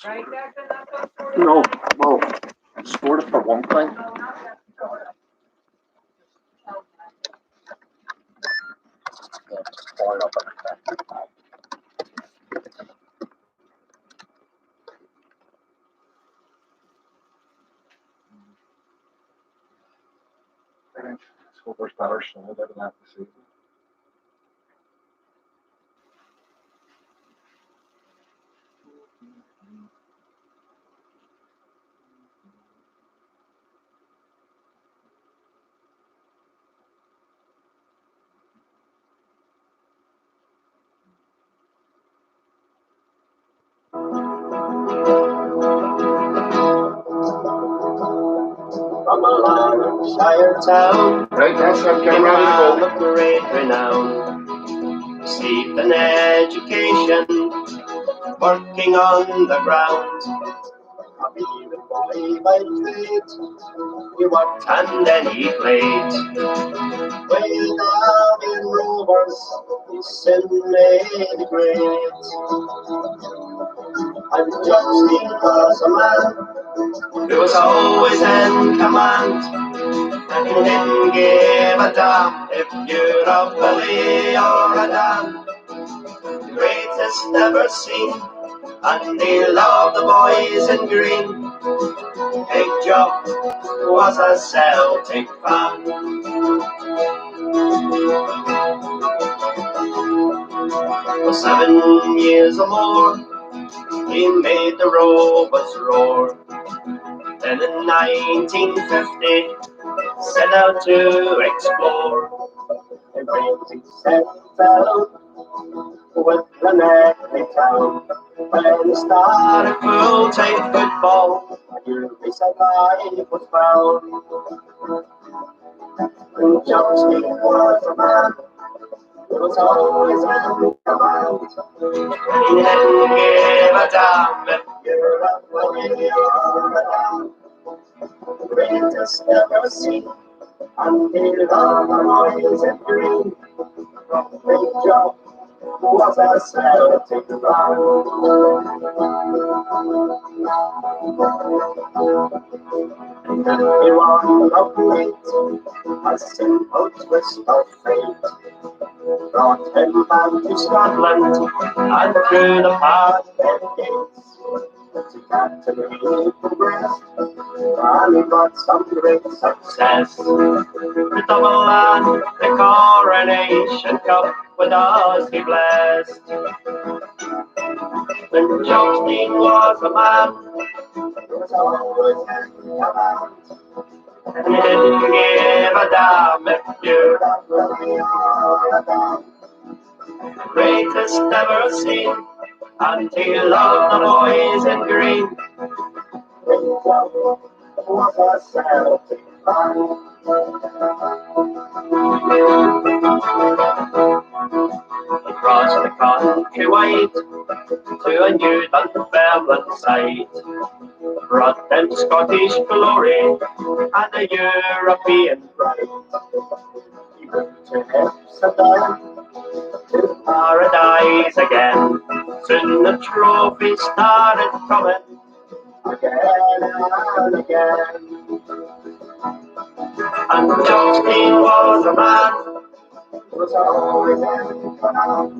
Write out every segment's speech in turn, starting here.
No, well, scored it for one thing. Let's hope there's better snow out of that this season. From a Lanarkshire town, Right, that's that came camera man ready of great renown, received an education, working on the ground. A being boy by trade, he worked and then he played. When in rovers, he soon made great. And Justin was a man who was always in command. And he didn't give a damn if you're a Billy or a Dan. The greatest ever seen, and he loved the boys in green. Big Joe was a Celtic fan. For 7 years or more, he made the Rovers roar. Then in 1950, set out to explore. And when he set out with Craic town, when he started full-time football, a new piece of life was found. And Justin was a man who was always in command. He didn't give a damn if you're a Willie or a Dan. The greatest ever seen, and he loved the boys in green. Big Joe was a Celtic fan. And then he won up late, a simple twist of fate brought him back to Scotland and through the parliament gates. He got to leave the breast, and he got some great success. The double and the coronation cup with us he blessed. When Justin was a man, he was always in command. And he didn't give a damn if you're a Willie or a Dan. The greatest ever seen, and he loved the boys in green. Big Joe was a Celtic fan. He crossed the country wide to a new Dunfermline side, brought them Scottish glory and a European pride. He went to Amsterdam, to paradise again. Soon the trophy started coming again and again. And Justin was a man who was always in command.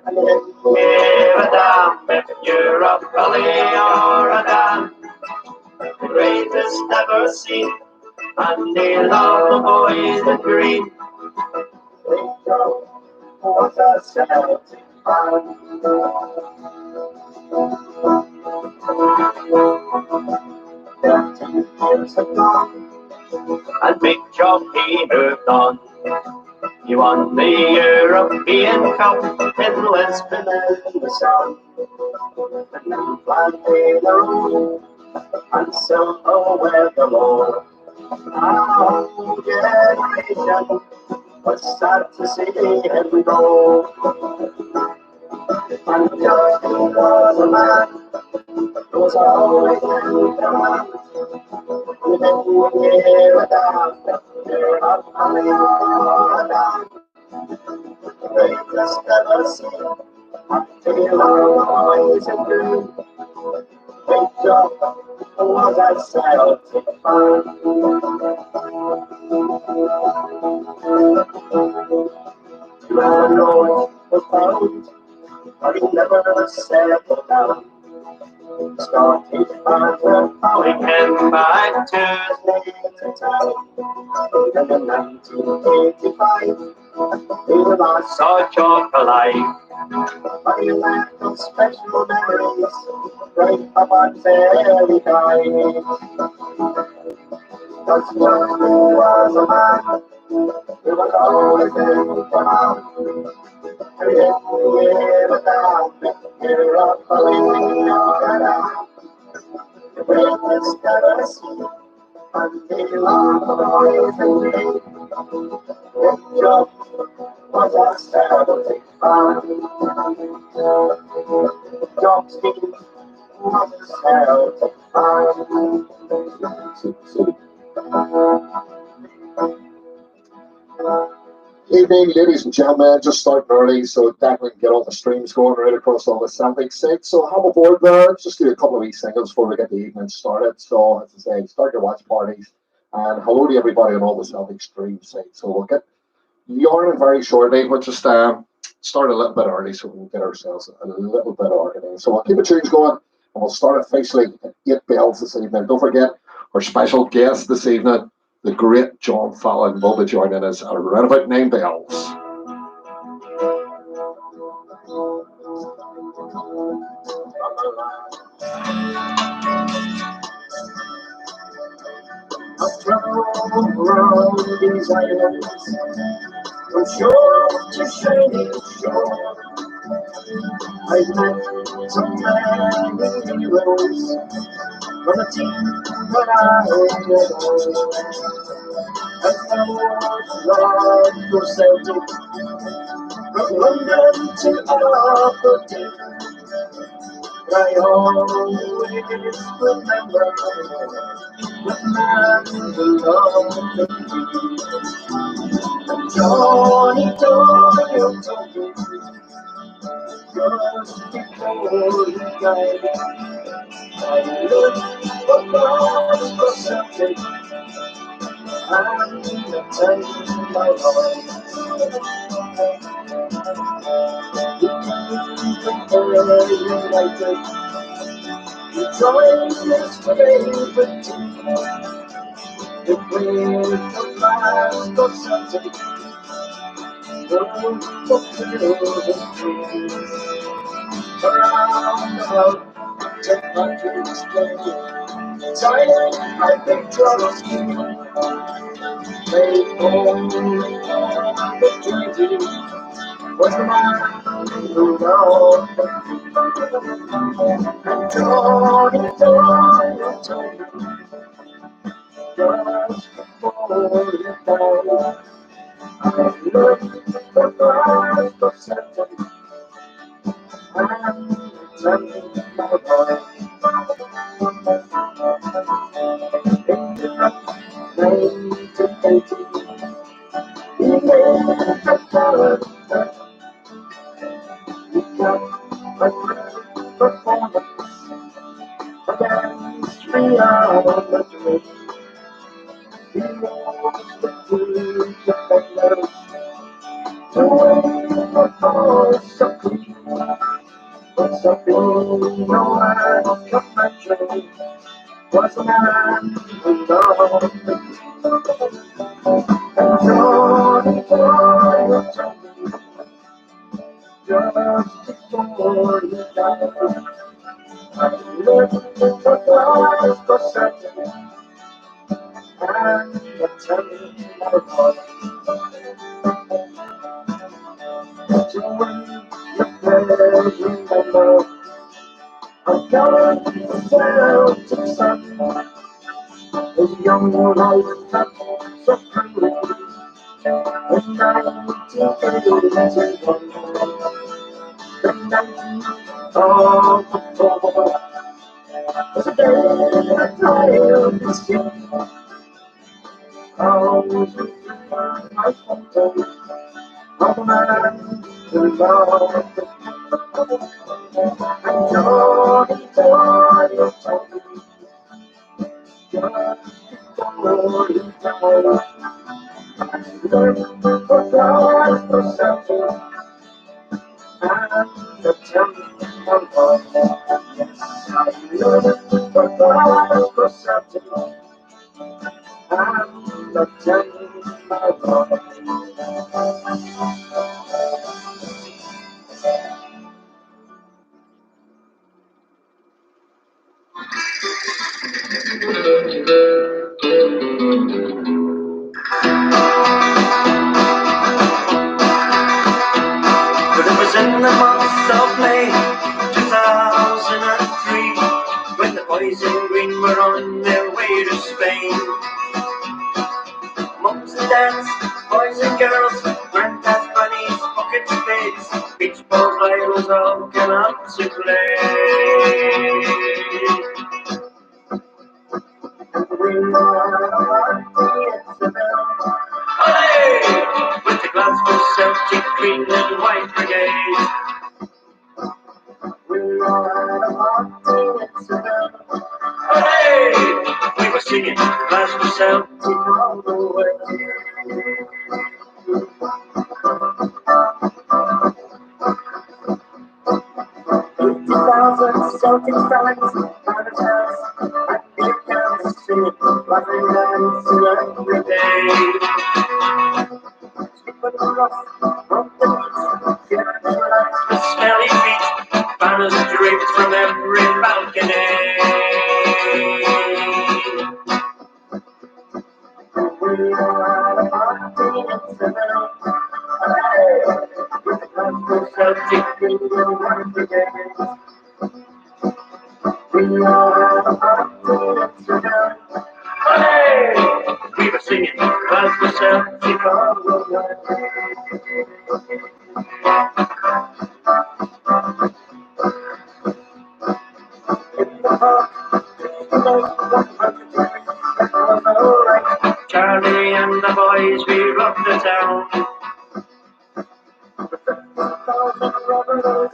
And he didn't give a damn if you're a Billy or a Dan. The greatest ever seen, and he loved the boys in green. Big Joe was a Celtic fan. 13 years had gone, and Big Joe he moved on. He won the European Cup in Lisbon in the sun. And then planted a road and silver with the Lord. Our whole generation was sad to see him go. And Justin was a man who was always in command. He didn't give a damn if you're a Billy or a Dan. The greatest ever seen, and he loved the boys in green. job was at Celtic Farm. Lord was found, but he never settled down. Scottish farmer, how he came back to his native town. And in 1985, he lost such a life. But he left some special memories right up until he died. Cause John was a man who was always in for him. And he didn't give a damn, hear up a living on the greatest ever seen. And he loved the boys and me. His job was a Celtic fan. Job Steve was a Celtic fan. Evening, ladies and gentlemen. Just starting early, so definitely get all the streams going right across all the Celtic sites. So have a board there. Just do a couple of wee singles before we get the evening started. So as I say, start your watch parties. And hello to everybody on all the Celtic stream sites. So we'll get yarning very shortly. We'll just start a little bit early so we can get ourselves a little bit organized. So we'll keep the tunes going and we'll start officially at 8 bells this evening. Don't forget our special guest this evening, the great John Fallon, will be joining us at around about 9 bells. I've traveled around these islands, from shore to shining shore. I've met some many heroes from the team that I adore. I've followed Glasgow Celtic, from London to Aberdeen. But I always remember the man who loved me. Johnny, Johnny, just before he died, I looked for Celtic and the time my heart. He united, he joined his favorite team. The great Glasgow Celtic would fulfill his dreams. Around the world, St. Patrick's Day, silent I picture scheme. They told me the treaty was the man who loved me. And Johnny, Johnny, just before he died, I looked for Glasgow Celtic and returned my heart. In the 1980, he made a character. He kept a great performance against Real Madrid. He was the good defender to win the cause of Craic. But Sabino and Coventry was the man who loved me. And Johnny, Johnny, just before he died, I looked for Glasgow Celtic and the time my heart. To win the players remember, I've got the Celtic sun. His young life that so freely in 1981. The 19th of October was a day that I'll be seen. I'll be my photo of a man who loved me. But it was in the month of May 2003 when the boys in green were on their way to Spain. Mums and dads, boys and girls, granddads, bunnies, pocket spades, beach balls, idols all came out to play. Hey! With the Glasgow Celtic green and white brigade. Hey! We were singing Glasgow Celtic all the way. 50,000 Celtic fans, managers, and Americans singing, laughing and singing every day. Skipping across from the beach, getting relax the smelly feet, banners draped from every balcony. We are a party in Seville, with the Glasgow Celtic green and white brigade. We are a party in Seville. Hey! We were singing Glasgow Celtic all the way. In the park, the lake, was alright. Charlie and the boys, we rocked the town. 50,000 robbers,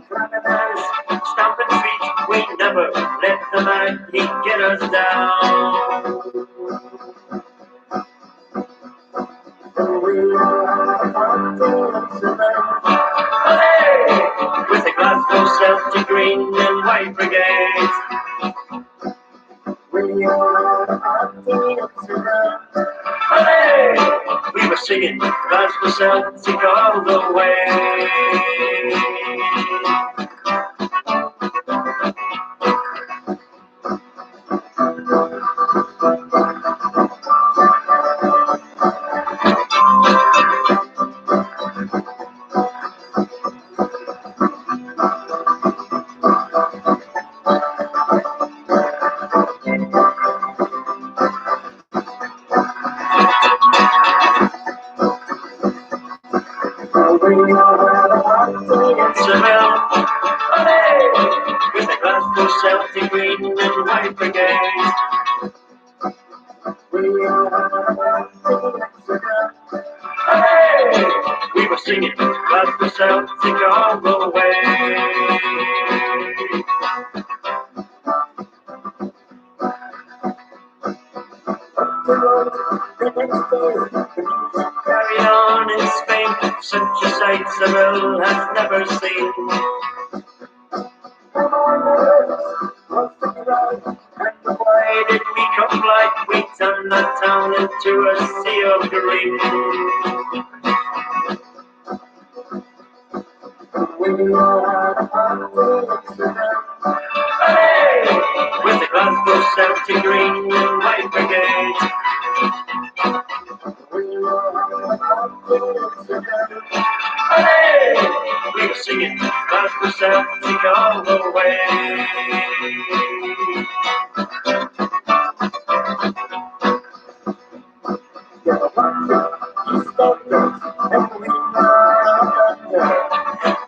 criminals, stomping feet, we never let the man, he get us down. We are a party in Seville. Hey! With the Glasgow Celtic green and white brigade. We are a party in Seville. Hey! We were singing Glasgow Celtic all the way. We are a party in Seville. Hey! With the Glasgow Celtic green and white brigade. We are a party in Seville. Hey! We were singing Glasgow Celtic all the way. Carried on in Spain, such a sight Seville has never seen. And why did we comply? We turned that town into a sea of green. We are a party in Seville. Hey! With the Glasgow Celtic green and white brigade. We are a party in Seville. Hey! We were singing Glasgow Celtic all the way.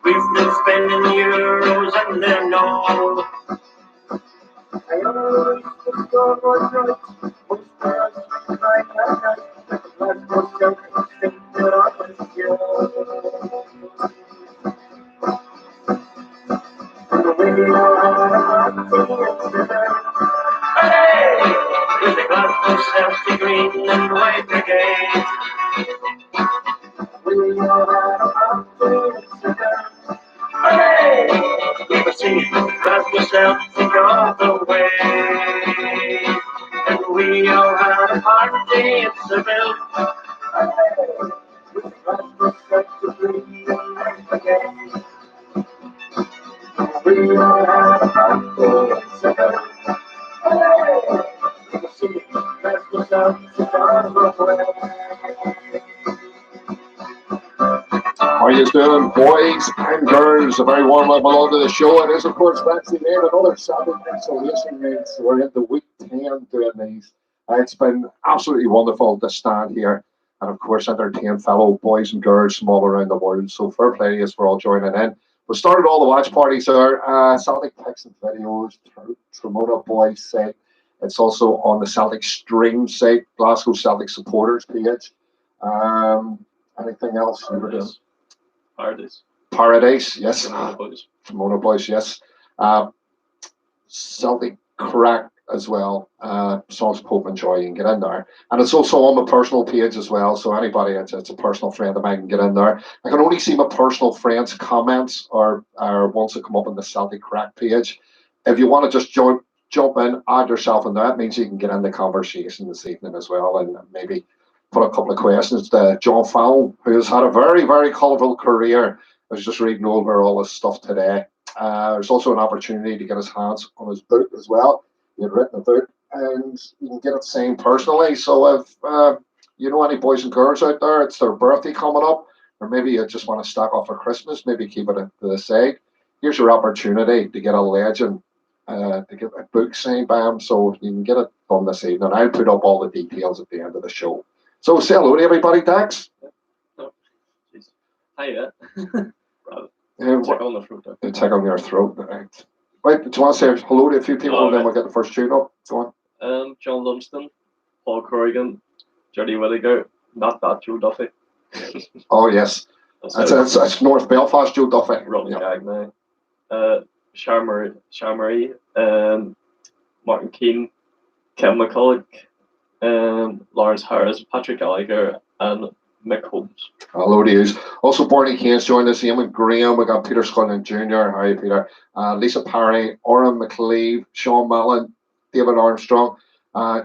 We've been spending euros and they're no. I always just go for right. Most girls cry at night. Glasgow Celtic think they're on the show. Hey! With the Glasgow Celtic green and white brigade. Hey! We see Glasgow Celtic all the way. And we all had a party in Seville. Glasgow Celtic green and white brigade. We all had a party in Seville. How you doing, boys and girls? A very warm welcome along to the show. It is, of course, Wednesday night, another Saturday isolation night. So we're into week 10 doing these. It's been absolutely wonderful to stand here and, of course, entertain fellow boys and girls from all around the world. So fair play to us for all joining in. We started all the watch parties there. Celtic pics and videos, Tremona Boys site. It's also on the Celtic Stream site, Glasgow Celtic Supporters page. Anything else you were doing? Paradise, yes. Tremona Boys, yes. Celtic Craic as well. Songs Pope and Joy, you can get in there. And it's also on my personal page as well. So anybody, it's a personal friend of mine, can get in there. I can only see my personal friends' comments or ones that come up on the Celtic Craic page. If you want to just jump in, add yourself in there, it means you can get in the conversation this evening as well and maybe put a couple of questions to John Fallon, who has had a very, very colourful career. I was just reading over all his stuff today. There's also an opportunity to get his hands on his book as well. He had written a book, and you can get it signed personally. So if you know any boys and girls out there, it's their birthday coming up, or maybe you just want to stack off for Christmas, maybe keep it to the side. Here's your opportunity to get a legend, to get a book signed by him, so you can get it done this evening. I'll put up all the details at the end of the show. So say hello to everybody, Dax. Hiya. Check on the throat. Check on your throat. Right. Wait, do you want to say hello to a few people, and then we'll get the first tune up? Go on. John Lumsden, Paul Corrigan, Jody Whittaker, not that Joe Duffy. Oh yes, it's North Belfast Joe Duffy. Running gag now. Sharmarie, Martin Keane, Kevin McCulloch, Lawrence Harris, Patrick Gallagher, and Mick Holmes. Hello to you. Also, Barney Keynes joined us. Eamon Graham. We got Peter Scullion Jr. How are you, Peter? Lisa Parry, Oren McLeave, Sean Mallon, David Armstrong,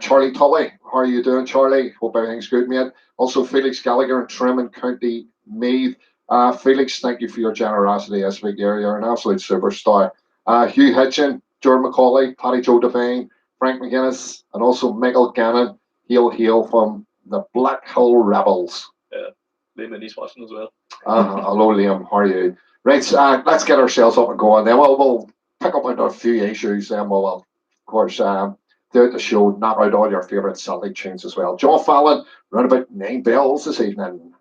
Charlie Tully. How are you doing, Charlie? Hope everything's good, mate. Also, Felix Gallagher and Trim in County Meath. Felix, thank you for your generosity this week. You're an absolute superstar. Hugh Hitchin, Jordan McCauley, Paddy Joe Devine, Frank McGuinness, and also Michael Gannon. Hail from the Black Hill Rebels. Yeah, Liam and he's watching as well. Hello, Liam. How are you? Right, let's get ourselves up and going. Then we'll pick up on a few issues. Then we'll, of course, throughout the show, knock out all your favourite Celtic tunes as well. John Fallon, around about 9 bells this evening.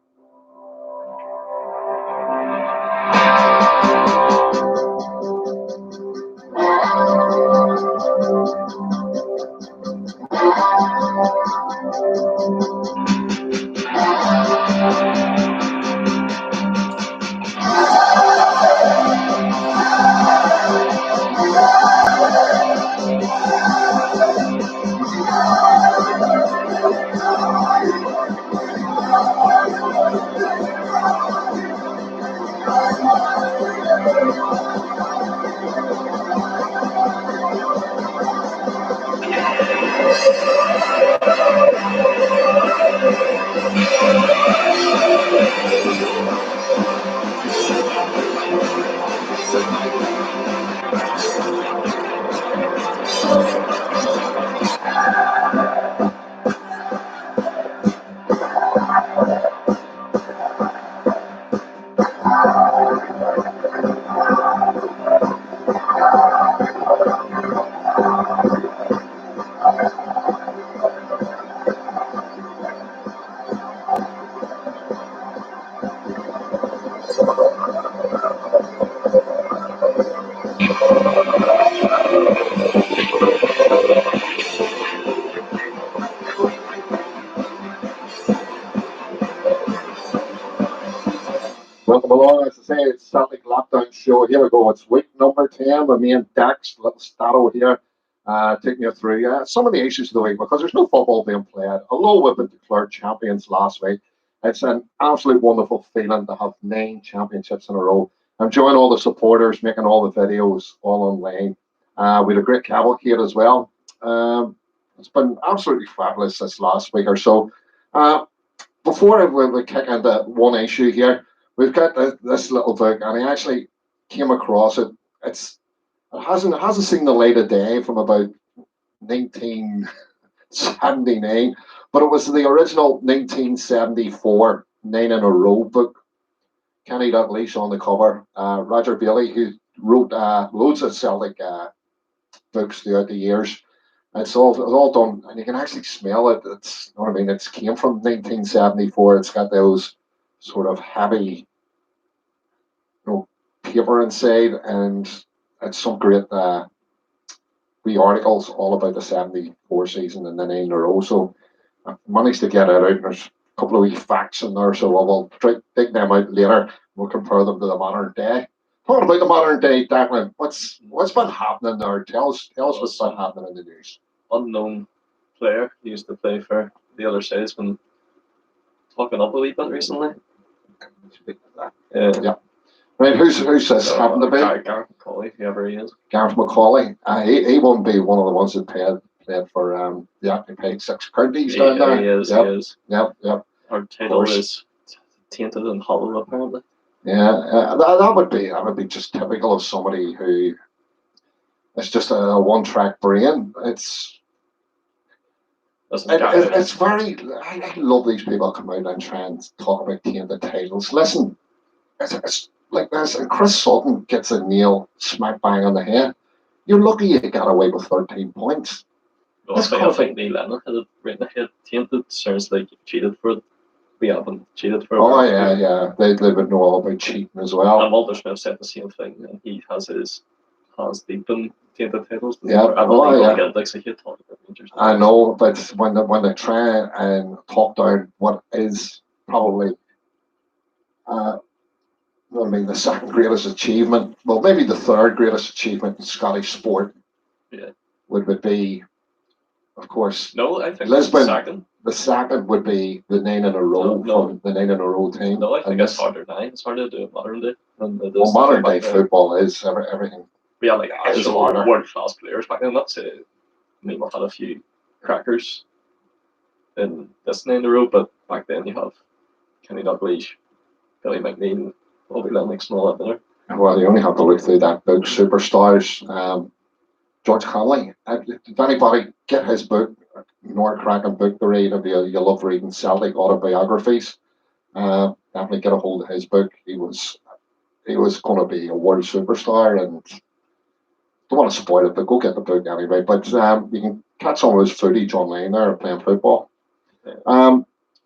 say it's Celtic Lockdown Show. Here we go. It's week number 10. With me and Dex, little Stato here, taking you through some of the issues of the week because there's no football being played. Although we've been declared champions last week, it's an absolute wonderful feeling to have 9 championships in a row. I'm joining all the supporters, making all the videos all online. We had a great cavalcade as well. It's been absolutely fabulous this last week or so. Before we kick into one issue here, we've got this little book, and I actually came across it. It hasn't seen the light of day from about 1979, but it was the original 1974 9 in a row book. Kenny Dalglish on the cover. Roger Bailey, who wrote loads of Celtic books throughout the years. It's all done, and you can actually smell it. It's, you know what I mean. It came from 1974. It's got those sort of heavy, paper inside, and it's some great wee articles all about the '74 season and the 9 in a row. So I managed to get it out. And there's a couple of wee facts in there, so we'll try to dig them out later. We'll compare them to the modern day. Talking about the modern day, Declan, what's been happening there? Tell us what's been happening in the news. Unknown player who used to play for the other side has been fucking up a wee bit recently. Yeah. Right, who's this happened to be? Gareth McCauley, whoever he is. Gareth McCauley. He won't be one of the ones that played for the Acme paid 6 counties down there. He is. Yep. Our title is tainted and hollow, apparently. Yeah, that would be just typical of somebody who is just a one-track brain. It's very. I love these people come out and try and talk about tainted titles. Listen, it's like this, and Chris Sutton gets a nail smack bang on the head. You're lucky you got away with 13 points. Well, I think Neil Lennon had it written ahead. Tainted sounds like you cheated for it. We haven't cheated for it. Oh yeah. They would know all about cheating as well. And Walter Smith said the same thing, and he has deep in tainted titles. Yeah, I I know, but when they try and talk down what is probably the second greatest achievement, well, maybe the third greatest achievement in Scottish sport, would be, of course, no, I think Lisbon. Second. The second would be the 9 in a row from the 9 in a row team. No, I think it's harder now. It's harder to do it modern day. Well, modern day football is everything. Yeah, like is harder. World class players back then. That's it. I mean, we've had a few crackers in this 9 in a row, but back then you have Kenny Dalglish, Billy McNeil, Bobby Lennox, and all that there. Well, you only have to look through that book, Superstars. George Conley. Did anybody get his book? Cracking book to read if you love reading Celtic autobiographies. Definitely get a hold of his book. He was going to be a world superstar, and don't want to spoil it, but go get the book anyway. But you can catch some of his footage online there playing football.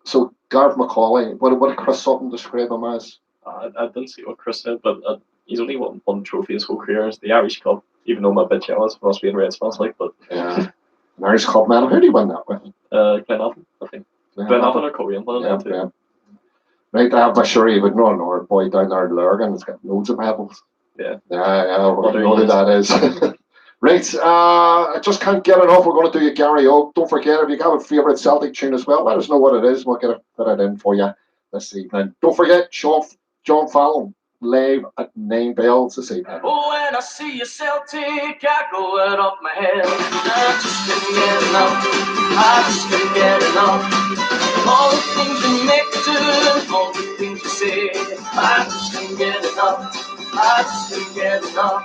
So Gareth McCauley, what did Chris Sutton describe him as? I didn't see what Chris said, but he's only won one trophy his whole career. It's the Irish Cup, even though I'm a bit jealous of us being Reds fans, but yeah. An Irish Cup medal. Who did he win that with? Glenavon, I think. Glenavon or Korean, one of them too. Right, I'm sure you would know our boy down there in Lurgan has got loads of medals. Yeah. Well, you know who that is. Right, I just can't get enough. We're going to do your Gary Oak. Don't forget, if you have a favourite Celtic tune as well, let us know what it is. We'll get it in for you this evening. Don't forget, John Fallon live at 9 bells this evening. Oh, when I see you Celtic, I go out off my head. I just can't get enough. I just can't get enough. All the things you make do, all the things you say. I just can't get enough. I just can't get enough.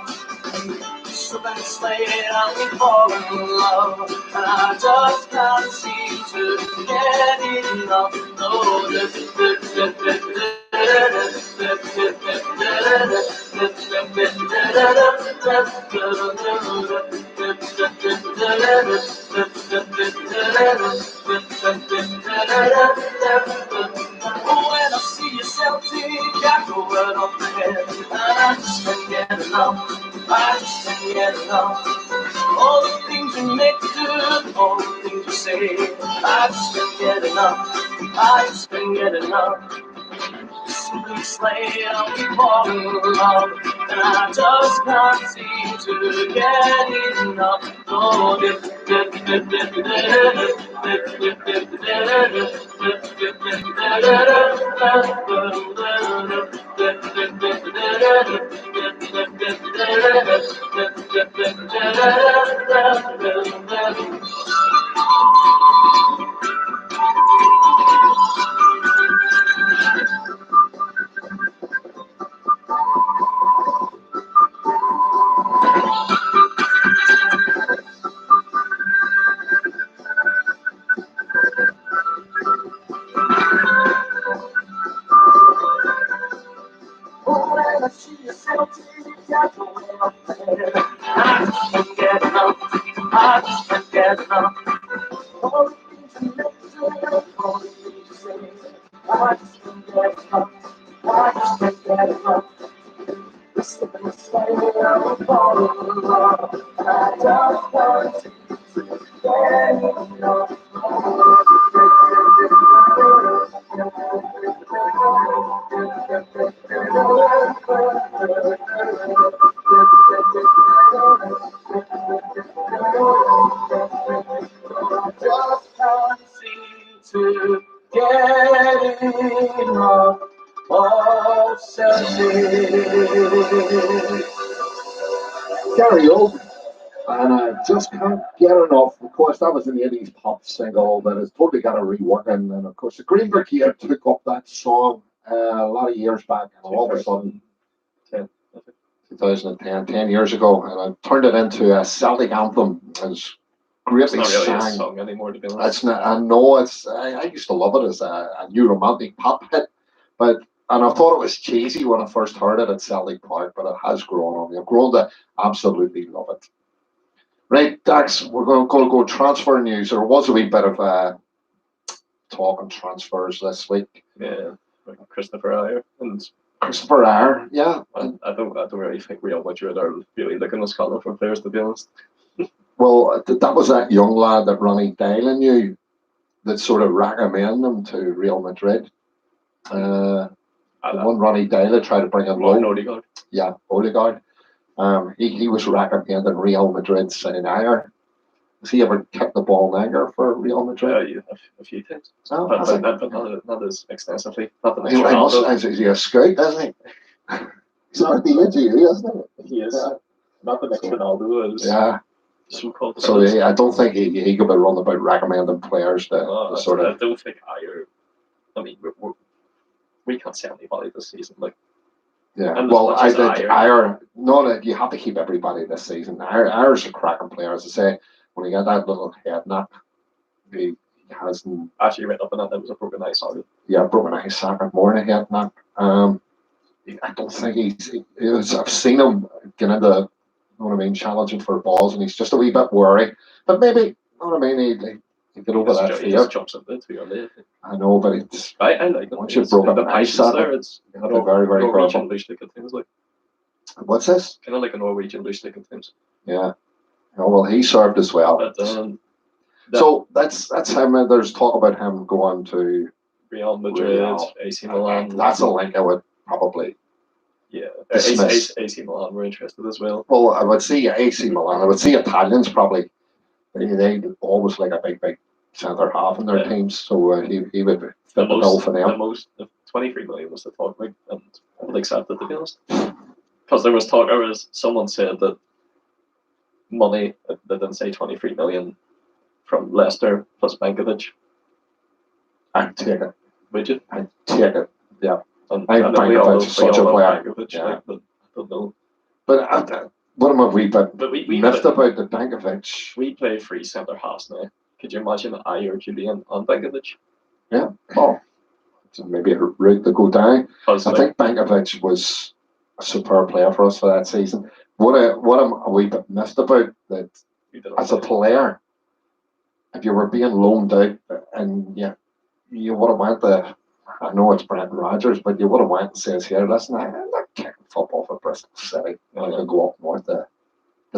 So that's late, I'm falling in love, and I just can't seem to get enough. No, when I see you Celtic, I go right off my head, and I just can't get enough. I just can't get enough. All the things you make do, all the things you say. I just can't get enough. I just can't get enough. Simply sleigh I'll be falling along, and I just can't seem to get enough. Oh, dip, dip, dip, dip, dip, dip, dip, dip, when I see a Celtic, I go up there. I just can't get enough. I just can't get enough. All the things you mention, all the things you say, I just can't get enough. I just can't get enough. Listen to say I'm falling in love. I just want to get enough. Just can't seem to get enough of Celtic. Gary Oldman, and I just can't get enough. Of course, that was an 80s pop single that has totally got a reworking. And of course, the Green Brigade took up that song a lot of years back, and all of a sudden, 2010, 10 years ago, and I turned it into a Celtic anthem. It's greatly It's not really a sang. song anymore, to be honest. It's not, I know it's. I used to love it as a new romantic pop hit, but and I thought it was cheesy when I first heard it at Celtic Park, but it has grown on me. I've grown to absolutely love it. Right, Dax, we're going to go transfer news. There was a wee bit of talk on transfers this week. Yeah, like Christopher Ayer and Christopher Ayer, yeah. I don't really think Real Madrid are really looking at Scotland for players, to be honest. Well, that was that young lad that Ronnie Dylan knew that sort of recommended him to Real Madrid. The one Ronnie Dylan tried to bring him low. Odegaard. Yeah, Odegaard. He was recommending Real Madrid signing Ayer. Has he ever kicked the ball in anger for Real Madrid? Yeah, a few times. Oh, But not as extensively. Not the next he Ronaldo. is he a scout, isn't he? He's not the edgy, isn't He is. Yeah. Not the next Ronaldo is he? Yeah. so-called. So I don't think he could be run about recommending players to sort I of. don't think Ayer. I mean, we can't say anybody this season. Like, Yeah, and as well, much as Ayer, no, that you have to keep everybody this season. Ayer's a cracking player, as I say. When he got that little head knock, he hasn't. actually right up in that was a broken eye socket. Yeah, broken eye socket, more than a head knock. I don't think I've seen him get into, you know what I mean, challenging for balls, and he's just a wee bit wary. But maybe, you know what I mean, he get over that He fear. just jumps into it too early. I know, but it's I like once you've broken the the eye patience there. socket, It's you have to be very, very Norwegian careful. loose league things like What's this? kind of like a Norwegian loose league things. Yeah. Oh, well, he served as well. But So that's him. There's talk about him going to Real Madrid, Real. AC Milan. That's a link I would probably. Yeah, dismiss. AC Milan were interested as well. Well, I would see AC Milan. I would see Italians probably. They always like a big centre half in their teams, so he would fit the bill for them. The 23 million was the talk, like, and I would accept it, to be honest. Because there was talk, someone said that money, they didn't say 23 million from Leicester plus Benkovic. I'd take it. Would you? I'd take it. Yeah. And I think Benkovic is such a player. Benkovic, Yeah. like, but I don't know. But what am I wee bit But we miffed about the Benkovic? We play free centre halves now. Could you imagine Ayer, Julian, and Benkovic? Yeah. Oh, it's maybe a route to go down. I think Benkovic was a superb player for us for that season. What I'm a wee bit miffed about that as a player, if you were being loaned out and you would have went to, I know it's Brendan Rodgers, but you would have went and says, here, listen, I'm not kicking football for Bristol City. I could go up north to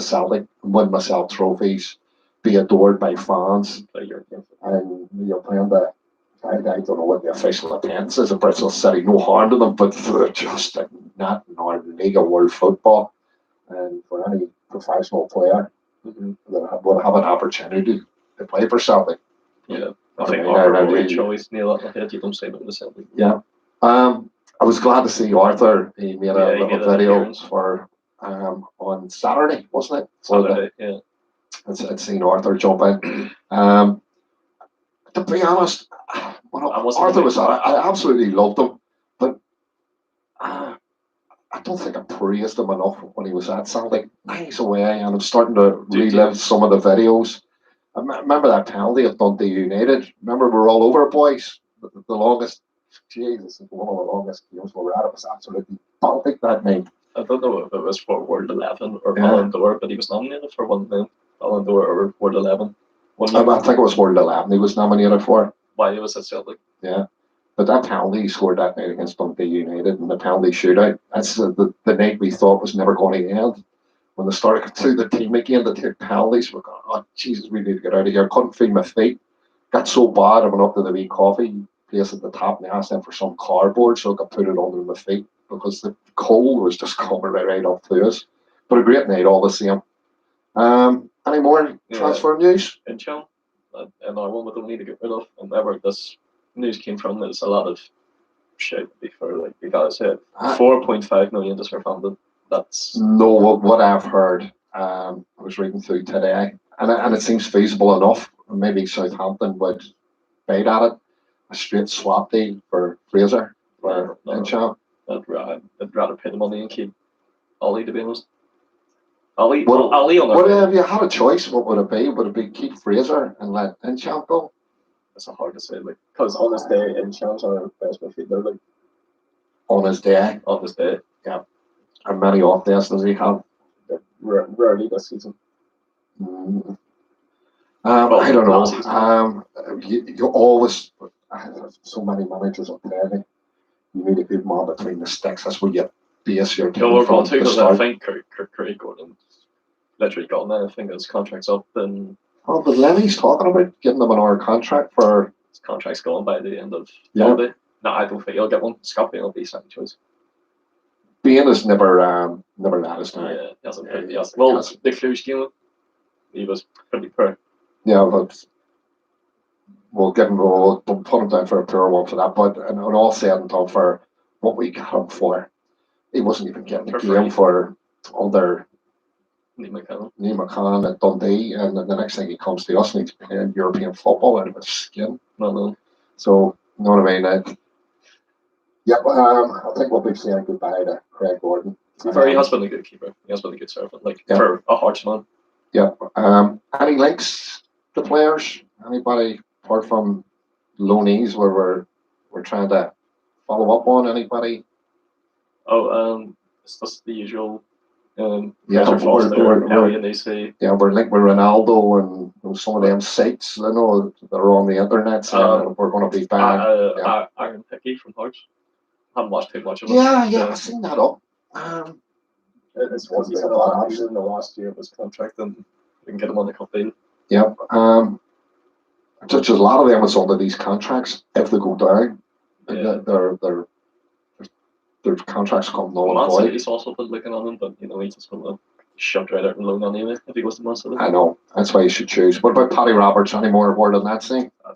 Celtic, win myself trophies, be adored by fans, and you're playing the I don't know what the official attendance is at Bristol City. No harm to them, but they're just not in our league of world football. And for any professional player that would have an opportunity to play for Celtic. Yeah, I think mean, Arthur I will really- reach always nail it. I think you don't say about the Celtic. Yeah. I was glad to see Arthur. He made a Yeah, he little made an video appearance. for on Saturday, wasn't it? For Saturday, yeah. I'd seen Arthur jump in. To be honest, when I wasn't Arthur a big was, fan. I absolutely loved him, but I don't think I praised him enough when he was at Celtic. Now he's away, and I'm starting to relive some of the videos. I remember that penalty at Dundee United. Remember, we were all over it, boys. The longest, Jesus, one of the longest games we were at. It was absolutely Baltic that night. I don't know if it was for World 11 or Yeah. Ballon d'Or, but he was nominated for one thing. Ballon d'Or or World 11. I think it was World 11 he was nominated for. While he was at Celtic. Yeah. But that penalty he scored that night against Dundee United and the penalty shootout, that's the night we thought was never going to end. When they started to the team again to take penalties, we're going, oh, Jesus, we need to get out of here. Couldn't feel my feet. Got so bad, I went up to the wee coffee place at the top and asked them for some cardboard so I could put it under my feet because the cold was just coming right up to us. But a great night all the same. Any more transfer news? In Chile, and I one we don't need to get rid of. And wherever this news came from, there's a lot of shit before, like you guys said. 4.5 million just refunded. That's no what I've heard. I was reading through today, and it seems feasible enough. Maybe Southampton would bite at it. A straight swap deal for Fraser for Inchamp. I'd rather pay the money and keep Ollie, to be honest. Ollie What on if you had a choice? What would it be? Would it be keep Fraser and let Inchamp go? It's hard to say, like, because on this day, Inchamp's our best midfielder, like. On his day? On this day, yeah. How many off days does he have? Rarely this season. I don't know. You always, so many managers are playing. You need a good man between the sticks. That's where you base your team. No, we're going to, because I think Craic Gordon literally got now. I think his contract's up and. Oh, but Lenny's talking about getting them an hour contract for. His contract's going by the end of Monday. No, I don't think he'll get one. Scott will be second choice. Bean has never let us down. Yeah, he hasn't played. Well, the Cluj game, he was pretty poor. Yeah, but we'll put him down for a poor one for that. But and all said and done, for what we got him for, he wasn't even getting a game for under Neil McCann at Dundee, and the next thing he comes to us and he's playing European football out of his skin. No. So, you know what I mean? I think we'll be saying goodbye to Craig Gordon. He has been a good keeper. He has been a good servant, for a Hartsman. Yeah. Any links to players? Anybody apart from loanees where we're trying to follow up on? Anybody? It's just the usual. We're linked with Ronaldo and some of them sites. I know they're on the internet saying we're going to be back. Aaron Hickey from Hearts. I haven't watched too much of it. Yeah, I've seen that up. It's what he said in the last year of his contract, and we can get him on the cup deal. Yep. Just a lot of them is under these contracts. If they go down, their contracts come null and void. He's also been looking on them, but he's just going to shut right out and loan anyway if he goes to Man City. I know. That's why you should choose. What about Paddy Roberts? Any more word on that thing? I'm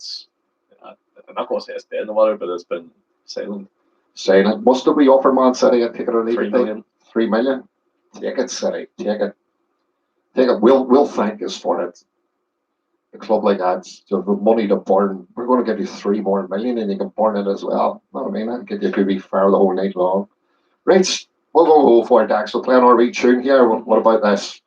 not going to say it's dead in the water, but it's been silent. Silent. Must we offer Man City a ticket or leave 3 million. 3 million. Take it, City. Take it. We'll thank us for it. A club like that, the money to burn. We're going to give you 3 more million, and you can burn it as well. You know what I mean? I'll get you a good wee fire the whole night long. Right, we'll go for it, Dax. We'll play on our wee tune here. What about this?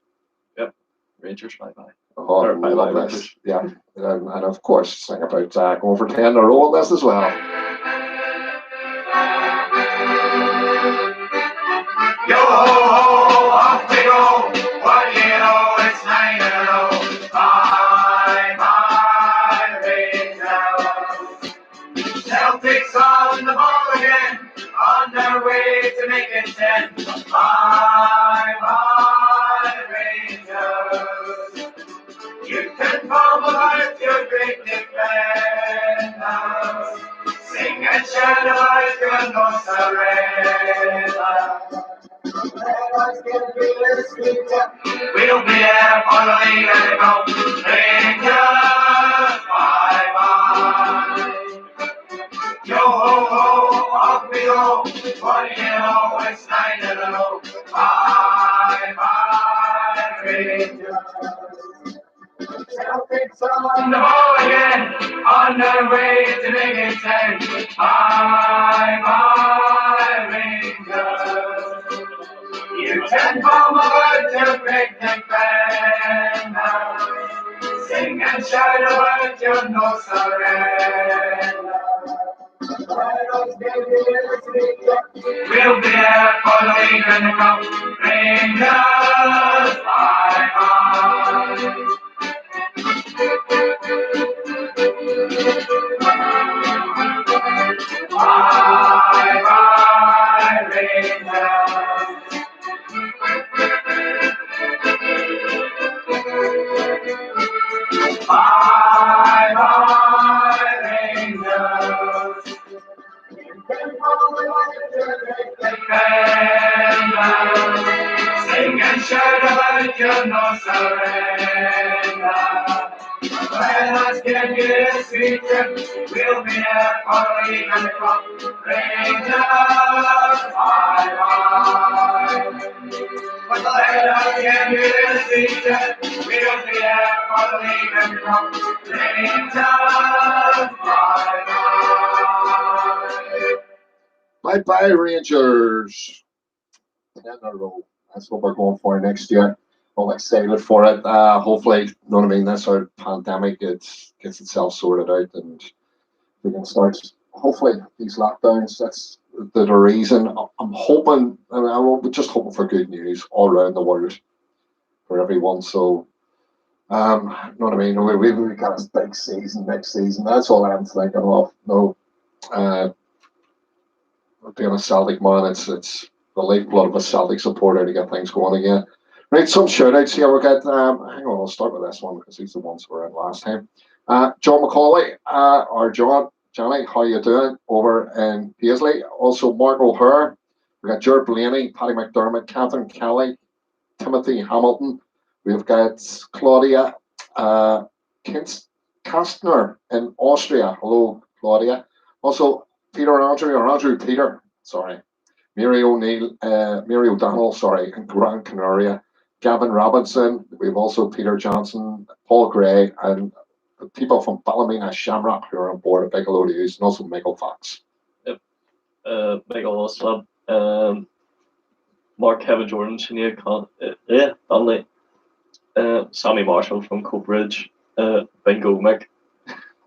Yep. Rangers, bye-bye. Oh, I love this. Yeah, and of course, sing about going for 10 in a row on this as well. Yo ho ho, off we go. Well, it's 9 in a row. Bye bye, Rangers. Celtic's on the ball again, on their way to make it 10. Bye bye, Rangers. You can fumble out your great defenders. shout about your no surrender. We'll be there for the league and go. Rangers, bye bye. Yo ho ho, off we go. What do you know? It's 9-0. Bye bye, Rangers. Celtic's on the ball again, on their way to make it 10. Bye bye, Rangers. You can bomb about your picnic banner, sing and shout about your no surrender. We'll be there for the league and the cup. Rangers, bye bye. Bye bye, Rangers. Bye bye, Rangers. Sing and shout about your no surrender. Let us give you this sweet trip. We'll be there for the league and the cup. Rangers, bye bye. But let us give you this sweet trip. We'll be there for the league and the cup. Rangers, bye bye. Bye bye, Rangers. 10 in a row. That's what we're going for next year. I'm excited for it. Hopefully, you know what I mean, this our pandemic gets itself sorted out and we can start. Hopefully, these lockdowns, that's the reason. I'm hoping, and I'm just hoping for good news all around the world for everyone. So, you know what I mean? We got a big season next season. That's all I'm thinking of. No, being a Celtic man, it's the lifeblood of a Celtic supporter to get things going again. Right, some shout outs here. We'll get, hang on, I'll start with this one because these are the ones we were in last time. John McCauley, or Johnny, how you doing over in Paisley? Also, Mark O'Hare. We got Jared Blaney, Paddy McDermott, Catherine Kelly, Timothy Hamilton. We've got Claudia Kastner in Austria. Hello, Claudia. Also, Andrew Peter, sorry. Mary O'Neill, Mary O'Donnell, sorry, in Gran Canaria. Gavin Robinson. We've also Peter Johnson, Paul Gray, and people from Ballymena Shamrock who are on board. A big hello to you, and also Michael Fox. Yep. Michael Oslab, Mark Kevin Jordan, Sinead Donnelly, Sammy Marshall from Coatbridge, Bingo Mick.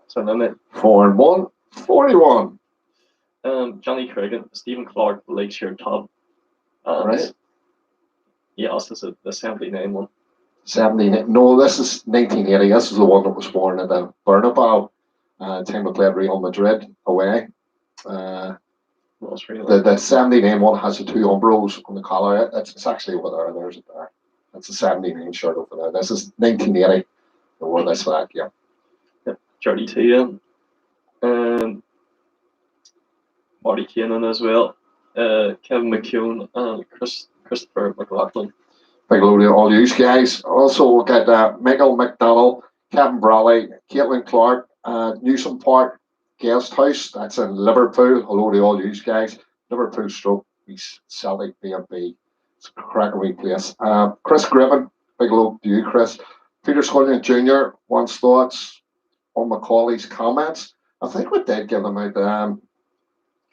So then it 4-1, 41. Johnny Craic, Stephen Clark, Lakeshire Top. Right. Yes, this is the 79 one. 79. No, this is 1980. This is the one that was worn at the Bernabeu. Time we played Real Madrid away. The 79 one has the two umbros on the collar. It's actually over there. There's it there. That's a 79 shirt over there. This is 1980. The wore this flag, yeah. Yep. 32. Marty Keenan as well. Kevin McCune and Christopher McLaughlin. Big load of all you guys. Also, we'll get Michael McDonnell, Kevin Brawley, Caitlin Clark, Newsom Park Guest House. That's in Liverpool. Hello to all you guys. Liverpool stroke Celtic B&B. It's a cracking wee place. Chris Griffin, big load to you, Chris. Peter Scullion Jr. wants thoughts on Macaulay's comments. I think we did give them out.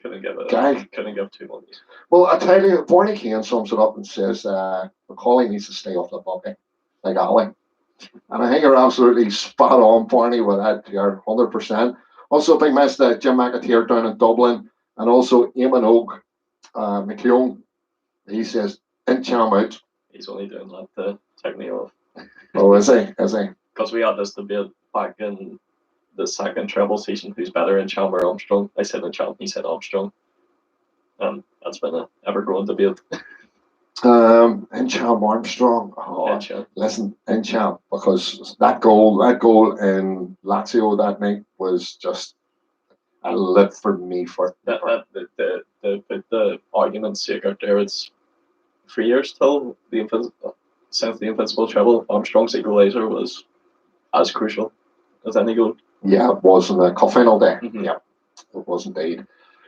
Couldn't give too much. Well, I tell you, Barney Kane sums it up and says Macaulay needs to stay off the bucket, like Ali. And I think you're absolutely spot on, Barney, with that. You're 100%. Also, big mess that Jim McAteer down in Dublin, and also Eamon Oak McKeown. He says, in cham out. He's only doing that to take me off. Oh, is he? Is he? Because we had this debate back in the second treble season, who's better in Cham or Armstrong? I said in Cham, he said Armstrong. That's been an ever-growing debate. In Cham Armstrong. Oh, listen, in Cham, because that goal in Lazio that night was just I live for me for The argument's sake out there, it's 3 years till since the Invincible treble. Armstrong's equalizer was as crucial as any goal. Yeah, it was in the cup final day. Mhm. Yeah, it was indeed.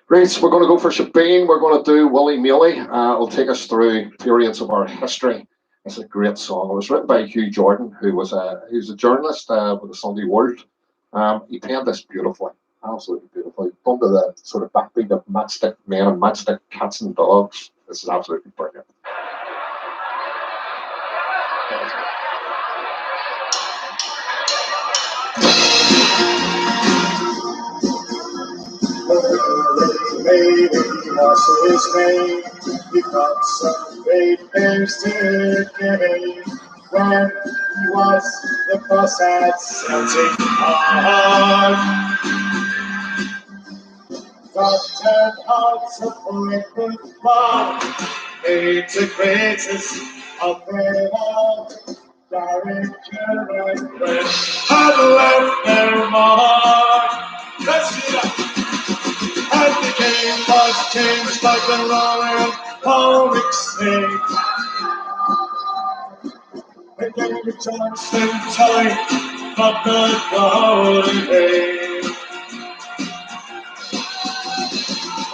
Right, so we're going to go for Sabine. We're going to do Willie Mealy. It'll take us through periods of our history. It's a great song. It was written by Hugh Jordan, who's a journalist with the Sunday World. He penned this beautifully, absolutely beautifully. Done to the sort of backbeat of Matchstick Men and Matchstick Cats and Dogs. This is absolutely brilliant. Lady was his name. He got some great things to gain. When he was the boss at Celtic Park, got 10 hearts of liquid blood. Made the greatest of them all. Derek and Brett had left their mark. Let's see that. And the game was changed like the royal comic snake. The game of Johnson time, but the golden age.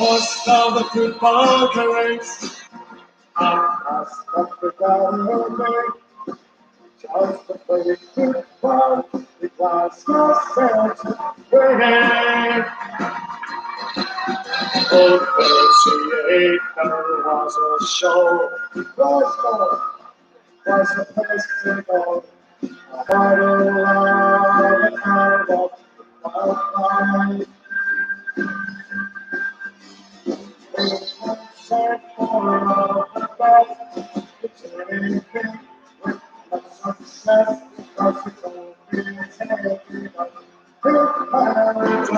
Was now the football race. And as the golden age, just the play football, it was your sense of winning. Old 38 was a show. Glasgow was the place to go. I had a lot of time of life. We had set for all the best. It's anything with a success. Because it's always taking us to paradise.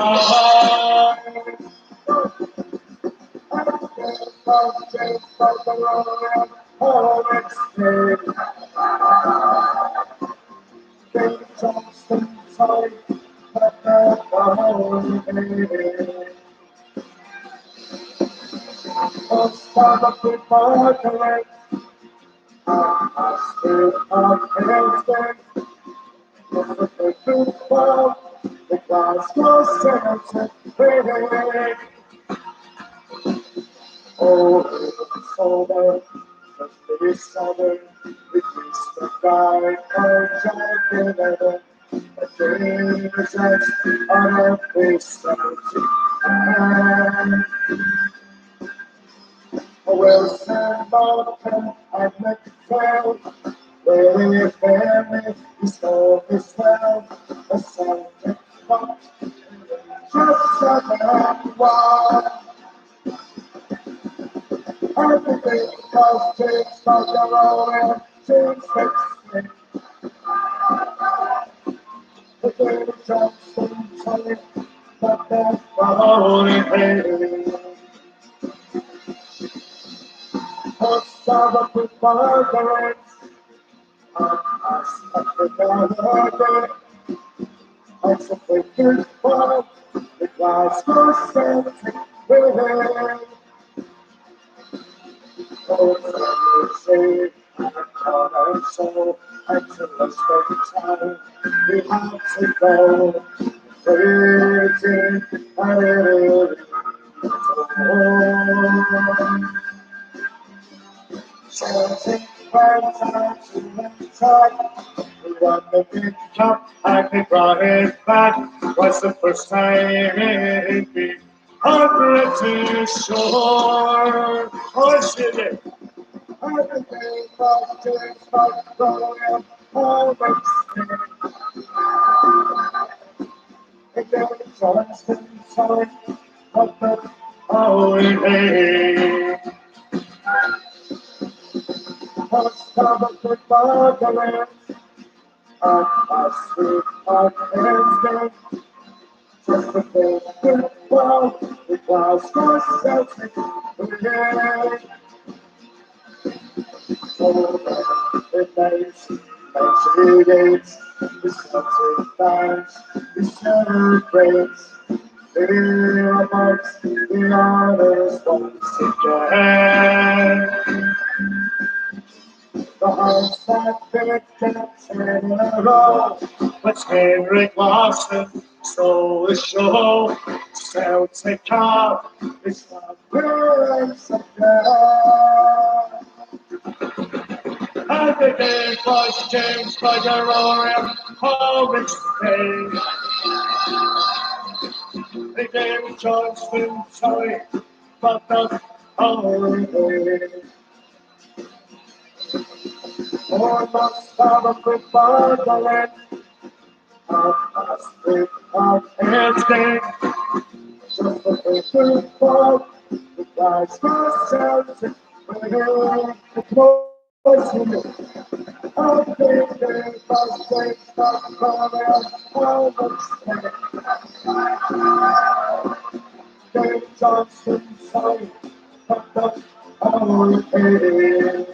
Oh, sober, just be sober, it is the guy of John a Jesus on a face of Wilson Bolton and McPhail, where your family is all this well, a Celtic spot, just 7-1. Everything was changed by the rolling 260. The game of Johnson time, but that's the holy thing. Most of the football games are spectacular. It's a big football, the Glasgow Celtic winning. Oh, say, I'm calling so, until the spring time, we have to go. Waiting, I really Celtic fans are to the top. We won the big cup and we brought it back. Was the first time it beat on British shore. Oh, shit! Everything was changed by Royal Albert Smith. Again, Johnson time, but the holy day. Most of the football games are sweet against just the big football, the Glasgow Celtic winning. Over the days, 98, the Celtic fans, we celebrate. Here amongst the others once again. The hearts that beat in a row, but Henrik Larson stole the show. Celtic cup is the words again. And the game was changed by the roaring home in Spain. The game Johnston, sorry, but the holiday. Almost have a good bargain. I speak of instinct. Just a little fault. The guys who sells it. The clothes to me. I think they must take some coming out of Dave Johnson, sorry, but the holiday.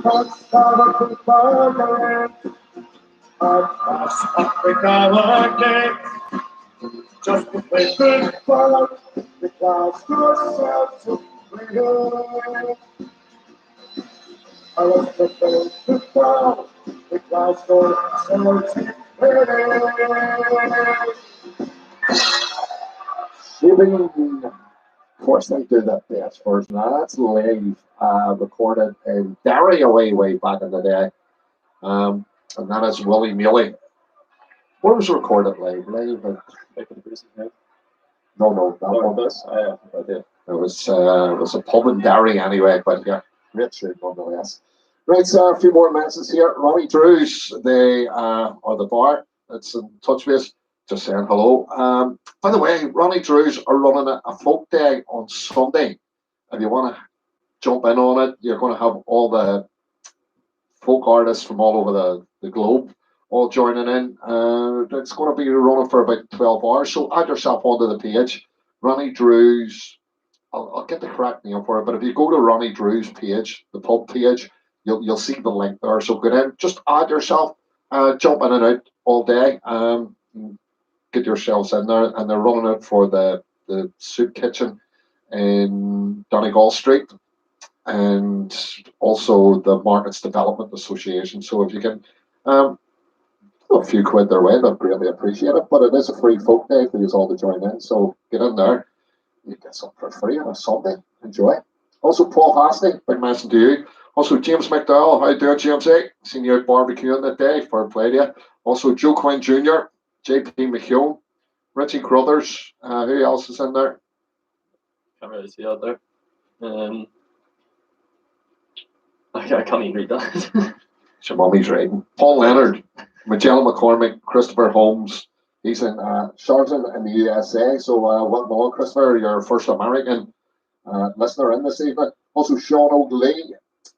Just have a good bargain. Across Africa again, just to play football, the clouds yourself to play. I was the play football, the clouds yourself to play. Giving, of course, they do that best version. Now that's live, recorded in Derry way back in the day. And that is Willie Mealy. Where was it recorded live? Live at no, that one. This, I have no idea. It was a pub in Derry anyway, but yeah, great tune nonetheless. Right, so a few more messages here. Ronnie Drews, they are the bar that's in touch with us, just saying hello. By the way, Ronnie Drews are running a folk day on Sunday. If you want to jump in on it, you're going to have all the folk artists from all over the globe all joining in. It's going to be running for about 12 hours, so add yourself onto the page. Ronnie Drews, I'll get the correct name for it, but if you go to Ronnie Drew's page, the pub page, you'll see the link there. So go in, just add yourself, jump in and out all day, get yourselves in there, and they're running it for the soup kitchen in Donegal Street and also the Markets Development Association. So if you can a few quid their way, they'd greatly appreciate it. But it is a free folk day for you all to join in. So get in there. You get something for free on a Sunday. Enjoy. Also, Paul Hasney, big mention to you. Also, James McDowell. How you doing, James? Seen you out barbecuing that day. Fair play to you. Also, Joe Quinn Jr., JP McHugh, Richie Crothers. Who else is in there? Can't really see out there. I can't even read that. Your mummy's reading. Paul Leonard, Magellan McCormick, Christopher Holmes. He's in Charlotte in the USA. So, welcome along, Christopher. You're our first American listener in this evening. Also, Sean O'Lee,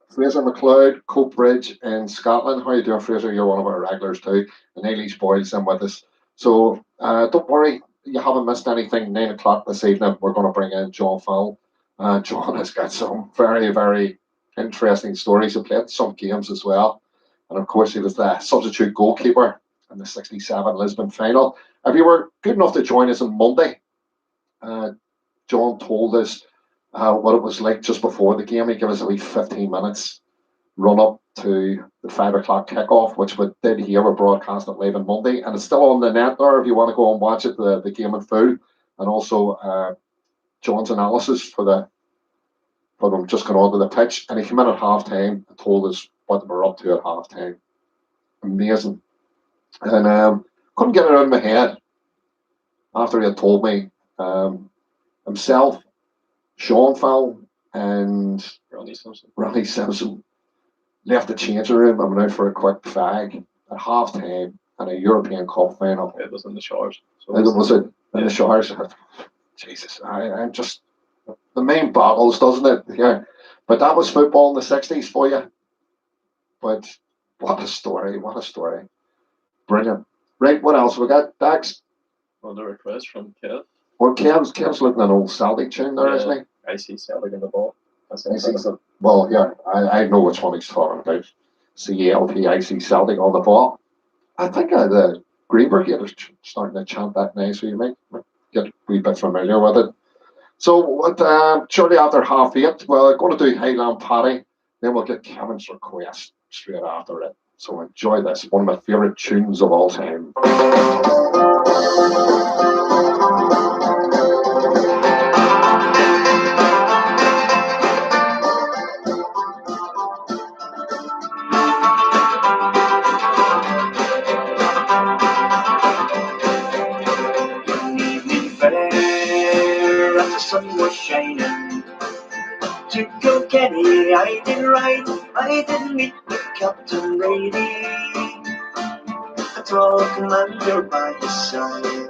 Fraser McLeod, Cope Bridge in Scotland. How you doing, Fraser? You're one of our regulars too. And Ailey's boys in with us. So, don't worry, you haven't missed anything. 9 o'clock this evening, we're going to bring in John Fowle. John has got some very interesting stories. He played some games as well. And of course, he was the substitute goalkeeper in the 67 Lisbon final. If you were good enough to join us on Monday, John told us what it was like just before the game. He gave us a wee 15 minutes run up to the 5 o'clock kickoff, which we did here. We broadcast it live on Monday, and it's still on the net there if you want to go and watch it, the game in full, and also John's analysis for them just going onto the pitch. And he came in at half time and told us what they were up to at half time. Amazing. And couldn't get it out of my head after he had told me himself, Sean Fowle, and Ronnie Simpson left the changing room and went out for a quick fag at half time in a European Cup final. It was in the showers. So Was it in the showers? Jesus, I'm just, the main boggles, doesn't it? Yeah. But that was football in the 60s for you. But what a story, Brilliant. Right, what else we got, Dax? Another request from Kev. Well, Kev's looking at an old Celtic tune there, isn't he? I see Celtic in the ball. Well, yeah, I know which one he's talking about. CELT, I see Celtic on the ball. I think the Greenberg here is starting to chant that now, so you might get a wee bit familiar with it. So what? Shortly after 8:30, we're going to do Highland Paddy. Then we'll get Kevin's request straight after it. So enjoy this. One of my favourite tunes of all time. Fair as the sun was shining. To Kilkenny I did ride, I did meet with Captain Brady, a tall commander by his side.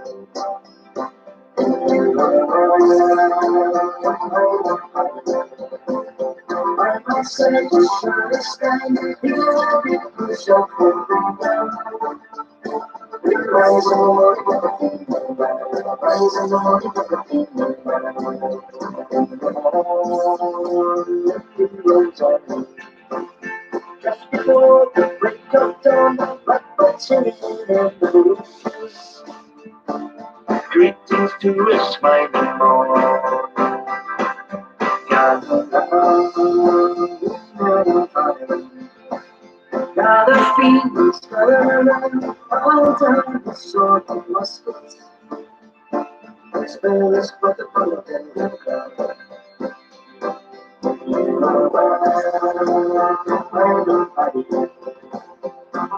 Just before the break of dawn, blackbird singing in the blues. Greetings to a smiling morn. Gather fiends, all down the sword and muskets. Spell is but the bullet in the crowd.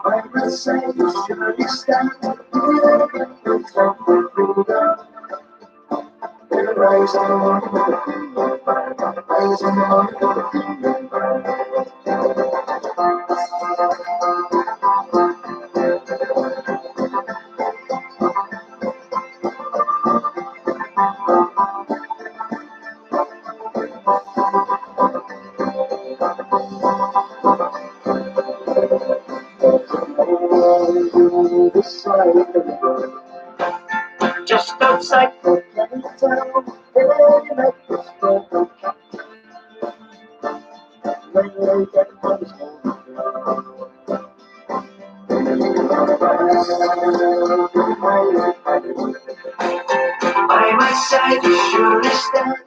By my side, you surely stand. Rise on, rise just outside the town, they make the struggle captain. When they get those by my side, you surely stand.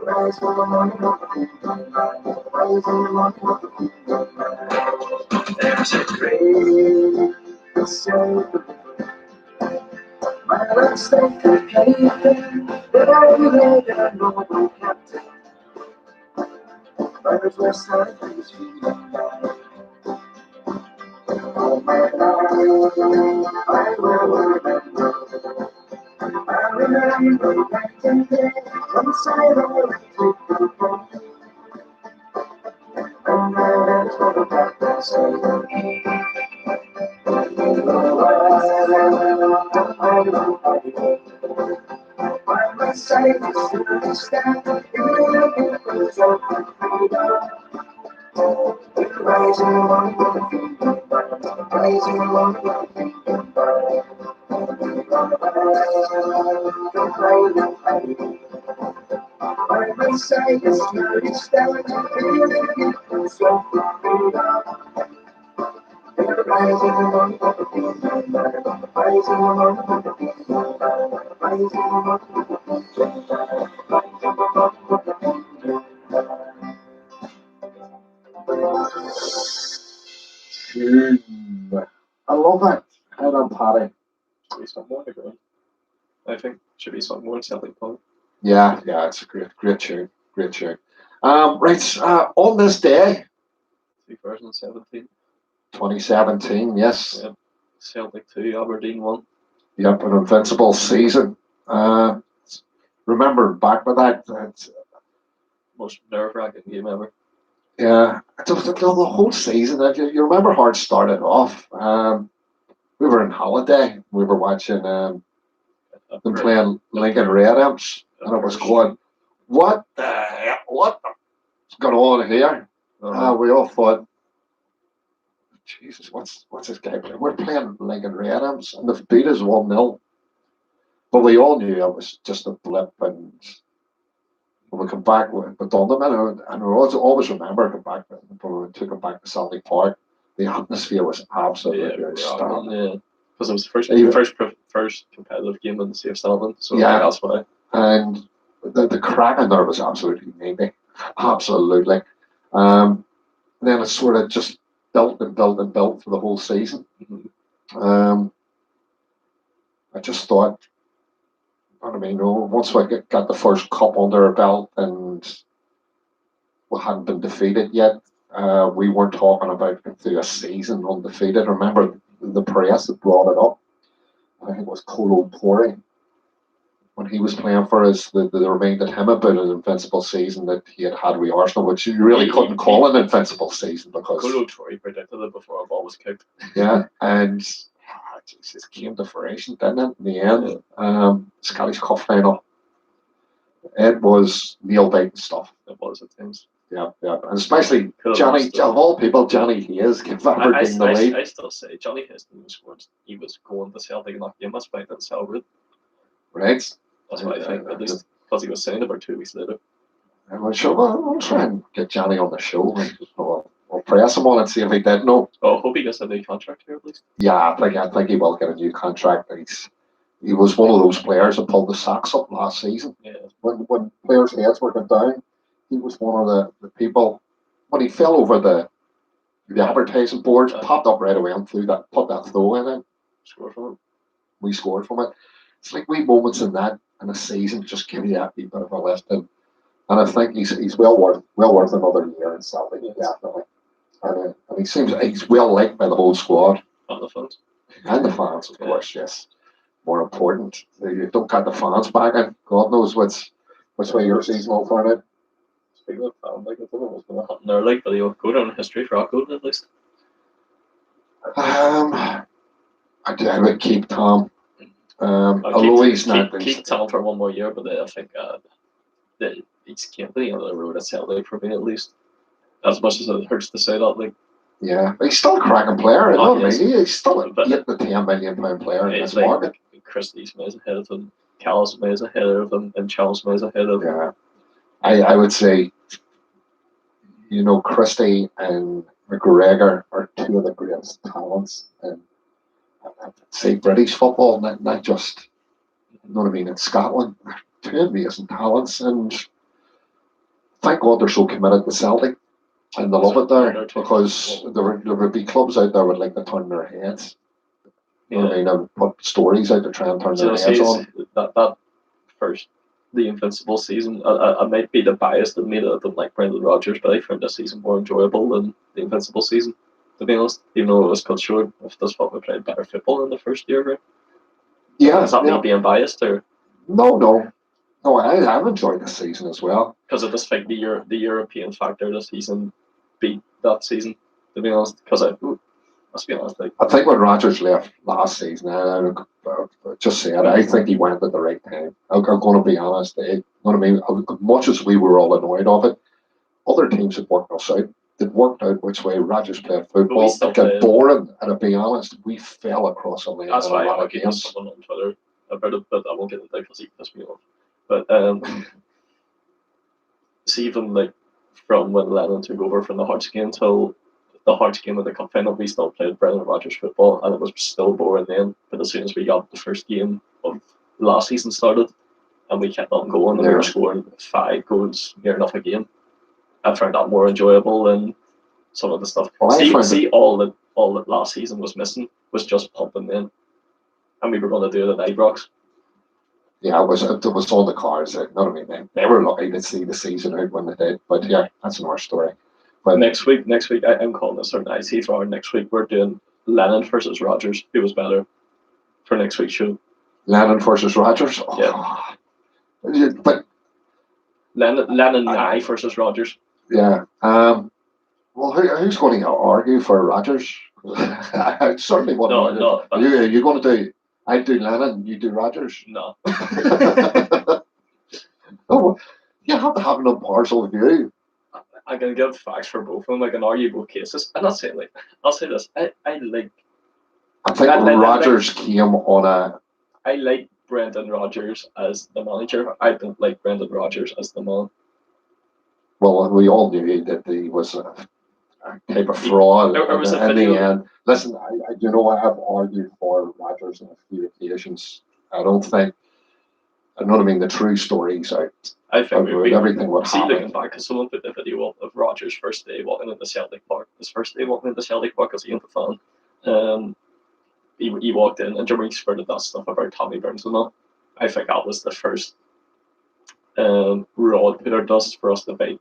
Rise for the morning of the kingdom, rise in the morning of the kingdom. There's a great soul. My love stake of pain, there you lay a noble captain. Birds were silent, all my life I will remember. I remember night and day, from silent to the phone. And that's what the captain said. By my side, you surely stand. Rise in the morning of the kingdom, rise in the morning of the kingdom. By my side, you surely stand. Rise in the morning of the kingdom, rise in the morning of the kingdom, rise in the morning of the kingdom, rise in the morning of the kingdom. Tune. I love it. Highland Paddy. Should be something more to go. I think should be something more in Celtic punk. Yeah, it's a great tune. Great tune. Right, on this day, 2017. 2017, yes. Yeah. Celtic 2, Aberdeen 1. Yep, an invincible season. Remember back with that. Most nerve-wracking game ever. Yeah, the whole season. You remember how it started off. We were on holiday. We were watching them playing Lincoln Red Imps, and it was going, what's going on here? We all thought, Jesus, what's this guy playing? We're playing Lincoln Red Imps, and they've beat us 1-0. But we all knew it was just a blip, and we we come back with Dundee, and we always remember coming back when we took him back to Celtic Park. The atmosphere was absolutely outstanding. Yeah, because it was first competitive game in the Safe Settlement, so Yeah. that's why. And the Craic in there was absolutely amazing, absolutely. Then it sort of just built and built and built for the whole season. I just thought, I mean, once we got the first cup under our belt and we hadn't been defeated yet, we weren't talking about going through a season undefeated. Remember, the press had brought it up. I think it was Colo Pori when he was playing for us. They reminded him about an invincible season that he had with Arsenal, which you really couldn't call an invincible season because Colo Pori predicted it before a ball was kicked. Yeah, and it came to fruition, didn't it? In the end, Scottish Cup final. It was nail-biting stuff. It was at times. Yeah, and especially Johnny, of all people, Johnny Hayes gave Aberdeen the lead. I still say Johnny Hayes he was going to Celtic in that game. That's why he didn't celebrate. Right. That's what I think, at least because he was saying about 2 weeks later. We'll try and get Johnny on the show. We'll press him on and see if he did know. Oh, I hope he gets a new contract here at least. Yeah, I think he will get a new contract. He was one of those players that pulled the socks up last season. Yeah. When players' heads were going down, he was one of the people. When he fell over the advertising boards, popped up right away and put that throw in it. Scored from it. We scored from it. It's like wee moments in a season just give you that wee bit of a lift. And I think he's well worth another year in Celtic, definitely. And he seems he's well liked by the whole squad. And the fans. And the fans, of course, yes. More important. You don't get the fans back in. God knows which way your season will turn out. Speaking of fans, I don't know what's going to happen there, but he'll go down in history for Outgoing at least. I would keep Tom. Although he's not. Keep Tom for one more year, but I think that he's can't be on the road at Celtic for me at least. As much as it hurts to say that, Yeah, he's still a cracking player. Yes. He's still a £8 to £10 million player in this market. Christie's is ahead of him, Callis is ahead of him, and Charles is ahead of him. Yeah, I would say, Christie and McGregor are two of the greatest talents in, say, British football, not just, in Scotland. Two amazing talents, and thank God they're so committed to Celtic. And they love it there because there would be clubs out there would like to turn their heads. And put stories out to try and turn their heads on. That first, the Invincible season, I might be the bias that made it. I don't like Brendan Rodgers, but I found this season more enjoyable than the Invincible season, to be honest. Even though it was cut short, I just thought we played better football in the first year, right? Yeah. Is that me being biased, or? No, I've enjoyed the season as well. Because I just think the European factor this season beat that season, to be honest. Because let's be honest. I think when Rodgers left last season, I just say it, I think he went at the right time. I'm going to be honest. As much as we were all annoyed of it, other teams had worked us out. It worked out which way Rodgers played football. It got boring, and to be honest, we fell across a lane in a lot of games. Someone on Twitter about it, but I won't get into it because he pissed me off. But see, even from when Lennon took over from the Hearts game till the Hearts game of the cup final, we still played Brendan Rodgers football, and it was still boring then. But as soon as we got the first game of last season started, and we kept on going, and we were scoring 5 goals near enough a game, I found that more enjoyable than some of the stuff. All that last season was missing was just pumping in, and we were going to do it at Ibrox. Yeah, it was on the cards. They were lucky to see the season out when they did. But yeah, that's another story. But next week, I'm calling this our nice for next week. We're doing Lennon versus Rodgers. Who was better for next week's show? Lennon versus Rodgers. Yeah. But Lennon versus Rodgers. Yeah. Well, who's going to argue for Rodgers? I certainly wouldn't argue. No. Are you going to do? I do Lennon, you do Rodgers. No. Oh, you have to have an impartial view. I can give facts for both of them. I can argue both cases. I'm not saying I'll say this. I think Rodgers came on a. I like Brendan Rodgers as the manager. I don't like Brendan Rodgers as the man. well, we all knew that he was a type of fraud There was a in the video. end. Listen, I you know I have argued for Rodgers on a few occasions. I don't think I don't mean the true stories out I think about everything what see looking happened. back, because someone put the video up of Rogers' first day walking into Celtic Park. His first day walking into Celtic Park as a young fan. He walked in and Jeremy spurted that stuff about Tommy Burns and all. I think that was the first rod putter dust for us to bite.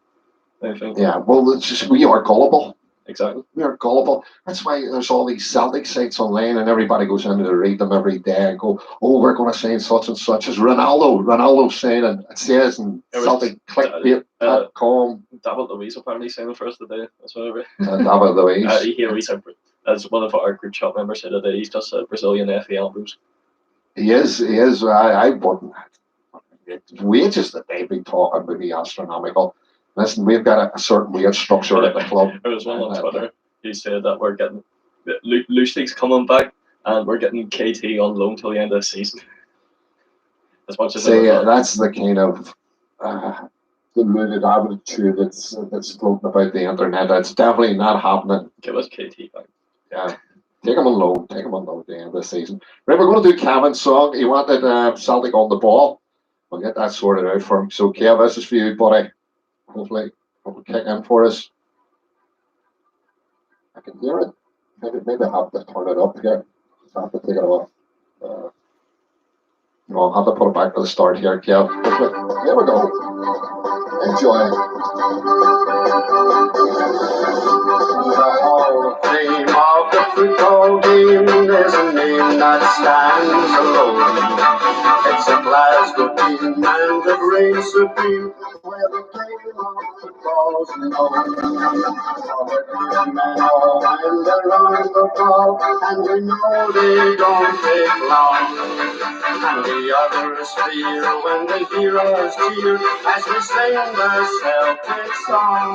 I think. Yeah, well, it's just we are gullible. Exactly. We are gullible. That's why there's all these Celtic sites online, and everybody goes in to read them every day and go, "Oh, we're going to say such and such as Ronaldo." Ronaldo's saying it says in Celtic clickbait.com. David Luiz apparently saying it for us today. That's what I read. David Luiz. He said, as one of our group chat members said today, he's just a Brazilian Effie Ambrose. He is. I wouldn't. Wages that they've been talking would be astronomical. Listen, we've got a certain wage structure at the club. There was one on Twitter who said that we're getting Loose League's coming back and we're getting KT on loan till the end of the season. As much as that's the kind of deluded attitude that's floating about the internet. It's definitely not happening. Give us KT back. Yeah. Take him on loan. Take him on loan at the end of the season. Right, we're going to do Kevin's song. He wanted Celtic on the ball. We'll get that sorted out for him. So, Kev, this is for you, buddy. Hopefully, it'll kick in for us. I can hear it. Maybe I have to turn it up here. I have to take it off. No, I'll have to put it back to the start here, Kev. Here we go. Enjoy. The Hall of Fame of the football game is a name that stands alone. It's a Glasgow team and it reigns supreme where the game of football's known. The men all and around the ball, and we know they don't take long. And the others fear when they hear us cheer as we sing the Celtic song.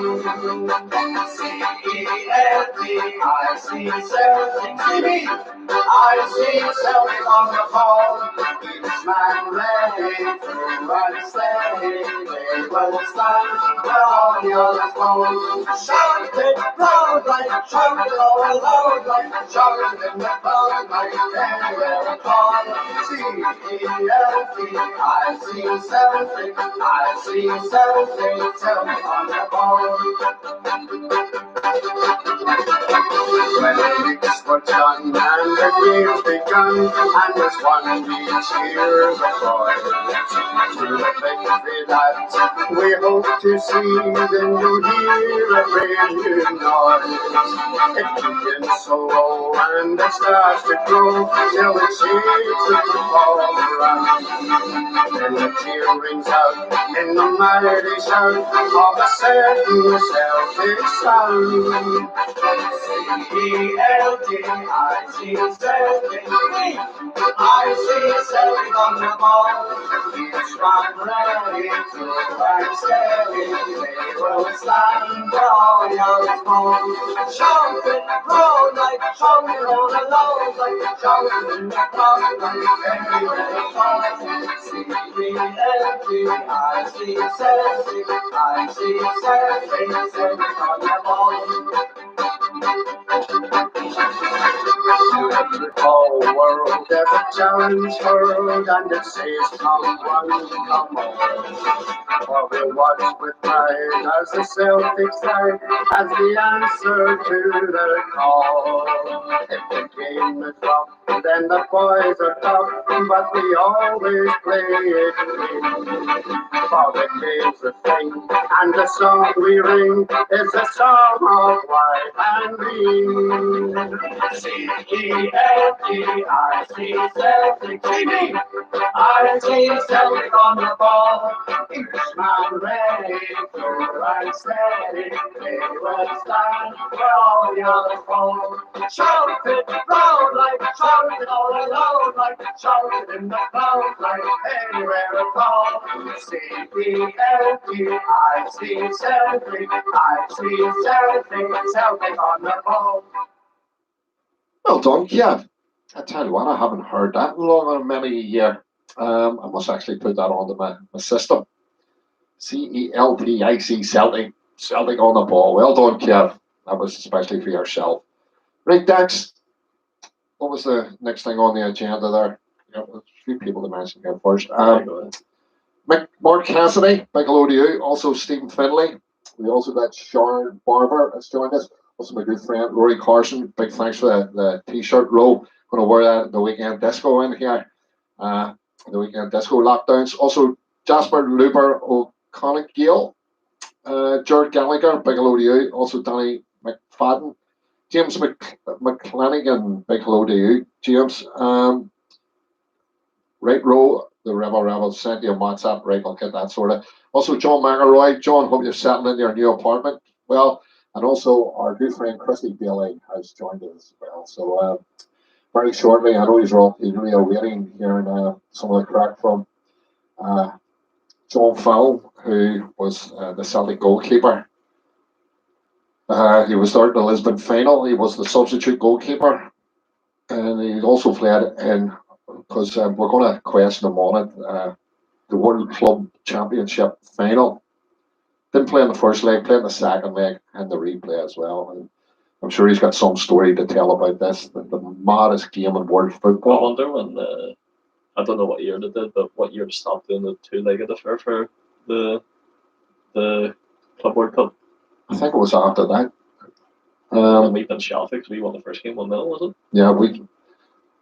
C-E-L-T, I see Celtic TV. I see Celtic on the ball. Each man ready to run steady. They will stand where all the others go. Shout it loud like shout it all aloud like shout it in the crowd like anywhere call. C-E-L-T, I see Celtic. I see Celtic, Celtic on the ball. When the weeks were done and the games begun, and there's one we cheer the boys. Through the victory that we hope to see, then you'll hear a brand new noise. It begins so low and it starts to grow till it shakes the football ground. Then the cheer rings out in the mighty shout of a certain Celtic sound. C-E-L-T, I see Celtic. I see Celtic on the ball. Each man ready to run steady. They will stand where all the others fall. Shout it loud like shout it all aloud like shout it in the crowd like anywhere they fall. C-E-L-T, I see Celtic. I see Celtic, Celtic on the ball. To the whole world there's a challenge hurled, and it says come one, come on. For we watch with pride as the Celtics side as the answer to the call. If the game is rough, then the boys are tough, but we always play it clean. For the game's a thing, and the song we ring is a song of white and green. C-E-L-T, I see Celtic TV. I see Celtic on the ball. Each man ready to run steady. They will stand where all the others fall. Shout it loud like shout it all aloud like shout it in the crowd like anywhere at all. C-E-L-T, I see Celtic. I see Celtic, Celtic on the ball. Well done, Kev. I tell you what, I haven't heard that in long many a year. I must actually put that onto my system. Celtic. Celtic on the ball. Well done, Kev. That was especially for yourself. Right, Dex. What was the next thing on the agenda there? Yeah, there's a few people to mention here first. Mark Cassidy, big hello to you. Also, Stephen Finlay. We also got Sharon Barber has joined us. Also, my good friend Rory Carson. Big thanks for the t-shirt row. Going to wear that at the weekend disco in here. The weekend disco lockdowns. Also, Jasper Luber O'Connor Gill. Jared Gallagher, big hello to you. Also, Danny McFadden. James McClanagan, big hello to you. James. Right row, the Rebel sent you a WhatsApp, right? I'll get that sorted. Also, John McElroy. John, hope you're settling in your new apartment well. And also, our good friend Christy Bailey has joined us as well. So, very shortly, I know he's really waiting here in some of the crack from John Fowle, who was the Celtic goalkeeper. He was there at the Lisbon final. He was the substitute goalkeeper. And he also played in, because we're going to question him on it, the World Club Championship final. Didn't play in the first leg, played in the second leg and the replay as well. And I'm sure he's got some story to tell about this, the maddest game in world I football. wonder when I don't know what year they did, but what year they stopped doing the two-legged affair for the Club World Cup? I think it was after that. We've been Celtic, we won the first game 1-0, was it? Yeah,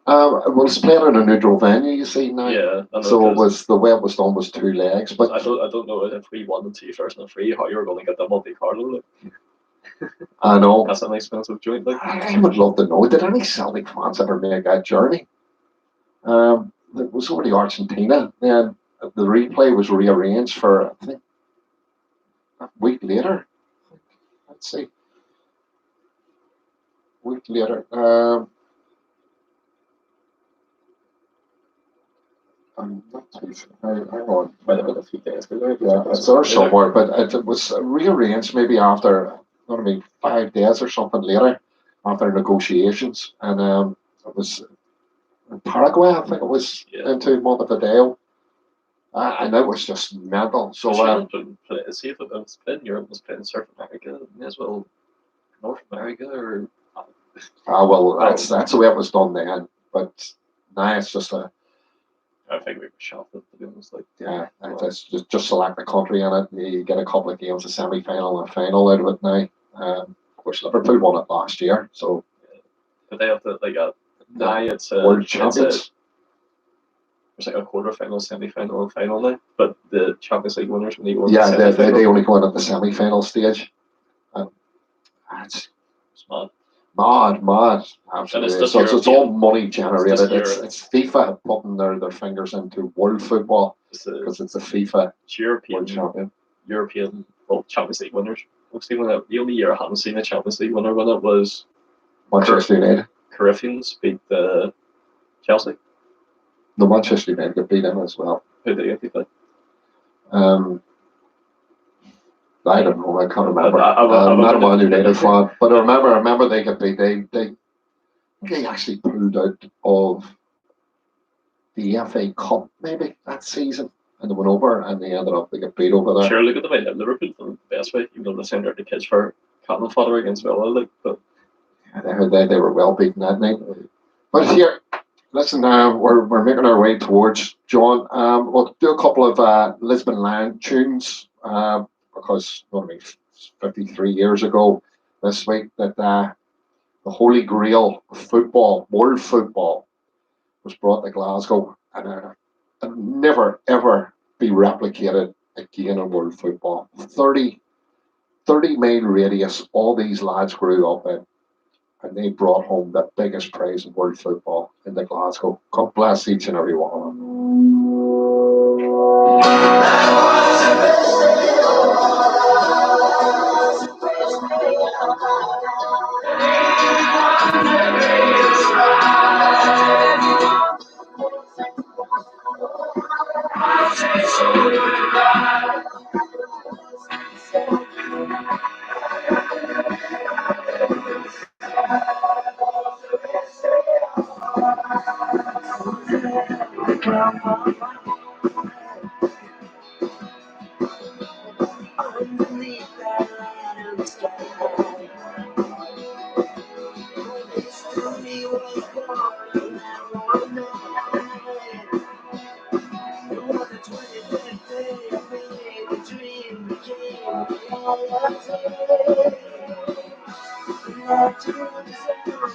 well, it's playing in a neutral venue, you see now. Yeah, so it was the way it was done was two legs. But I don't know if we won the 2 first and 3, how you're going to get the Monte Carlo. Like. I know. That's an expensive joint. Like. I would love to know. Did any Celtic fans ever make that journey? It was over to Argentina, and the replay was rearranged for I think a week later. Let's see. A week later. I'm not too sure. Hang on. Might have been a few days ago. Yeah, it's there somewhere, but it was rearranged maybe after, 5 days or something later, after negotiations, and it was in Paraguay, I think it was, into Montevideo, and it was just mental. So, see if it was playing in Europe, was playing South America, may as well North America or. Well, that's the way it was done then, but now it's just a. I think we were shocked, to be honest. Like, yeah, it's just select the country in it. You get a couple of games, a semi-final and a final out of it now. Of course, Liverpool won it last year, so. But they have to now it's world champions. It's like a quarter-final, semi-final, and final now. But the Champions League winners when they go. Yeah, they only go in at the semi-final stage. It's mad. Mad, absolutely. It's all money generated. It's FIFA putting their fingers into world football because it's a FIFA European champion. European Champions League winners. The only year I haven't seen a Champions League winner win it was Manchester United. Corinthians beat Chelsea. No, Manchester United could beat them as well. Who did they play? I don't know. I can't remember. I'm not a Man United fan, but I remember they could beat. They actually pulled out of the FA Cup maybe that season, and they went over and they ended up they got beat over there. Sure, look at the way that Liverpool done the best way. Even though they sent out the kids for cannon fodder against Villa, but they were well beaten that night. But here, listen, we're making our way towards John. We'll do a couple of Lisbon Lion tunes. Because 53 years ago this week that the Holy Grail of football, world football, was brought to Glasgow and never ever be replicated again in world football. 30 mile radius, all these lads grew up in, and they brought home the biggest prize in world football in the Glasgow. God bless each and every one of them.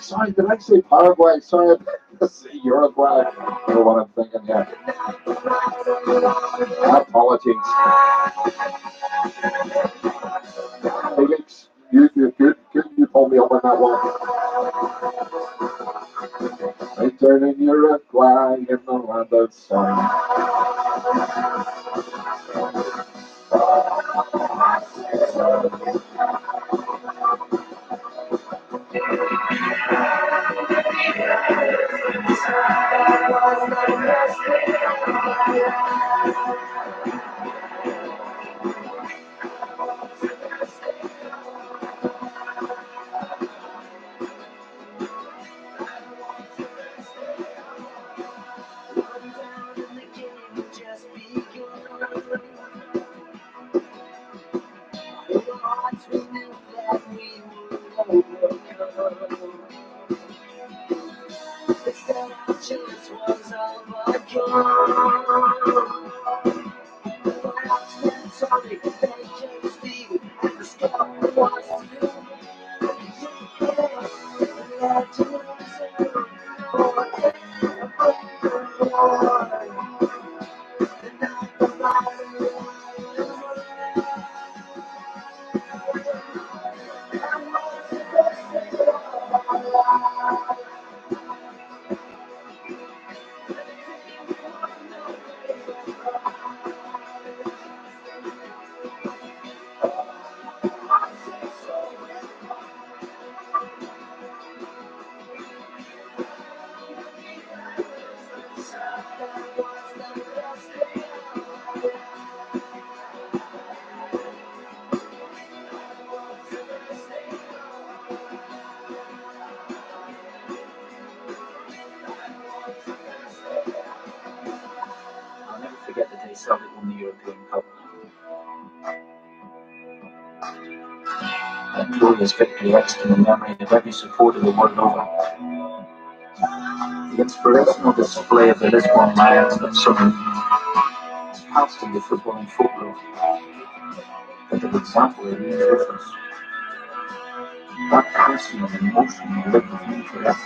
Sorry, did I say Paraguay? Sorry, I say Uruguay. I don't know what I'm thinking here. Apologies. Felix, you pulled me up on that one. Right down in Uruguay in the land of sun. I'll never forget the day Celtic won the European Cup. That glorious victory etched in the memory of every supporter the world over. The inspirational display of the Lisbon Lions that summer passed into football and folklore. But the example of these difference. That passion and emotion will live with me forever.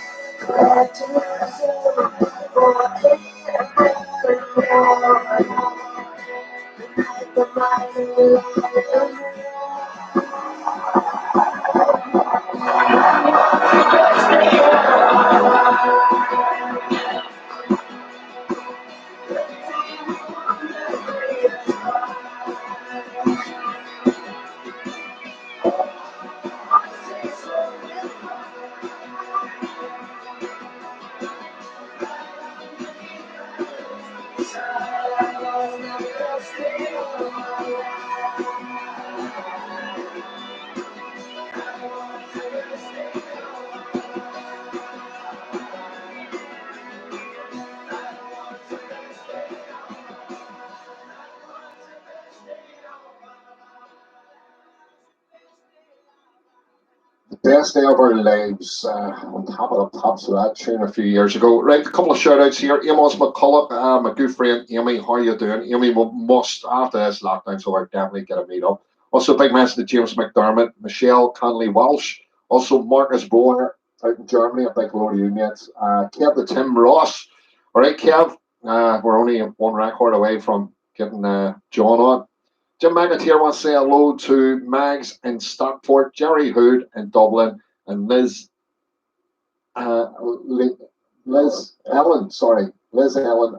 Best day of our lives, on top of the pops of that tune a few years ago. Right, a couple of shout outs here. Amos McCulloch, my good friend Amy, how are you doing? Amy, we must, after this lockdown, so we're definitely get a meet up. Also, big mention to James McDermott, Michelle Conley Walsh, also Marcus Boer out in Germany, a big hello to you, mates. Kev the Tim Ross. All right, Kev, we're only one record away from getting John on. Jim McAteer wants to say hello to Mags in Stockport, Jerry Hood in Dublin, and Liz Liz Ellen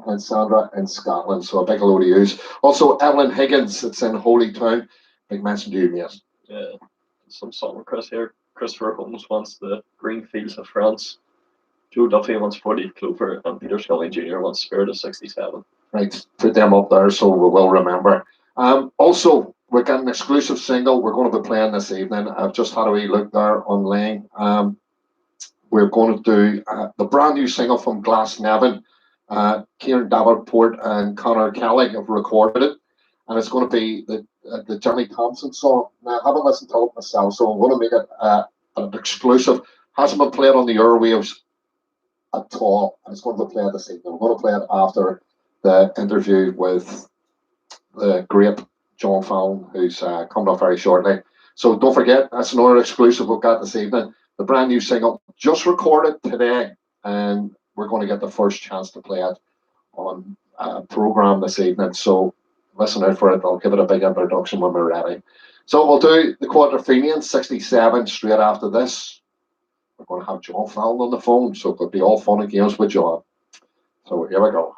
and Sandra in Scotland. So a big hello to you. Also, Evelyn Higgins, it's in Holytown. Big mention to you, yes. Yeah, some song Chris here. Christopher Holmes wants the Green Fields of France. Joe Duffy wants 40 Clover, and Peter Scully Jr. wants Spirit of 67. Right, put them up there so we will remember. Also, we've got an exclusive single we're going to be playing this evening. I've just had a wee look there online. We're going to do the brand new single from Glasnevin. Kieran Davenport and Connor Kelly have recorded it. and it's going to be the Johnny Thompson song. Now, I haven't listened to it myself, so I'm going to make it an exclusive. Hasn't been played on the airwaves at all, and it's going to be played this evening. We're going to play it after the interview with the great John Fallon, who's coming up very shortly. So don't forget, that's another exclusive we've got this evening. The brand new single, just recorded today, and we're going to get the first chance to play it on a program this evening. So listen out for it. I'll give it a big introduction when we're ready. So we'll do the Quadrophenian 67 straight after this. We're going to have John Fallon on the phone, so it could be all fun and games with John. So here we go.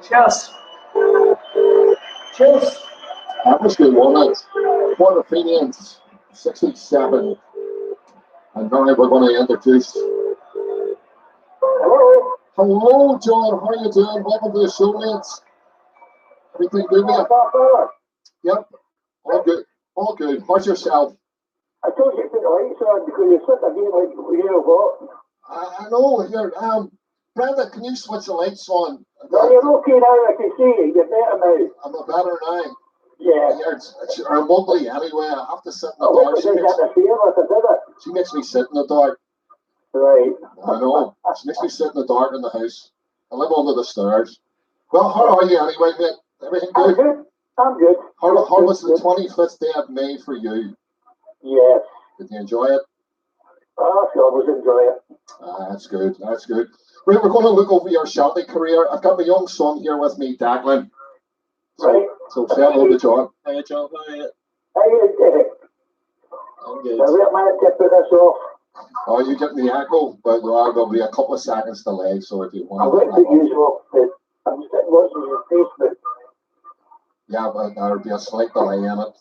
Cheers. Cheers. That was good, wasn't it? Quadrophenians 67. And now we're going to introduce. Hello, John. How are you doing? Welcome to the show, mates. Everything good, mate? Yep. All good. All good. How's yourself? I told you to put the lights on because you're sitting again like, you know what? I know. Here, Brenda, can you switch the lights on? No, you're okay now, I can see you. You're better now. I'm a better now. Yeah. It's remotely anyway. I have to sit in I the hope dark. it didn't interfere with it, did it? She makes me sit in the dark. Right. I know. She makes me sit in the dark in the house. I live under the stairs. Well, how are you anyway, mate? Everything I'm good? good. I'm good. How was the 25th day of May for you? Yes. Did you enjoy it? I always enjoy it. That's good. That's good. Right, we're going to look over your Celtic career. I've got my young son here with me, Declan. Right. So say hello to John. Hey, John, how are you? How you doing? I'm good. Now, wait a minute to put this off. Oh, you getting the echo? But there'll be a couple of seconds delay, so if you I'm want going to use off. I'm sitting watching your Facebook. yeah, but there'll be a slight delay in it.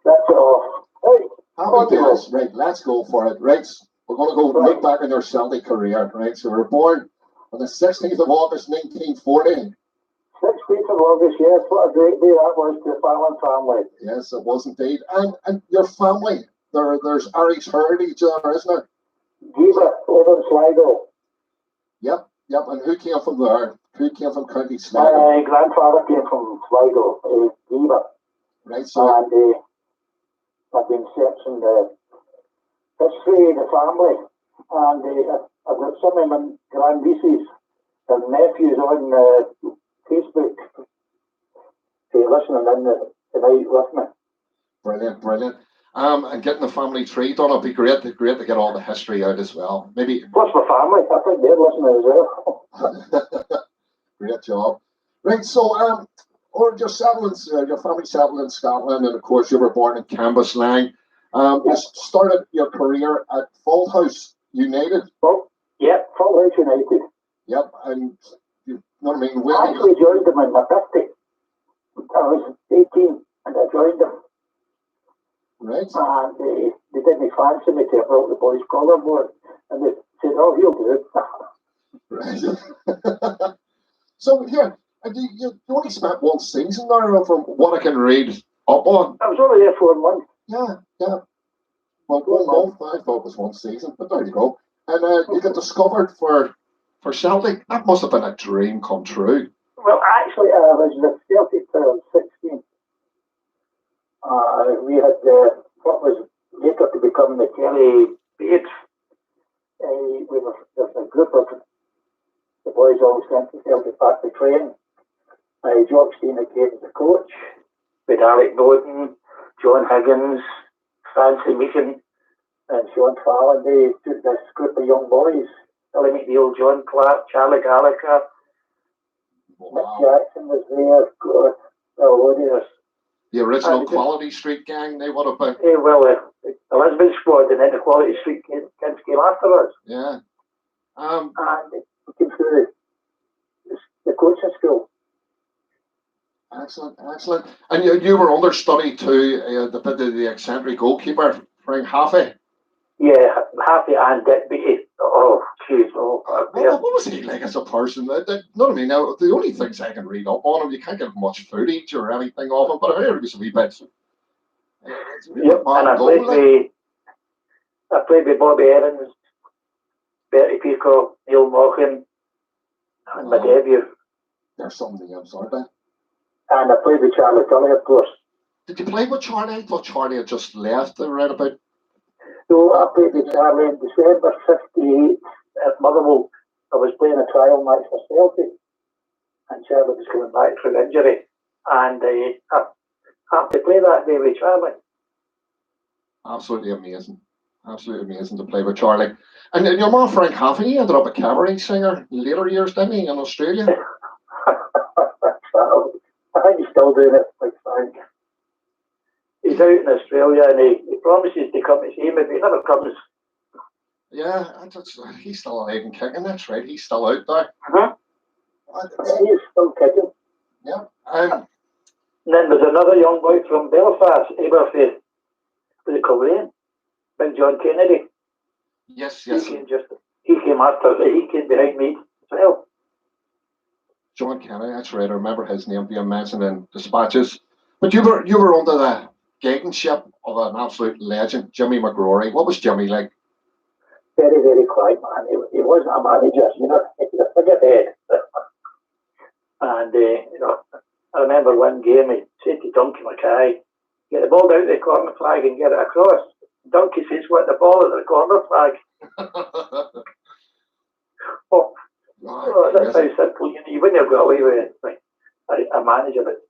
That's it off. Hey, Happy days. Right, let's go for it. Right, we're going to go look back on your Celtic career. Right, so we were born on the 16th of August, 1940. 16th of August, yes. What a great day that was to the Fallon family. Yes, it was indeed. And your family, there's Irish heritage there, isn't there? Giva, over in Sligo. Yep. And who came from there? Who came from County My Sligo? grandfather came from Sligo, Giva. Right, so And I've been searching the history of the family. And I've got some of my grandnieces and nephews on Facebook listening in tonight with me. brilliant. And getting the family tree done, it'd be great to get all the history out as well. Maybe Plus my family, I think they're listening as well. great job. Right, so or your family settled in Scotland, and of course you were born in Cambuslang. You started your career at House United. Yep, Full House United. Yep, and you know what I mean. I actually joined them in my 50. I was 18 and I joined them. Right. And they didn't fancy me to brought the boys' collar board. And they said, oh, you'll do it. Right. So, yeah, you only spent one season there from what I can read up on. I was only there for a month. Yeah. Well, 1 month, I thought it was one season, but there you go. And you got discovered for Celtic. That must have been a dream come true. Well, actually, I was with Celtic till I was 16. We had what was later to become the Kelly Babes. We were a group of the boys always went to Celtic back to train. George Steiner came as the coach with Alec Norton, John Higgins, Fancy Meekin, and Sean Fallon. They took this group of young boys. Billy McNeil, John Clark, Charlie Gallagher, Mick Jackson was there. God, The original Quality Street gang, they would have been. The Lisbon squad, and then the Quality Street kids came after us. Yeah. And they came through the coaching school. Excellent. And you were understudy to the eccentric goalkeeper, Frank Haffey. Yeah, Happy and Dick Beattie. Oh, jeez. What was he like as a person? You know what I mean? Now, the only things I can read up on him, you can't get much footage or anything of him, but I heard it was a wee bit. Yep, and I played with Bobby Evans, Bertie Peacock, Neil Mochan, and my debut. There's some names, aren't there? And I played with Charlie Tully, of course. Did you play with Charlie? I thought Charlie had just left right about. So I played with Charlie in December 58 at Motherwell. I was playing a trial match for Celtic, and Charlie was coming back from injury. And I had to play that day with Charlie. Absolutely amazing to play with Charlie. And your man Frank Haffey, he ended up a cabaret singer in later years, didn't he, in Australia? I think he's still doing it, like Frank. He's out in Australia and he promises to come to see me, but he never comes. Yeah, he's still alive and kicking, that's right. He's still out there. He is still kicking. Yeah. And then there's another young boy from Belfast, Aberfleet, was it Coleraine? Big John Kennedy. Yes. He came after, he came behind me as well. John Kennedy, that's right. I remember his name being mentioned in dispatches. But you were under the guardianship of an absolute legend, Jimmy McGrory. What was Jimmy like? Very, very quiet man. He wasn't a manager, he was a figurehead. And I remember one game he said to Donkey Mackay, get the ball out of the corner flag and get it across. Donkey says, what, the ball at the corner flag? That's how simple. You wouldn't have got away with it, like a manager. But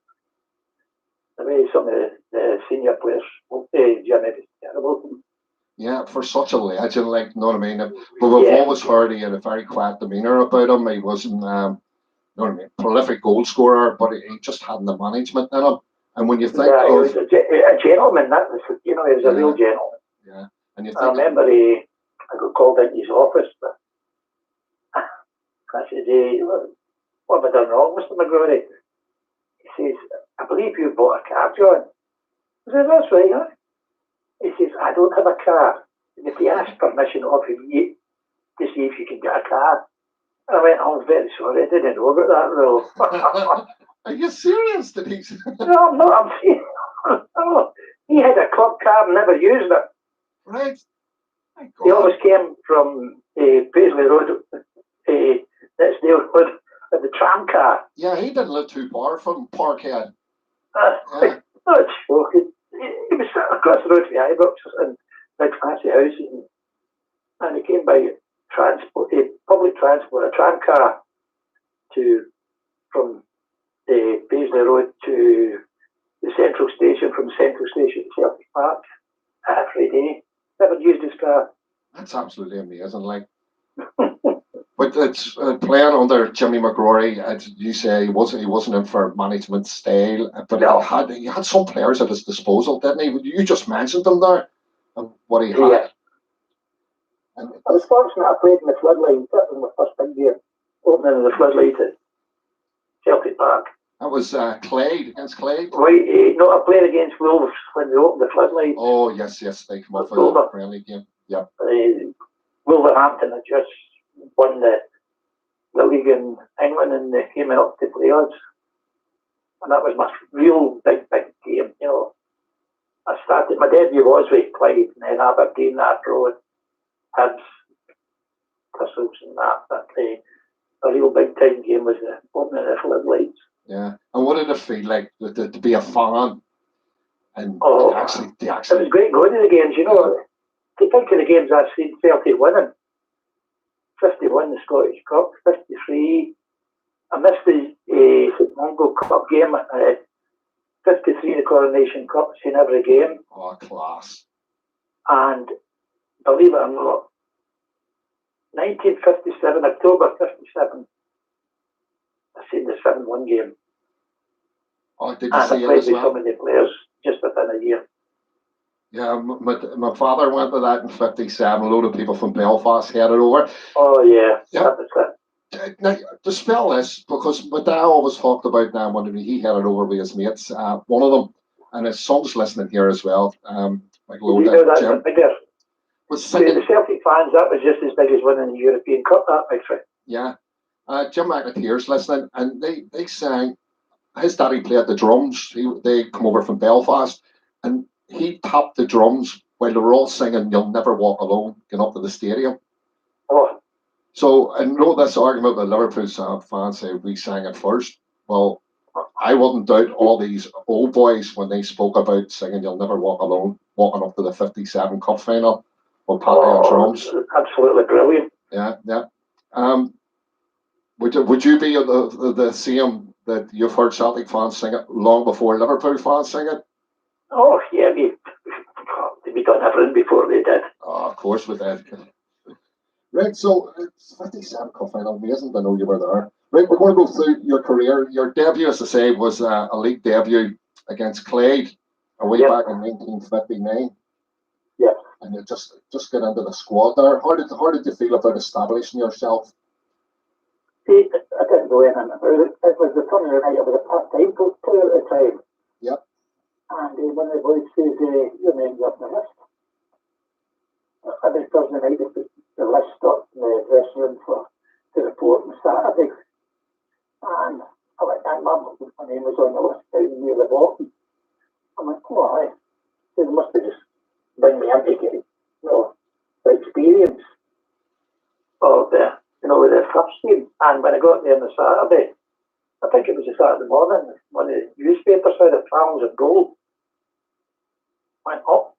the way some of the senior players spoke to Jimmy was terrible. Yeah, for such a legend, like, you know what I mean? But we've always heard he had a very quiet demeanour about him. He wasn't, you know what I mean, prolific goal scorer, but he just hadn't the management in him. And when you think he of... was a gentleman, that was, he was a real gentleman. Yeah, and you think... I remember I got called into his office, but I said, what have I done wrong, Mr. McGrory? He says, I believe you bought a car, John. I said, that's right, huh? He says, I don't have a car. And if you ask permission of you to see if you can get a car. And I went, I'm very sorry, I didn't know about that rule. Are you serious? Did he? No, I'm not. I'm serious. No. He had a club car and never used it. Right. He always came from Paisley Road, that's Neil Road, with the tram car. Yeah, he didn't live too far from Parkhead. Not joking. He was sitting across the road from the Ibrox and big fancy houses, and he came by public transport, a tram car, from Paisley Road to the Central Station, from Central Station to Celtic Park every day. Never used his car. That's absolutely amazing. Like, but it's playing under Jimmy McGrory. As you say, he wasn't in for management style, but he had some players at his disposal, didn't he? You just mentioned them there, and what he had. Yeah. And I was fortunate. I played in the floodlight. That was my first big game, opening of the floodlight at Celtic Park. That was Clade, against Clade? Right, no, I played against Wolves when they opened the floodlight. Oh, yes, they come up for the friendly game. Yeah. Wolverhampton had just won the league in England and they came up to play us. And that was my real big game, you know. My debut was with Clyde and then Aberdeen, that road, Hibs, Thistles and that. But a real big time game was the opening of the floodlights. Yeah, and what did it feel like to be a fan? And it was great going to the games, you know. To think of the games I've seen Celtic winning. 51 the Scottish Cup, 53. I missed the St Mungo Cup game, 53 the Coronation Cup, seen every game. Oh, class. And believe it or not, 1957, October 57, I seen the 7-1 game. Oh, did you and see I it played as with well? some of the players just within a year. Yeah, my father went to that in 57. A load of people from Belfast headed over. Oh, yeah. That was it. Now, to spell this, because my dad always talked about now when he headed over with his mates, one of them, and his son's listening here as well. Like you know that's Jim, a bigger. was singing, the Celtic fans, that was just as big as winning the European Cup, that, my friend. Yeah. Jim McAteer's listening, and they sang, his daddy played the drums. They come over from Belfast, and he tapped the drums while they were all singing "You'll Never Walk Alone" getting up to the stadium. Oh. So I know this argument that Liverpool fans say we sang it first. Well, I wouldn't doubt all these old boys when they spoke about singing "You'll Never Walk Alone," walking up to the 57 Cup final with Paddy on drums. Absolutely brilliant. Yeah. Would you be the same that you've heard Celtic fans sing it long before Liverpool fans sing it? Oh, yeah, we done everything before they did. Oh, of course we did. Right, so it's 57 Cup final. Amazing to know you were there. Right, we're going to go through your career. Your debut, as I say, was a league debut against Clade way back in 1959. Yeah. And you just get into the squad there. How did you feel about establishing yourself? See, I didn't know anything about it. It was the Sunday night. I was a part-time player at the time. Yep. And when the boys said, your name's up the list. Every Thursday night, they put the list up in the dressing room to report on Saturday. And I went, and my name was on the list down near the bottom. I went, oh, aye. They must have just bring me in to get, the experience of with the first team. And when I got there on the Saturday, I think it was a Saturday morning, one of the newspapers said the pounds of gold went up.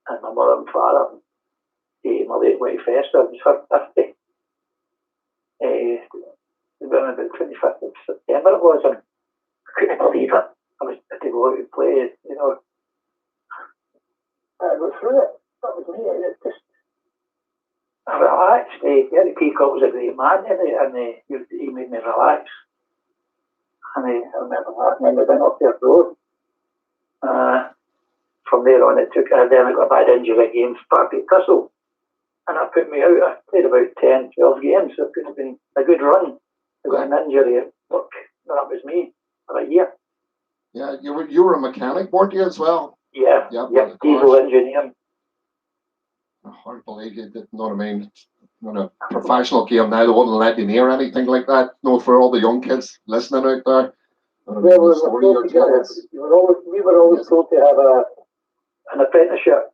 And my mother and father, my late wife Esther, was her birthday. It was on about 25th of September it was, and I couldn't believe it. I was to go out and play, you know. I go through it. That was me. It just, I relaxed. Gary Peacock was a great man, and he made me relax. And I remember that. And then we went up there road. From there on, then I got a bad injury against Partick Thistle. And that put me out. I played about 10, 12 games. So it could have been a good run. I got an injury at work. That was me for a year. Yeah, you were a mechanic, weren't you, as well? Yeah, yeah, diesel engineer. Hard to believe you did, know what I mean? In a professional game now, they wouldn't let you near anything like that. No, for all the young kids listening out there. We were always told to have an apprenticeship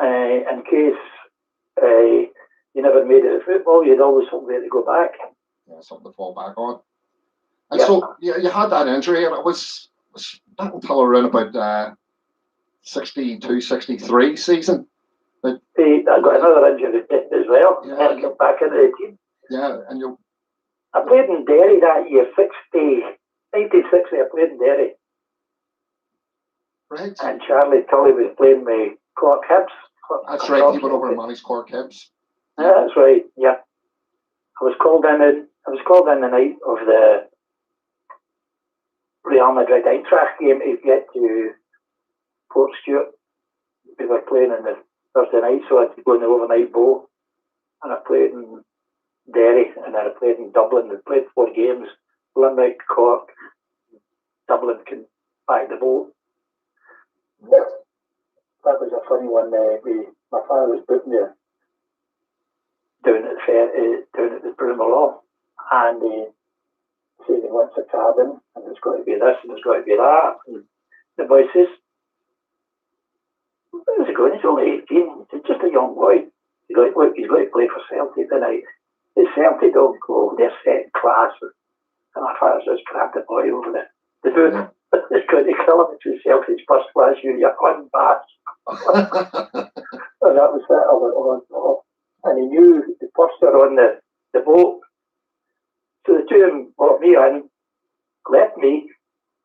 in case you never made it at football. You'd always somewhere to go back. Yeah, something to fall back on. And so you had that injury, and it was not until around about 62, 63 season. I got another injury as well. Yeah, and got back into the team. Yeah, and I played in Derry that year, 1960. I played in Derry. Right. And Charlie Tully was playing with Cork Hibs. That's right. He went over to Manny's Cork Hibs. Yeah, that's right. Yeah, I was called in the night of the Real Madrid Eintracht game to get to Port Stewart. We were playing in the Thursday night, so I had to go in the overnight boat. And I played in Derry, and then I played in Dublin. We played 4 games: Limerick, Cork, Dublin. Came back the boat. That was a funny one. My father was putting me down at the fair, down at the Broomer, and he said he wants a cabin, and there's got to be this, and there's got to be that. And the boy says, "Where's he going? He's only 18. He's just a young boy. He's got to play for Celtic tonight. The Celtic don't go. They're set class." And my father just grabbed the boy over the boot. It's going to kill him to Celtic's first class year. Unbatched. And that was it. Oh. And he knew the purser on the boat. So the two of them brought me in, left me,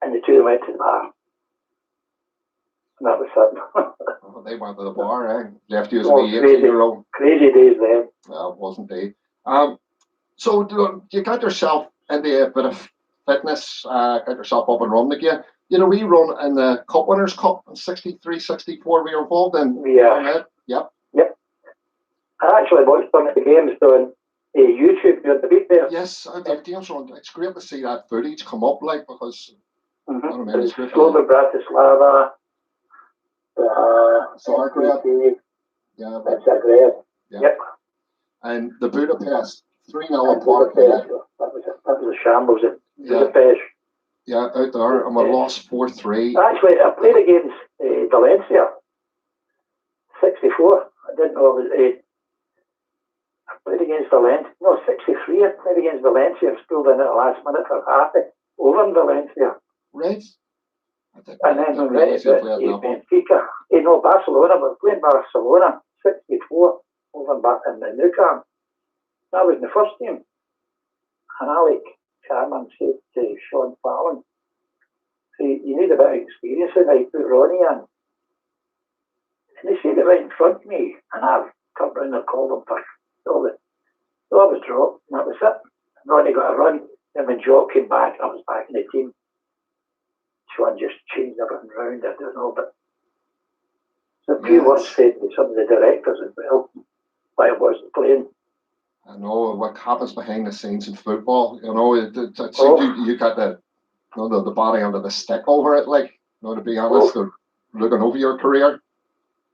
and the two of them went to the bar. And that was it. They went to the bar, eh? Left you as an 18-year-old. Crazy days then. Well, wasn't they? So you got yourself into a bit of fitness, got yourself up and running again. You know, we run in the Cup Winners' Cup in 63, 64. We were involved in. Yeah. Yep. I actually watched one of the games on YouTube during the week there. Yes, the games are on. It's great to see that footage come up, like, because I don't know, it's great. Slovan Bratislava, Zagreb. Yeah. That's Zagreb. Yeah. Yep. And the Budapest, 3-0 apart. That was a shambles in Budapest. Yeah, out there, and we lost 4-3. Actually, I played against Valencia, 64. I didn't know it was I played against Valencia. No, 63. I played against Valencia. I pulled in at the last minute for half over in Valencia. Right. And then Benfica. Barcelona. We were playing Barcelona, 64, over in the Nou Camp. That was in the first team. And Alec Carman said to Sean Fallon, "See, you need a bit of experience, and I put Ronnie in." And they said it right in front of me, and I've come round and called him for all the. So I was dropped, and that was it. And Ronnie got a run. Then when Jock came back, I was back in the team. Sean just changed everything round. I don't know, but so a few words said to some of the directors as well why I wasn't playing. I know what happens behind the scenes in football. You know, you got the body under the stick over it. Like, you know, to be honest, they're looking over your career.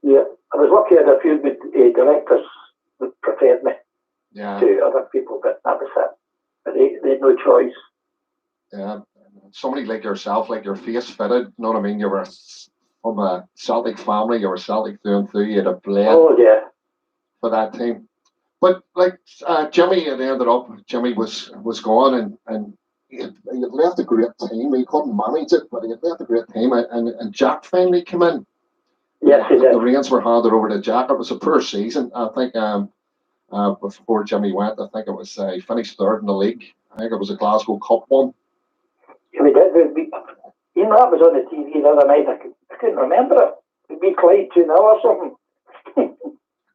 Yeah, I was lucky that a few good directors that preferred me to other people, but that was it. But they had no choice. Yeah, somebody like yourself, like your face fitted. You know what I mean? You were from a Celtic family. You were Celtic through and through. You had a blend. Oh yeah. For that team. But like Jimmy had ended up, Jimmy was gone, and he had left a great team. He couldn't manage it, but he had left a great team, and Jack finally came in. Yes, he did. The reins were handed over to Jack. It was a poor season. I think before Jimmy went, I think it was he finished third in the league. I think it was a Glasgow Cup one. Yeah, we did. You know, that was on the TV the other night. I couldn't remember it. It beat Clyde 2-0 or something.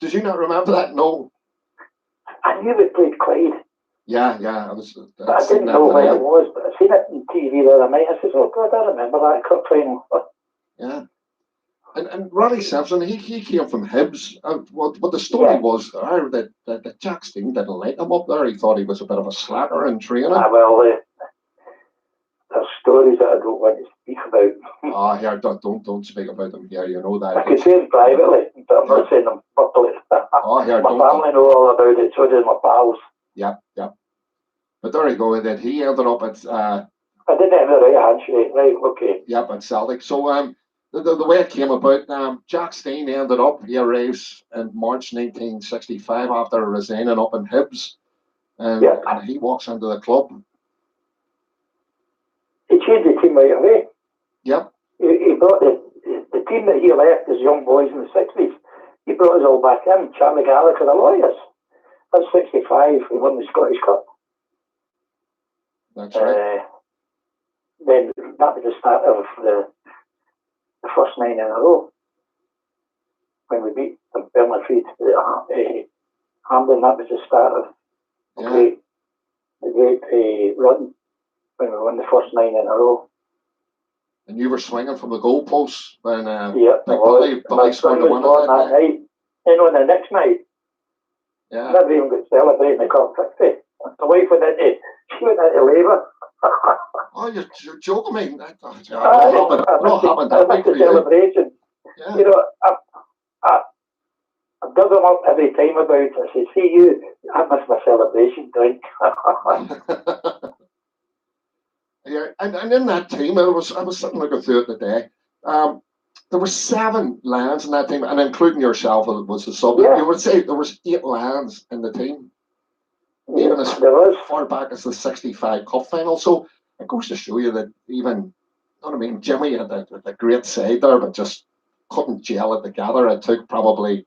Did you not remember that? No. I knew we played Clyde. Yeah. But I didn't know when it was. But I seen it on TV the other night. I said, oh God, I remember that cup final. Yeah. And Ronnie Simpson, he came from Hibs. What the story was that Jack Steen didn't like him up there. He thought he was a bit of a slacker in training. Well, there's stories that I don't want to speak about. Here, don't speak about them here. You know that. I could say them privately, but I'm not saying them publicly. Here, my family know all about it, so do my pals. Yeah. But there you go. That he ended up at. I didn't have the right handshake, right? Okay. Yep, at Celtic. So the way it came about, Jack Steen ended up. He arrives in March 1965 after resigning up in Hibs, and he walks into the club. He changed the team right away. Yep. He brought the team that he left as young boys in the 60s. He brought us all back in. Charlie Gallagher, the lawyers. That's 65. He won the Scottish Cup. That's right. Then that was the start of the first 9 in a row. When we beat Burnley 3 Hampden, that was the start of the great run when we won the first 9 in a row. And you were swinging from the goalposts when Billy scored the winner that night. And on the next night, I never even got celebrating the Cup 50. The wife went into, she went into labour. Oh, you're joking me. That happened I missed the celebration. Yeah. You know, I dug them up every time about it. I said, see you, I missed my celebration drink. Yeah, and in that team, I was sitting looking through it today. There were 7 lads in that team, and including yourself was the sub. Yeah. You would say there was 8 lads in the team, even as far back as the '65 Cup final. So it goes to show you that even, you know what I mean, Jimmy had a great side there, but just couldn't gel it together. It took probably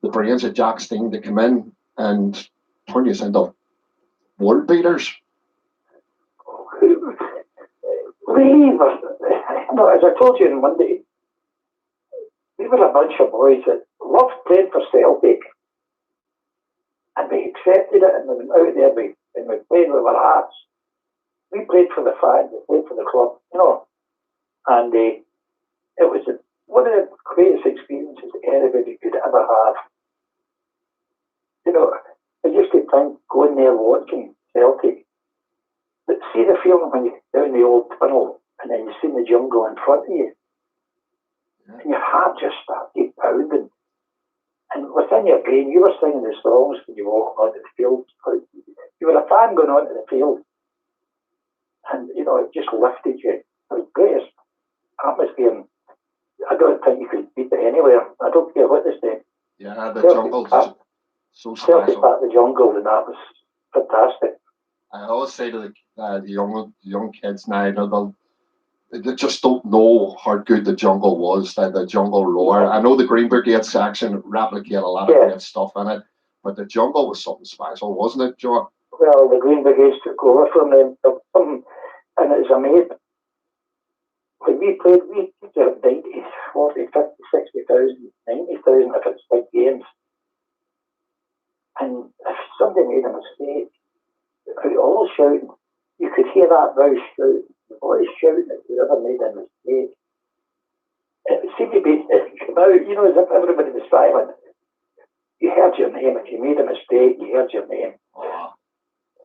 the brains of Jack Steen to come in and turn you into world beaters. As I told you on Monday, we were a bunch of boys that loved playing for Celtic, and we accepted it, and we went out there and we played with our hearts. We played for the fans, we played for the club, you know, and it was one of the greatest experiences anybody could ever have. You know, I used to think going there watching Celtic, but see the feeling when you're down the old tunnel and then you see the jungle in front of you, and your heart just started pounding. And within your brain, you were singing the songs when you walk onto the field. You were a fan going onto the field. And, you know, it just lifted you. It was the greatest atmosphere. I don't think you could beat it anywhere. I don't care what they say. Yeah, the jungle. So Celtic Park, the jungle, and that was fantastic. I always say to the young kids now, they just don't know how good the jungle was, the jungle roar. I know the Green Brigade section replicated a lot of great stuff in it, but the jungle was something special, wasn't it, John? Well, the Green Brigade took over from them, and it was amazing. When we played, we did 90, 40, 50, 60,000, 90,000 if it's big games. And if somebody made a mistake, all shouting, you could hear that voice shouting, the voice shouting that whoever made a mistake. It seemed to be, it came out, you know, as if everybody was silent. You heard your name. If you made a mistake, you heard your name. Oh.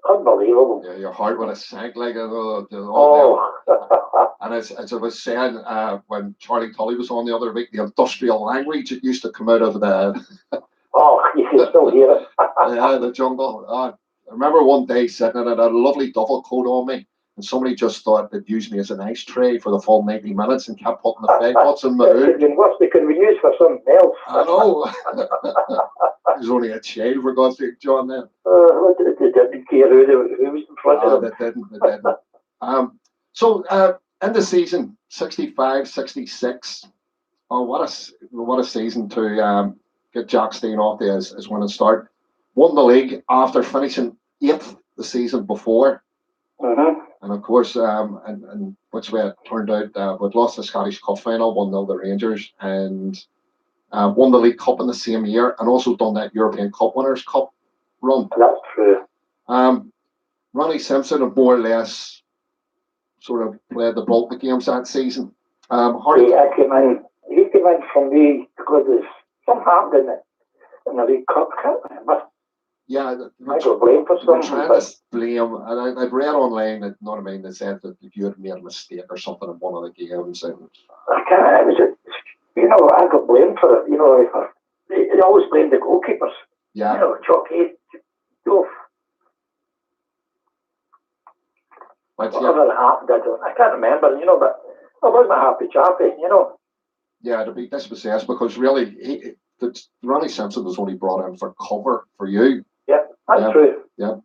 Unbelievable. Yeah, your heart would have sank like And as I was saying, when Charlie Tully was on the other week, the industrial language it used to come out of the. You can still hear it. Yeah, the jungle. I remember one day sitting in it, I had a lovely duffel coat on me, and somebody just thought they'd use me as an ice tray for the full 90 minutes and kept putting the fake pots in my hood. They could be used for something else. I know. It was only a child, for God's sake, John, then. They didn't care who was in front of them. They didn't. So, in the season 65-66, what a season to get Jack Steen off there as when it started. Won the league after finishing 8th the season before. And of course, and which way it turned out, we'd lost the Scottish Cup final, 1-0 the Rangers, and won the League Cup in the same year, and also done that European Cup Winners' Cup run. That's true. Ronnie Simpson had more or less sort of played the bulk of the games that season. He came in from me because there's something happened in the League Cup. I can't remember. Yeah, I got blamed for we're something. trying to blame, and I'd read online that, you know what I mean, they said that you had made a mistake or something in one of the games, and I can't. It was, I got blamed for it. They always blamed the goalkeepers. yeah, Chucky, Joe. but yeah, Whatever happened, I can't remember. But I wasn't a happy chappy. yeah, to be dispossessed because really, Ronnie Simpson was only brought in for cover for you. Yeah, that's true. Yeah.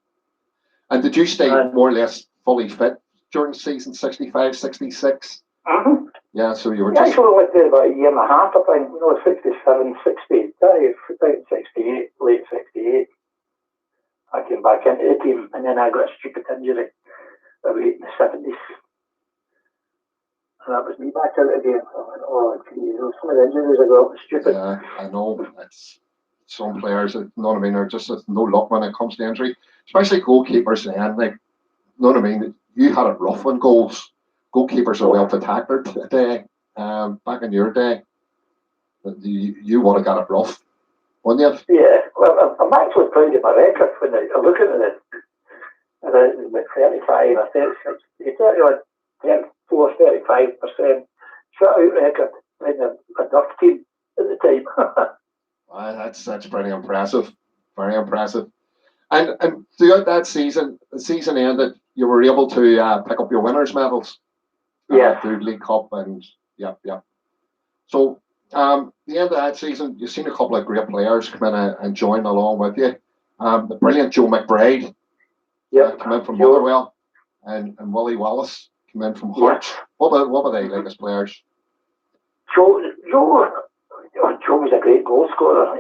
And did you stay more or less fully fit during season 65, 66? Mm-hmm. Yeah, so you were Yeah, just... I only went there about a year and a half, I think. 67, 68, late 68. I came back into the team, and then I got a stupid injury about in the 70s. And that was me back out again. I went, oh, geez, some of the injuries I got were stupid. Yeah, I know. It's some players, you know what I mean, are just no luck when it comes to injury. Especially goalkeepers, and like, you know what I mean? You had it rough on goals. Goalkeepers are well protected today. Back in your day, you would have got it rough, wouldn't you? Yeah, well, I'm actually proud of my record when I look at it. With 35 or 36, it's like 34, 35% shutout record in a Duff team at the time. That's pretty impressive. Very impressive. And throughout that season, the season ended, you were able to pick up your winners' medals. Yeah. Through League Cup and yeah. So the end of that season, you've seen a couple of great players come in and join along with you. The brilliant Joe McBride come in from Motherwell, and Willie Wallace come in from Hearts. Yeah. What were they like as players? Joe was a great goal scorer.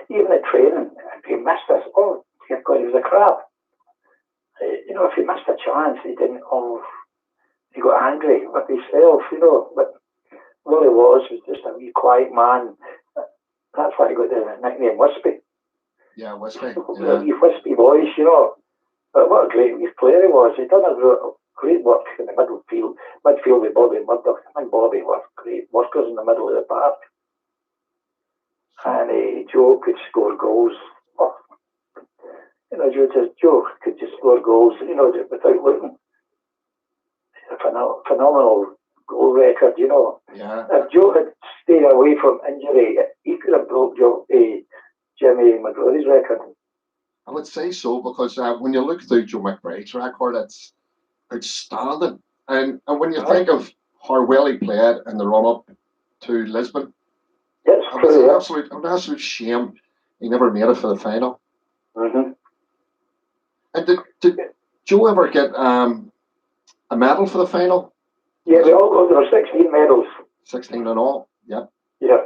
Even at training, if he missed us, he was a crab. If he missed a chance, he didn't. He got angry with himself. But Willie Wallace was just a wee quiet man. That's why he got the nickname Wispy. Yeah, Wispy. A wee wispy voice, But what a great wee player he was. He done a great work in the midfield with Bobby Murdoch. I think Bobby was great workers in the middle of the park. And Joe could score goals. Joe could just score goals, without looking. A phenomenal goal record, Yeah. If Joe had stayed away from injury, he could have broke Jimmy McGrory's record. I would say so because when you look through Joe McBride's record, it's outstanding. And when you think of how well he played in the run-up to Lisbon, it was an absolute shame he never made it for the final. Mm-hmm. And did Joe ever get a medal for the final? Yeah, we all got there were 16 medals. 16 in all, yeah. Yeah.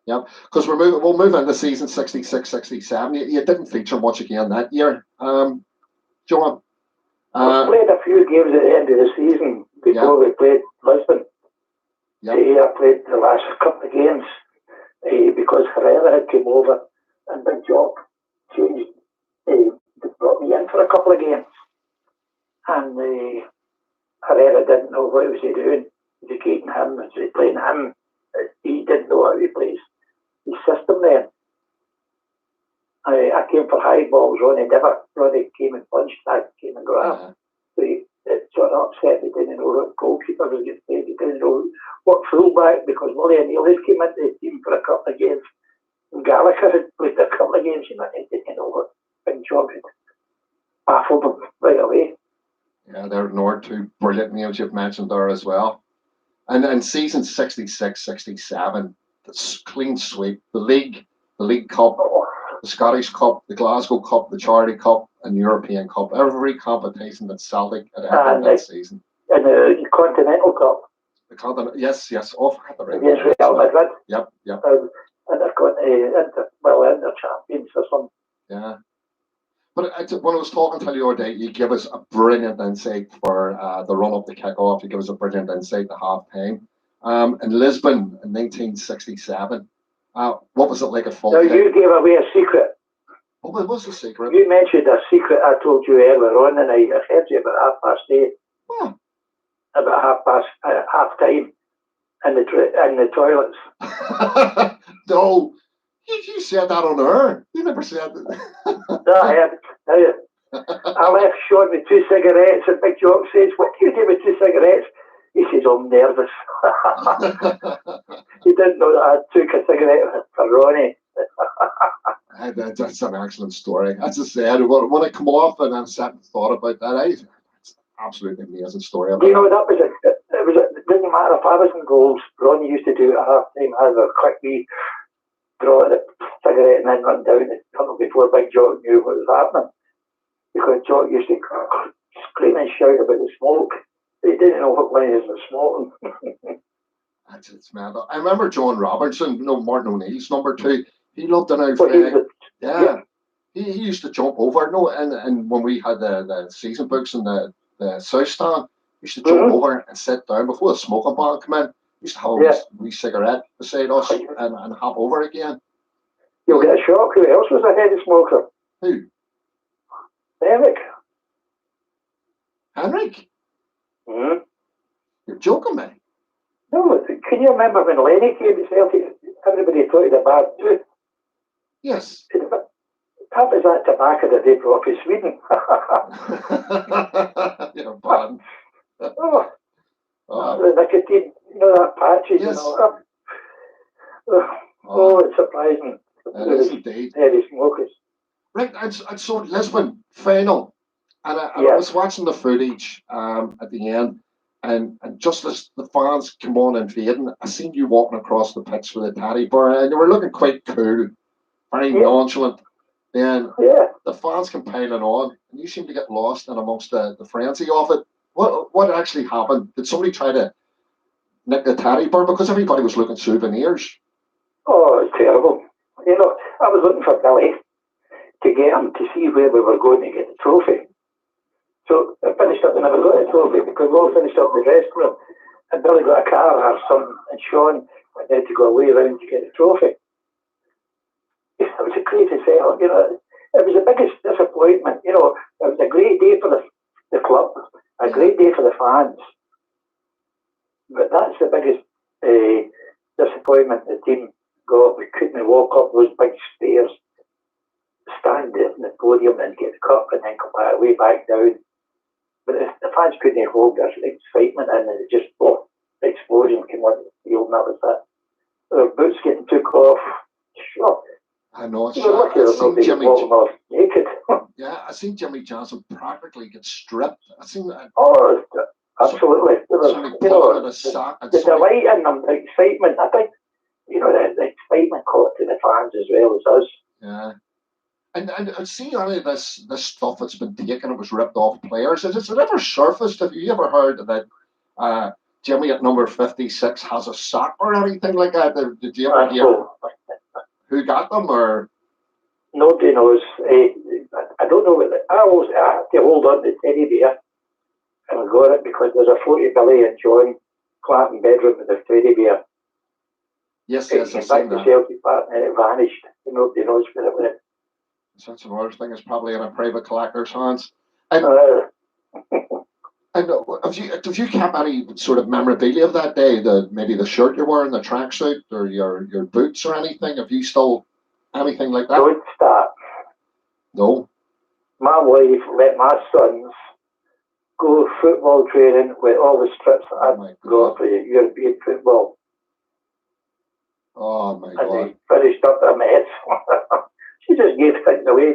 Yeah, because we'll move into season 66, 67. You didn't feature much again that year, John. We played a few games at the end of the season before we played Lisbon. Yeah. I played the last couple of games because Herrera had come over and Big Jock changed. They brought me in for a couple of games. And Herrera didn't know what was he doing. Was he keeping him? Was he playing him? He didn't know how he plays his system then. I came for high balls. Ronnie came and punched. I came and grabbed. So it sort of upset. He didn't know what goalkeeper was getting played. He didn't know what fullback because Willie O'Neill had came into the team for a couple of games. And Gallagher had played a couple of games. He didn't know what Big Job had baffled him right away. Yeah, there are two brilliant names you've mentioned there as well. And in season 66, 67, the clean sweep, the League Cup, the Scottish Cup, the Glasgow Cup, the Charity Cup, and European Cup. Every competition that Celtic had ever that season. And the Continental Cup. The Continental, yes. Oh, I had the right against Real Madrid. Yep. And they've got Inter champions or something. Yeah. But when I was talking to you the other day, you give us a brilliant insight for the run up the kickoff. You give us a brilliant insight to half time. In Lisbon in 1967, what was it like at full Now, time? you gave away a secret. Oh, what was the secret? You mentioned a secret I told you earlier on the night. I heard you about 8:30. Oh. About half time in the toilets. No, you said that on air. You never said that. No, I had. I left Sean with 2 cigarettes, and Big Jock says, "What do you do with 2 cigarettes?" He says, "I'm nervous." He didn't know that I took a cigarette for Ronnie. That's an excellent story. As I said, when I come off and I sat and thought about that, it's absolutely amazing story. You know, that was it didn't matter if I was in goals. Ronnie used to do it at half time as a quick wee draw the cigarette and then run down the tunnel before Big Jock knew what was happening. Because Jock used to scream and shout about the smoke. He didn't know what one was smoking. It's mad. I remember John Robertson, Martin O'Neill's number 2. He loved an old Yeah. He used to jump over. And when we had the season books in the South Stand, he used to jump over and sit down before the smoking ban come in. He used to have a wee cigarette beside us and hop over again. You'll get a shock. Who else was a heavy smoker? Who? Henrik. Henrik? Mm-hmm. You're joking me? No, can you remember when Lenny came to Celtic? Everybody thought he had a bad tooth. Yes. That was that tobacco that they brought from Sweden. You're bad. The nicotine, that patches, yes. It's surprising. It is indeed. Heavy smokers. Right, I saw Lisbon final, and I was watching the footage at the end, and just as the fans come on invading, I seen you walking across the pitch with a teddy bear, and you were looking quite cool, very nonchalant. Then the fans come piling on, and you seem to get lost in amongst the frenzy of it. What actually happened? Did somebody try to nick the teddy bear? Because everybody was looking souvenirs. Oh, it's terrible. I was looking for Billy to get him to see where we were going to get the trophy. So I finished up and never got the trophy because we all finished up in the dressing room. And Billy got a car, our son and Sean went out to go away around to get the trophy. It was a crazy setup, It was the biggest disappointment. It was a great day for the club, a great day for the fans. But that's the biggest disappointment the team got. We couldn't walk up those big stairs, stand in the podium and get the cup and then come back way back down. But the fans couldn't hold their excitement and it just, the explosion came on the field and that was that. Their boots getting took off. Sure. I know. I seen Jimmy off naked. I seen Jimmy Johnson practically get stripped. I seen that. Oh, absolutely. The delight in them, the excitement. I think, the excitement caught to the fans as well as us. Yeah. And see any of this stuff that's been taken, it was ripped off players. Has it ever surfaced? Have you ever heard that Jimmy at number 56 has a sock or anything like that? Did you ever hear who got them or? Nobody knows. I don't know. I have to hold on to teddy bear. And I got it because there's a photo of Billy and John Clanton bedroom with the teddy bear. Yes, I've seen that. Celtic Park and it vanished. Nobody knows where it went. Such another thing is probably in a private collector's hands. And have you kept any sort of memorabilia of that day? Maybe the shirt you're wearing, the tracksuit, or your boots or anything? Have you still anything like that? Don't start. No. My wife let my sons go football training with all the strips that I'd got for European football. Oh my God. And they finished up a mess. She just gave things away.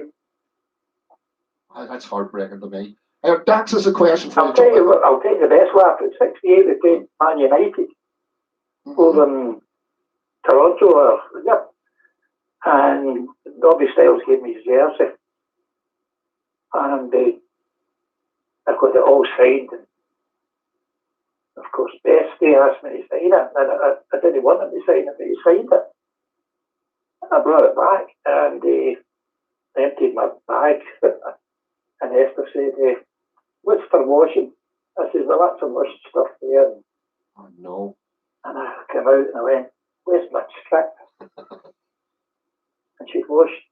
That's heartbreaking to me. Dax has a question for I'll tell you the best laugh. At 68, we played Man United over in Toronto. And Robbie Styles gave me his jersey. And I got it all signed. And of course, Bestie asked me to sign it. And I didn't want him to sign it, but he signed it. And I brought it back. And emptied my bag, and Esther said, "What's for washing?" I said, "Well, that's some wash stuff there." Oh, no. And I came out and I went, "Where's my strip?" And she'd washed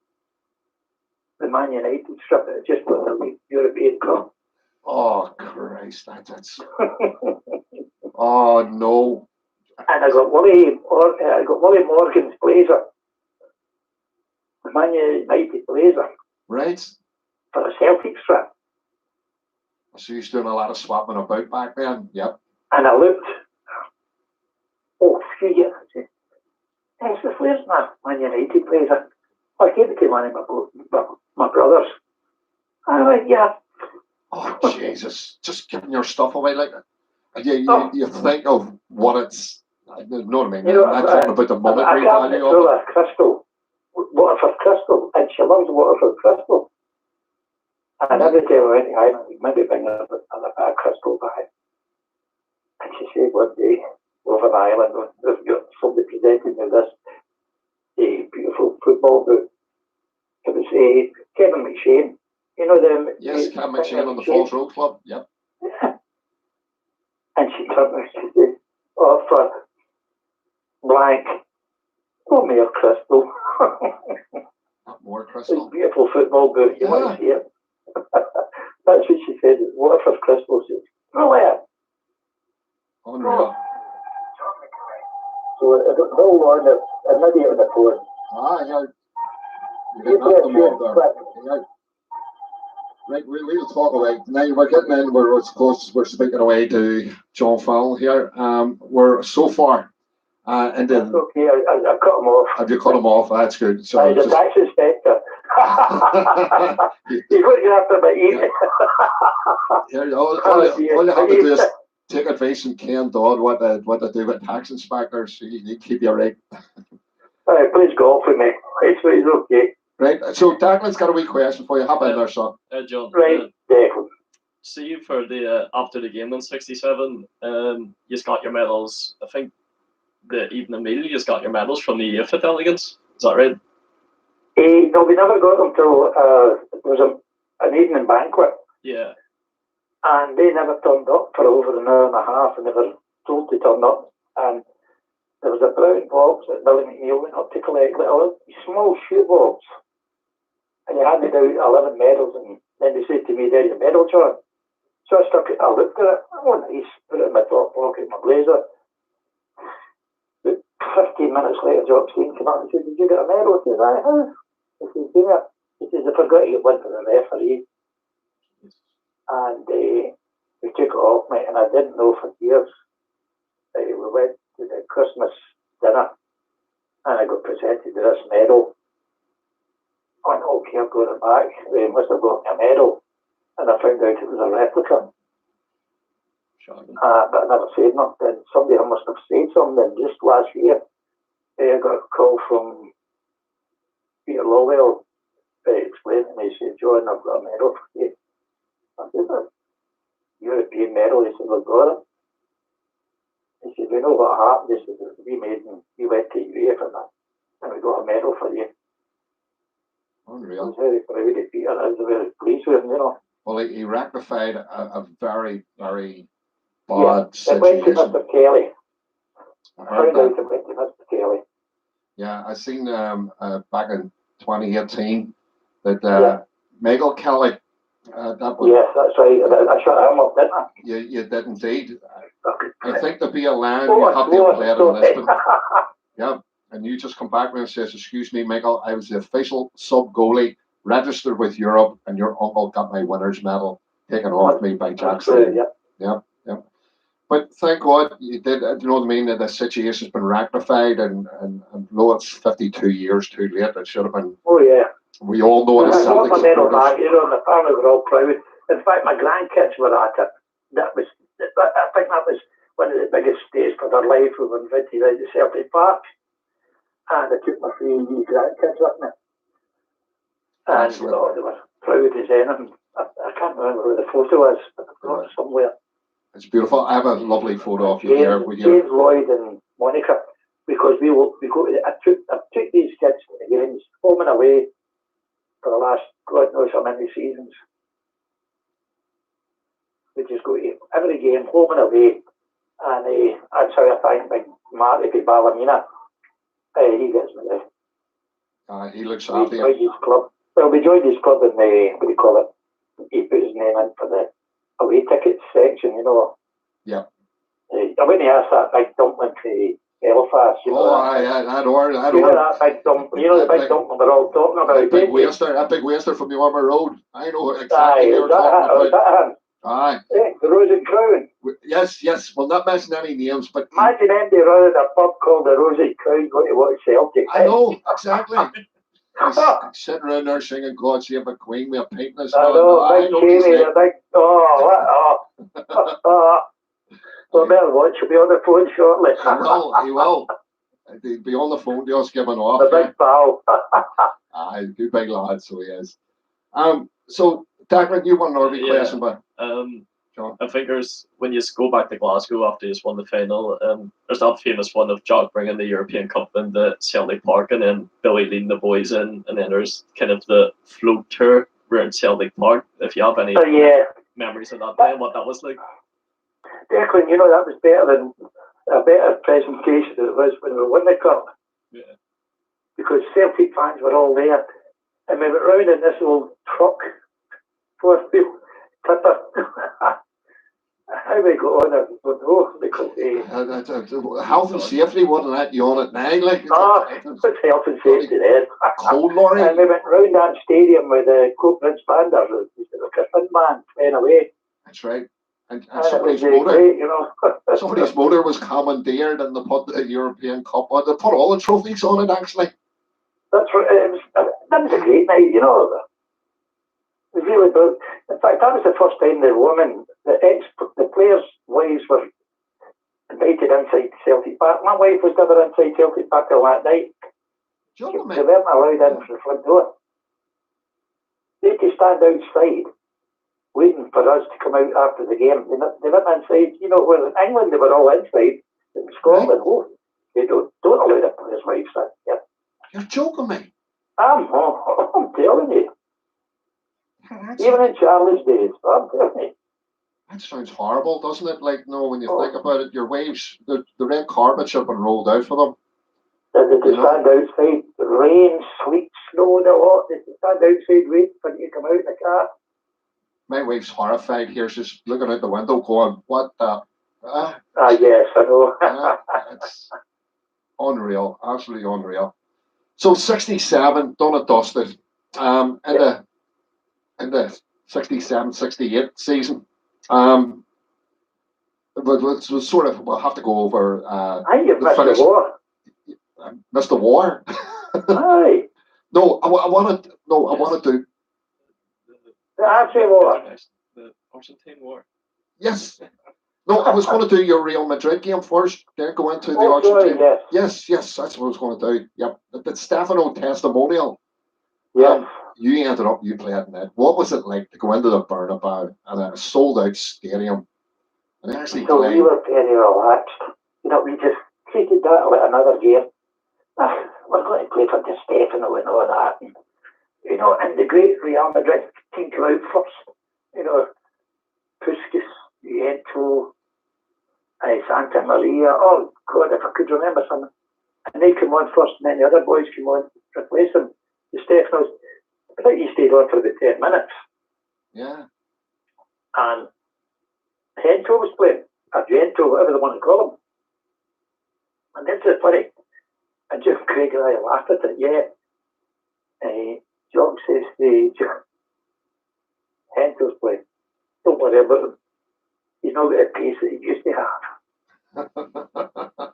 the Man United strip that had just got the European Cup. Oh, Christ. That's... Oh, no. And I got Willie Morgan's blazer, the Man United blazer, Right. for a Celtic strip. So you was doing a lot of swapping about back then? Yep. And I looked, phew, yeah. I said, "Esther, where's my Man United blazer?" I gave it to one of my brothers. I went, "Yeah." Oh, Jesus. Just giving your stuff away like that. You think of what it's... You know what I mean? You know, I'm not talking about the monetary I got value full of it. of crystal, Waterford crystal, and she loves Waterford crystal. And every time I went to Ireland, we'd maybe bring her a bag crystal back. And she said one day, over in Ireland, somebody presented me this beautiful football book. It was Kevin McShane. You know them? Yes, Cam McShane on the Falls Road Club. Yep. Yeah. And she turned me and she said, "Oh, for blank, no more crystal." Not more It's crystal. a beautiful football book. You want to see it? That's what she said. Waterford crystal. She said, "Brilliant." Unreal. So I don't hold on. I'm not even the phone. Ah, yeah. You You didn't play have a them tune all there. quick. Yeah. Right, we'll talk away. Now we're getting in, we're speaking away to John Fowle here. We're so far That's into... okay. I cut him off. Have you cut him off? That's good. So He's a tax inspector. He's looking after my eating. Here, all you have to do is take advice from Ken Dodd what to do with tax inspectors. He keep you right. Please golf with me. It's okay. Right. So Declan's got a wee question for you. Hop in there, son. John. Right, Declan. See you for the after the game in '67. You got your medals. I think the evening meal. You got your medals from the youth delegates. Is that right? No, we never got them till it was an evening banquet. Yeah. And they never turned up for over an hour and a half, and they were told to turn up. And there was a brown box that Billy McNeil went up to collect, little small shoe box. And he handed out 11 medals, and then they said to me, "There's your medal, John." So I stuck it, I looked at it, oh nice, put it in my top pocket, my blazer. But 15 minutes later, Jock Stein came up and said, "Did you get a medal?" I said, "I have." He says, "Yeah." He says, "I forgot to get one for the referee." And we took it off me, and I didn't know for years. We went to the Christmas dinner, and I got presented with this medal. I went, "Okay, I've got it back." They must have got me a medal, and I found out it was a replica. But I never said nothing. Somebody must have said something. Just last year, I got a call from Peter Lowell explaining to me. He said, "John, I've got a medal for you." I said, "A European medal?" He said, "I've got it." He said, "We know what happened." He said, "We went to UEFA and we got a medal for you." Unreal. I was very proud of Peter. I was very pleased with him, you know. Well, he rectified a very, very It bad went to situation. Mr. Kelly. I I heard found out that. it went to Mr. Kelly. Yeah, I seen back in 2018 that Michael Kelly, that was... Yes, that's right. I shut him up, didn't I? You did indeed. Okay. I think to be a land, you have to play it in Lisbon. Yeah, and you just come back and says, "Excuse me, Michael, I was the official sub goalie registered with Europe, and your uncle got my winner's medal taken off me by Jackson." Yeah. But thank God you did. You know what I mean? That the situation's been rectified, and though it's 52 years too late, it should have been. Oh yeah. We all know I the got Celtic my medal supporters. back, you know, and the family were all proud. In fact, my grandkids were at it. I think that was one of the biggest days for their life. We were invited out to Celtic Park, and I took my 3 wee grandkids with me. And they were proud as anything. I can't remember who the photo is, but I've got it somewhere. It's beautiful. I have a lovely photo of you here. James Lloyd and Monica, because I took these kids to the games, home and away, for the last God knows how many seasons. We just go to every game, home and away, and that's how I find big Marty from Ballymena. He gets me there. He looks We after joined you. his club. Well, we joined his club in the, what do you call it? He put his name in for the away tickets section, you know. Yeah. I went to ask that big dumpling to Belfast, you know. Oh, that, I know you know that big dumpling, you know the big dumpling we're all talking about. that big waster from the Armour Road. I know exactly Aye, what you're talking about. that him? Aye. Yeah, the Rose and Crown. Yes. Well, not mention any names, but Imagine MD running a pub called the Rose and Crown going to watch Celtic. I know exactly. He's sitting around there singing "God Save the Queen" with a pint in his I hand. know, I big know what he's Kenny, like. the big, well, better watch, he'll be on the phone shortly. He will. He'll be on the phone just giving off. The big pal. Aye, good big lad, so he is. So Declan, you won an Norby question, but I think when you go back to Glasgow after you just won the final, there's that famous one of Jock bringing the European Cup into Celtic Park and then Billy leading the boys in, and then there's kind of the float tour around Celtic Park. If you have any memories of that day and what that was like. Declan, you know, that was a better presentation than it was when we won the cup. Yeah. Because Celtic fans were all there, and we went round in this old truck, 4-wheel clipper. How we got on it, I don't know, because health and safety wouldn't let you on at night, like. It's health and safety then. Cold lorry. And we went round that stadium with the Copeland's banders, like a thin man playing away. That's right. And somebody's motor, great, you know. somebody's motor was commandeered, and they put the European Cup on. They put all the trophies on it, actually. That's right. That was a great night, you know. It was really good. In fact, that was the first time the players' wives were invited inside Celtic Park. My wife was never inside Celtic Park till that night. They weren't allowed in from the front door. They had to stand outside waiting for us to come out after the game. They weren't inside. You know, well, in England they were all inside. In Scotland, they don't allow the players' wives in. Yeah. You're joking me. I'm telling you. Even in Charlie's days, I'm telling you. That sounds horrible, doesn't it? Like, no, when you think about it, your waves, the red carpet should have been rolled out for them. They stand outside, rain, sleet, snow, and a lot. They stand outside waiting for you to come out in the car. My wife's horrified here. She's looking out the window going, what the? Yes, I know. It's unreal, absolutely unreal. So 67, done and dusted. In the 67-68 season. But was sort of, we'll have to go over You've missed the war. Missed the war. Aye. No, I wanted to. The Archie War. The Argentine War. Yes. No, I was going to do your Real Madrid game first, then go into the Argentine. Sorry, yes, that's what I was going to do. Yep. The Stefano testimonial. Yeah. You played in it. What was it like to go into the Bernabeu and a sold out stadium and actually play? We were very relaxed. You know, we just treated that like another game. We're going to play for Di Stefano and all that. And, you know, and the great Real Madrid team came out first. You know, Puskas, Viento, Santa Maria. Oh, God, if I could remember something. And they came on first, and then the other boys came on to replace them. Di Stefano's. I think he stayed on for about 10 minutes. Yeah. And Gento was playing, or Gento, whatever they want to call him. And this is funny. And Jim Craig and I laughed at it, yeah. Jock says Gento's playing. Don't worry about him. He's not got a pace that he used to have.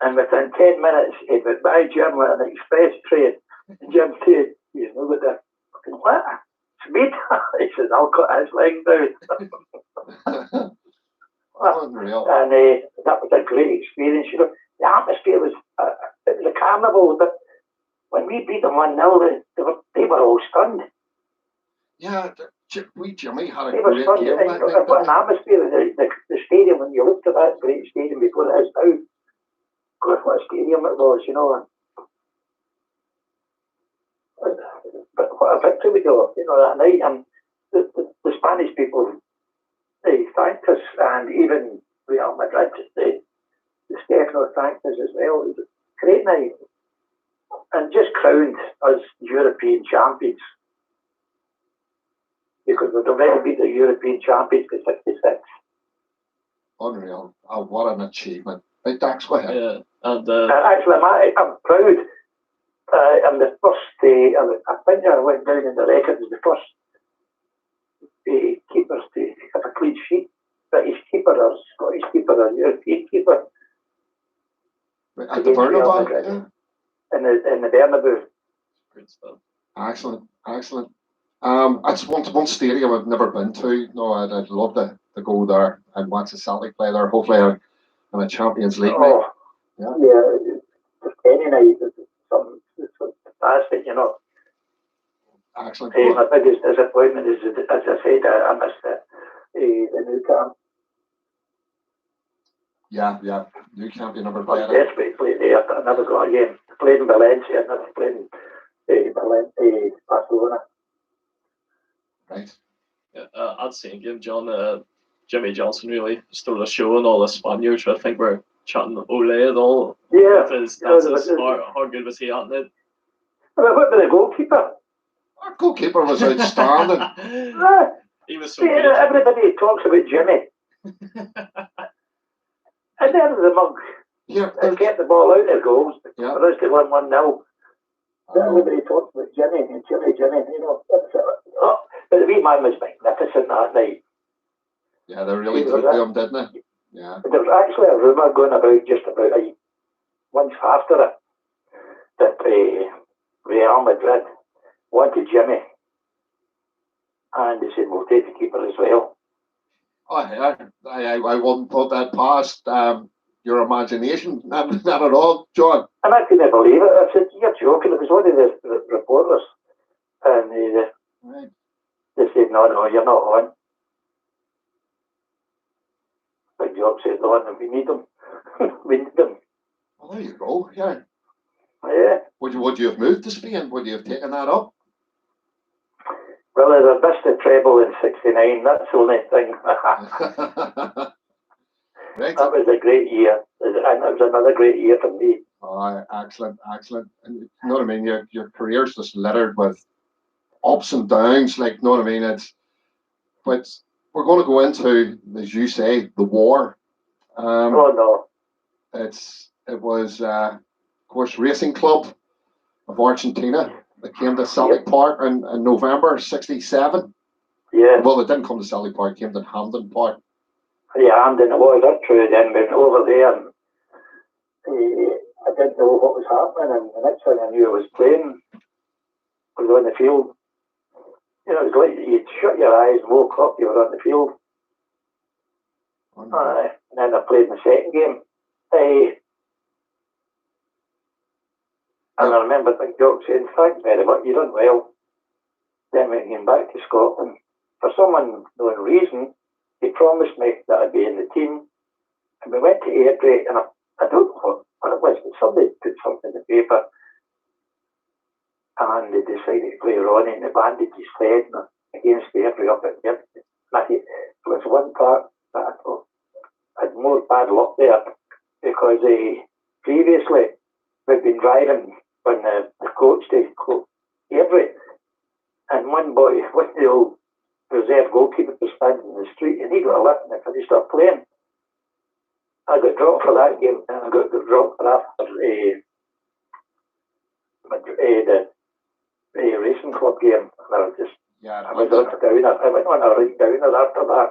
And within 10 minutes, he went by Jim with an express train. And Jim said, he's not got the fucking what? Speed? He says, I'll cut his legs down. Unreal. And that was a great experience. You know, the atmosphere was, it was a carnival, but when we beat them 1-0, they were all stunned. Yeah, Jimmy had a They were great stunned. game. What an atmosphere, the stadium, when you looked at that great stadium before it is now, God, what a stadium it was, you know. But what victory we got, that night. And the Spanish people, they thanked us, and even Real Madrid, the Stefano thanked us as well. It was a great night, and just crowned us European champions, because we'd already beat the European champions for 66. Unreal. Oh, what an achievement. Right, Dax, go ahead. Yeah, and Actually, I'm proud. I'm the first, I think I went down in the record as the first keepers to have a clean sheet. British keeper or Scottish keeper or European keeper. Right, at the Bernabeu, yeah. In the Bernabeu. great stuff. Excellent, excellent. It's one stadium I've never been to. No, I'd love to go there and watch the Celtic play there. Hopefully, in a Champions League night. Yeah. Any night, it's fantastic, Excellent. My biggest disappointment is, as I said, I missed the new camp. Yeah. You can't be number I was player. desperate to play there, but I never got a game. I played in Valencia, I never played in Barcelona. Right. Yeah, I'd say game, John. Jimmy Johnson really stole the show, and all the Spaniards. I think we're chatting Ole at all. Yeah. How good was he at it? What about the goalkeeper? Our goalkeeper was outstanding. He was so See, good. everybody talks about Jimmy. And then the monk. Yeah. They get the ball out their goals. Yeah. For us to win 1-0. Everybody talks about Jimmy. But the wee man was magnificent that night. Yeah, they really took him, didn't they? Yeah. There was actually a rumour going about just about a month after it that Real Madrid wanted Jimmy, and they said we'll take the keeper as well. I wouldn't put that past your imagination. Not at all, John. And I couldn't believe it. I said, "You're joking." It was one of the reporters, and they said, "No, you're not on." Big Job said, "On, and we need them. We need them." Well, there you go. Yeah. Yeah. Would you have moved to Spain? Would you have taken that up? Well, I missed the treble in '69. That's the only thing. Right. That was a great year, and it was another great year for me. Oh, excellent. And you know what I mean? Your career's just littered with ups and downs. Like, you know what I mean? But we're going to go into, as you say, the war. Oh no. It was, of course, Racing Club of Argentina that came to Celtic Park in November '67. Yeah. Well, it didn't come to Celtic Park; it came to Hampden Park. Yeah, Hampden. It was up true. Then went over there. And, I didn't know what was happening, and the next thing I knew, I was playing. I was on the field. It was like you'd shut your eyes, woke up, you were on the field. And then I played my second game. And I remember Big Jock saying, "Thanks very much, you done well." Then when I came back to Scotland, for some unknown reason, he promised me that I'd be in the team. And we went to Airdrie, and I don't know what it was, but somebody put something in the paper. And they decided to play Ronnie in the bandaged head against Airdrie up at Airdrie. It was one part that I thought I had more bad luck there, because previously we'd been driving when the coach to Airdrie, and one of the old reserve goalkeepers was standing in the street, and he got a lift and I finished up playing. I got dropped for that game, and I got dropped for after the Racing Club game. And I was on a downer. I went on a right downer after that.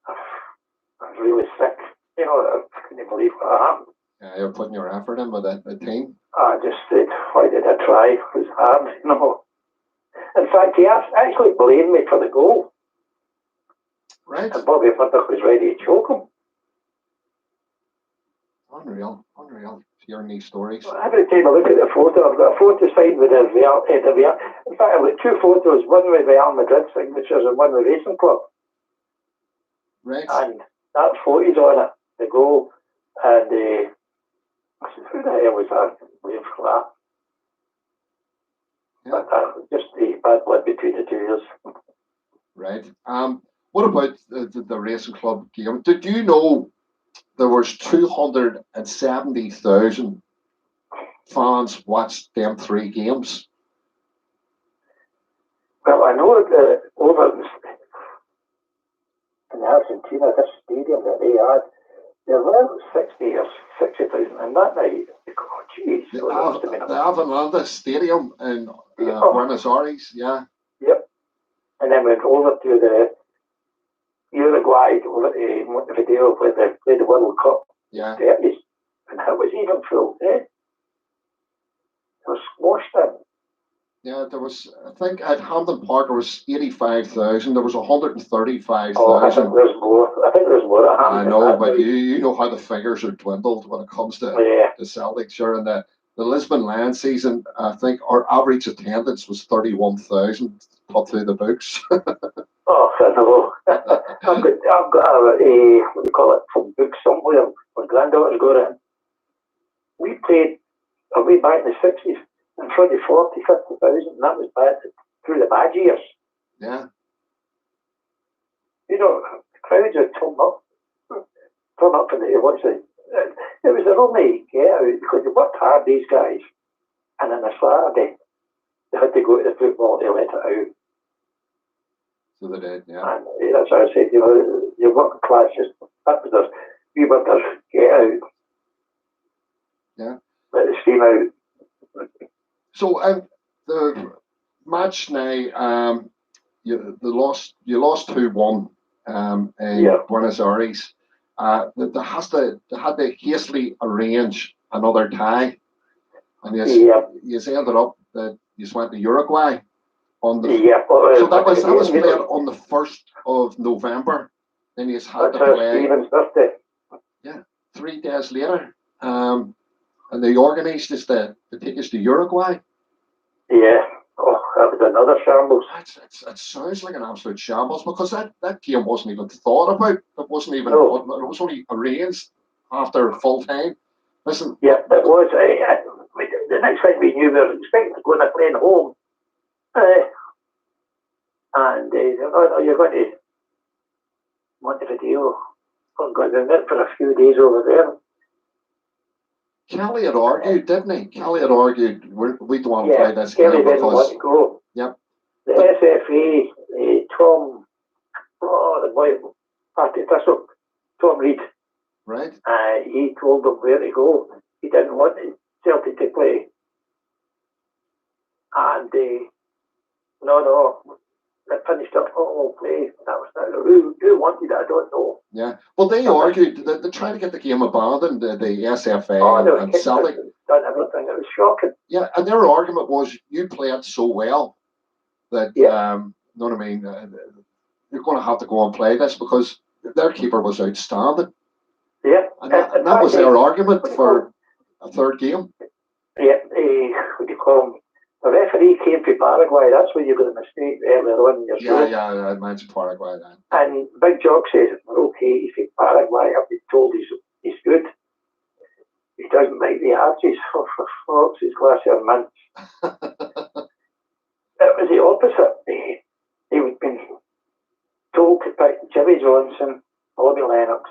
I was really sick. I couldn't believe what happened. Yeah, you're putting your effort in with the team. I just said, why did I try? It was hard, In fact, he actually blamed me for the goal. Right. And Bobby Murdoch was ready to choke him. Unreal. Hearing these stories. Well, every time I look at the photo, I've got a photo signed with the Real. In fact, I've got two photos, one with Real Madrid signatures and one with Racing Club. Right. And that photo's on it, the goal. And I said, who the hell was that? Waiting for that. Yeah. But bad blood between the two years. Right. What about the racing club game? Did you know there was 270,000 fans watched them 3 games? Well, I know that over in Argentina, this stadium that they had, there were 60 or 60,000, and that night, oh, geez, The Avellaneda Stadium in Buenos Aires, yeah. Yep. And then went over to the Uruguay, over to Montevideo, where they played the World Cup. Yeah. 30s, and that was even full. It was squashed in. Yeah, there was, I think at Hampden Park there was 85,000, there was 135,000. Oh, I think there's more. I think there's more. I know, but you know how the figures are dwindled when it comes to the Celtic. Sure, and the Lisbon Land season, I think our average attendance was 31,000 put through the books. Oh, I know. I've got a what do you call it, some book somewhere. My granddaughter's got it. We played way back in the 60s in front of 40, 50,000, and that was back through the bad years. Yeah. You know, crowds would turn up and they watch it. It was a only get out because they worked hard, these guys, and on a Saturday they had to go to the football to let it out. So they did, yeah. And that's what I said, you know, your working class just, that was their, we were their get out. Yeah. Let the steam out. So the match now, you lost 2-1 in Buenos Aires. They had to hastily arrange another tie, and you ended up that you went to Uruguay on the so that was played on the 1st of November. Then you had to play. Birthday. Yeah, 3 days later. And they organised us to take us to Uruguay. Yeah. Oh, that was another shambles. It sounds like an absolute shambles because that game wasn't even thought about. It wasn't even. No. It was only arranged after full time. Listen. Yeah, it was. The next thing we knew, we were expecting to go on a plane home. And you're going to Montevideo. I'm going to there for a few days over there. Kelly had argued, didn't he? Kelly had argued, we don't want to play this Kelly game didn't want to go. Yep. The SFA, Tom, the boy, Tom Reed. Right. He told them where to go. He didn't want Celtic to play. And no, they finished up all play. That was not who wanted it, I don't know. Yeah. Well, they argued that they're trying to get the game abandoned, the SFA and Celtic. Done everything. It was shocking. Yeah, and their argument was you played so well that, you know what I mean, you're going to have to go and play this because their keeper was outstanding. Yeah. And that was their argument for a third game. Yeah, what do you call him? The referee came from Paraguay. That's where you got a mistake earlier on in your show. Yeah, I mentioned Paraguay then. And Big Jock says, okay, he's from Paraguay. I've been told he's good. He doesn't like the arches for fox, his glass of mints. It was the opposite. He had been told to pick Jimmy Johnson, Bobby Lennox.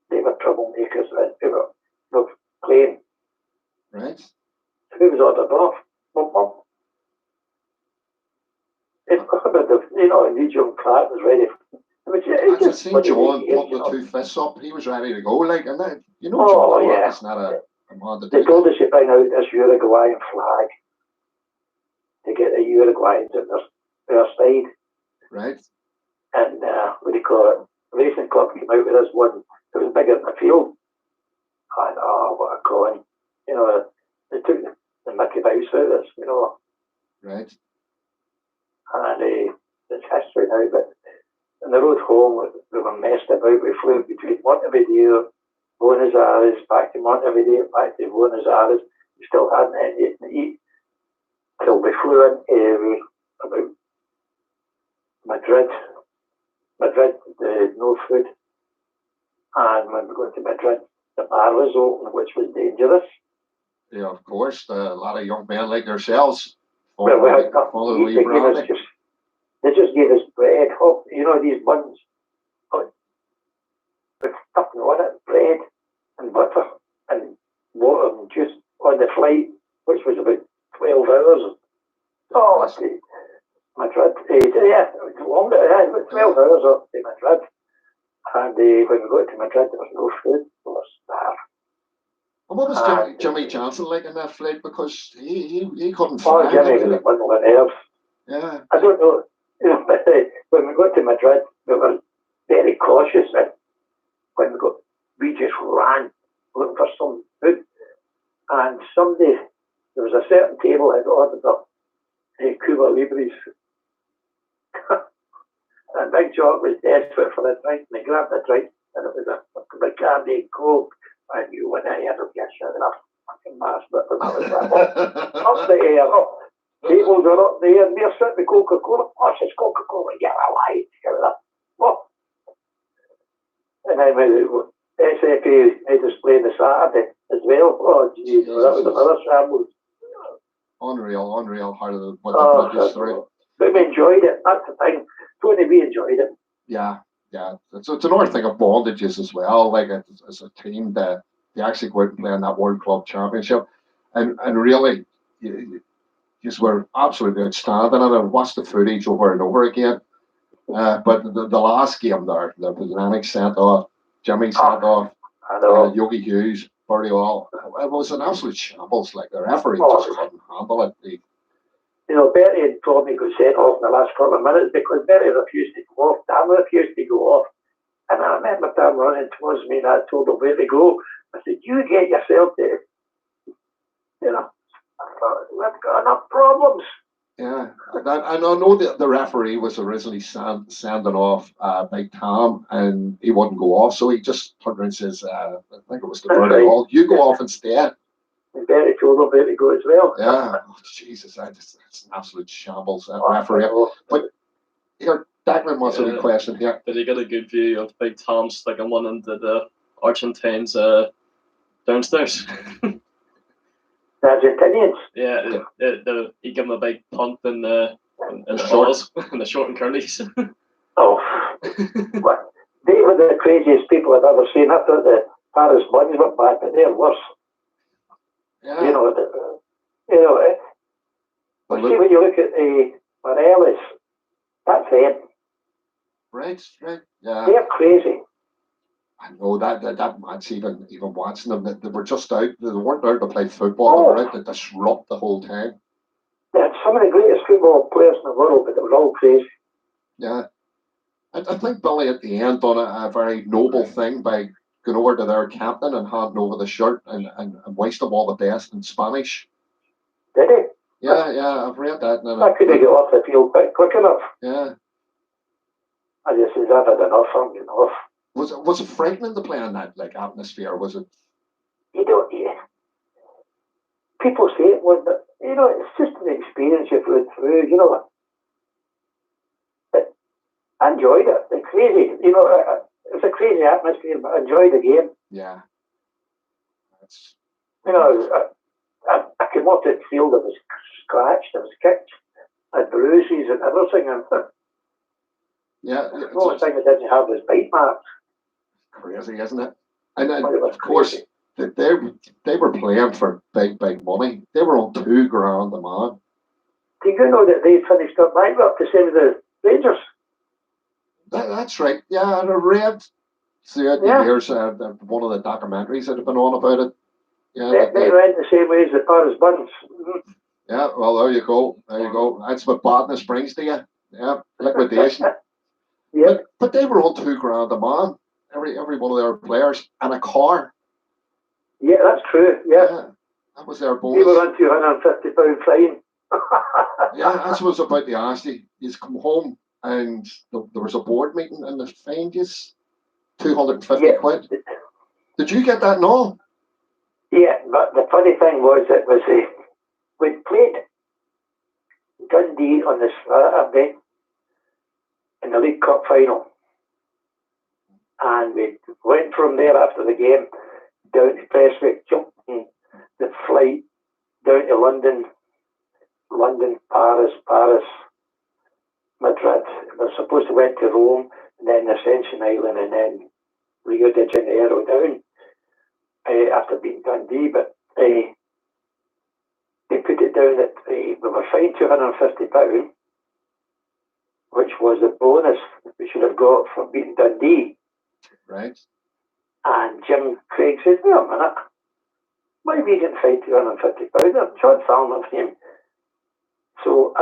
They were troublemakers. They were playing. Right. Who was ordered off? New John Clark was ready. I seen John put the 2 fists up. He was ready to go. Like, and then, John Clark is not a man to do. They told us to bring out this Uruguayan flag to get the Uruguayans on their side. Right. And what do you call it? The racing club came out with this one. It was bigger than the field. And what a con. They took the Mickey Mouse out of this, Right. And it's history now, but on the road home, we were messed about. We flew between Montevideo, Buenos Aires, back to Montevideo, back to Buenos Aires. We still hadn't anything to eat till we flew in about Madrid, no food. And when we got to Madrid, the bar was open, which was dangerous. Yeah, of course. A lot of young men like yourselves Well, we had Follow the they wee gave us brandy. they just gave us bread, these buns with stuffing on it, bread and butter and water and juice on the flight, which was about 12 hours. Oh, let's see. Madrid. Yeah, it was long. Yeah, about 12 hours up to Madrid. And when we got to Madrid, there was no food. We were starved. And what was Jimmy Johnson like in that flight? Because he couldn't fly. Oh, Jimmy was a bundle of nerves. Yeah. I don't know. When we got to Madrid, we were very cautious. And when we just ran looking for some food. And there was a certain table had ordered up Cuba Libres. And Big Jock was desperate for the drink, and he grabbed the drink, and it was a Bacardi Coke. And you went ahead of your shit in a fucking mass, but it was up the air, up. Tables are up there, and we're sitting with Coca-Cola. Oh, it's Coca-Cola, you're alive. Oh. And then when SFA made us play the Saturday as well. Oh, geez, that was another shambles. Unreal how the put through. But we enjoyed it. That's the thing. Tony, we enjoyed it. Yeah. It's another thing of bondages as well. Like as a team that they actually go out and play in that World Club Championship, and really, you were absolutely outstanding. And I watched the footage over and over again. But the last game there was Lennox sent off, Jimmy sent off, Yogi Hughes, Bertie All. It was an absolute shambles. Like the referee just couldn't handle it. Bertie and Tommy got sent off in the last couple of minutes because Bertie refused to go off. Dan refused to go off. And I remember Dan running towards me and I told him where to go. I said, you get yourself there. I thought, we've got enough problems. Yeah, and I know the referee was originally sending off Big Tom, and he wouldn't go off, so he just turned around and says, I think it was the Bertie Hall, you go off instead. And Bertie told him where to go as well. Yeah, Jesus, it's an absolute shambles, referee. But here, Declan wants a question here. Did you get a good view of Big Tom sticking one into the Argentines downstairs? The Argentinians? Yeah, he gave him a big punt in the shorts, in the short and curlies. Oh, but they were the craziest people I've ever seen. I thought the Paris Buns were bad, but they're worse. Yeah. But see, when you look at the Morelos, that's them. Right. Yeah. They're crazy. I know that match, even watching them, they were just out. They weren't out to play football. They were out to disrupt the whole time. They're some of the greatest football players in the world, but they were all crazy. Yeah. I think Billy at the end done a very noble thing by going over to their captain and handing over the shirt and wished them all the best in Spanish. Did he? Yeah, I've read that. I couldn't get off the field quick enough. Yeah. I just said, I've had enough, I'm getting off. Was it frightening to play in that atmosphere? Was it? People say it was, but it's just an experience you've lived through. I enjoyed it. It's crazy. It's a crazy atmosphere, but I enjoyed the game. Yeah. I came off the field. I was scratched. I was kicked. I had bruises and everything. Yeah. The only thing I didn't have was bite marks. Crazy, isn't it? And then, of course, they were playing for big money. They were on $2,000 a man. Do you know that they finished up bankrupt the same as the Rangers? That's right. Yeah, and I read throughout the years one of the documentaries that have been on about it. Yeah, they went the same way as the Paris Buns. Mm-hmm. Yeah, well, there you go. That's what badness brings to you. Yeah, liquidation. Yeah. But they were on $2,000 a man. Every one of their players and a car. Yeah, that's true. Yeah. That was their bonus. They were on £250 fine. Yeah, that's what I was about to ask you. You come home and there was a board meeting and they fined you 250 quid. Did you get that and all? Yeah, but the funny thing was we played Dundee on the Saturday in the League Cup final. And we went from there after the game down to Prestwick, jumped the flight down to London, London, Paris, Madrid. We're supposed to went to Rome, and then Ascension Island, and then Rio de Janeiro down after beating Dundee. But they put it down that we were fined £250, which was the bonus we should have got for beating Dundee. Right. And Jim Craic says, "Wait a minute, why are we getting fined £250? John Falmouth's name." So I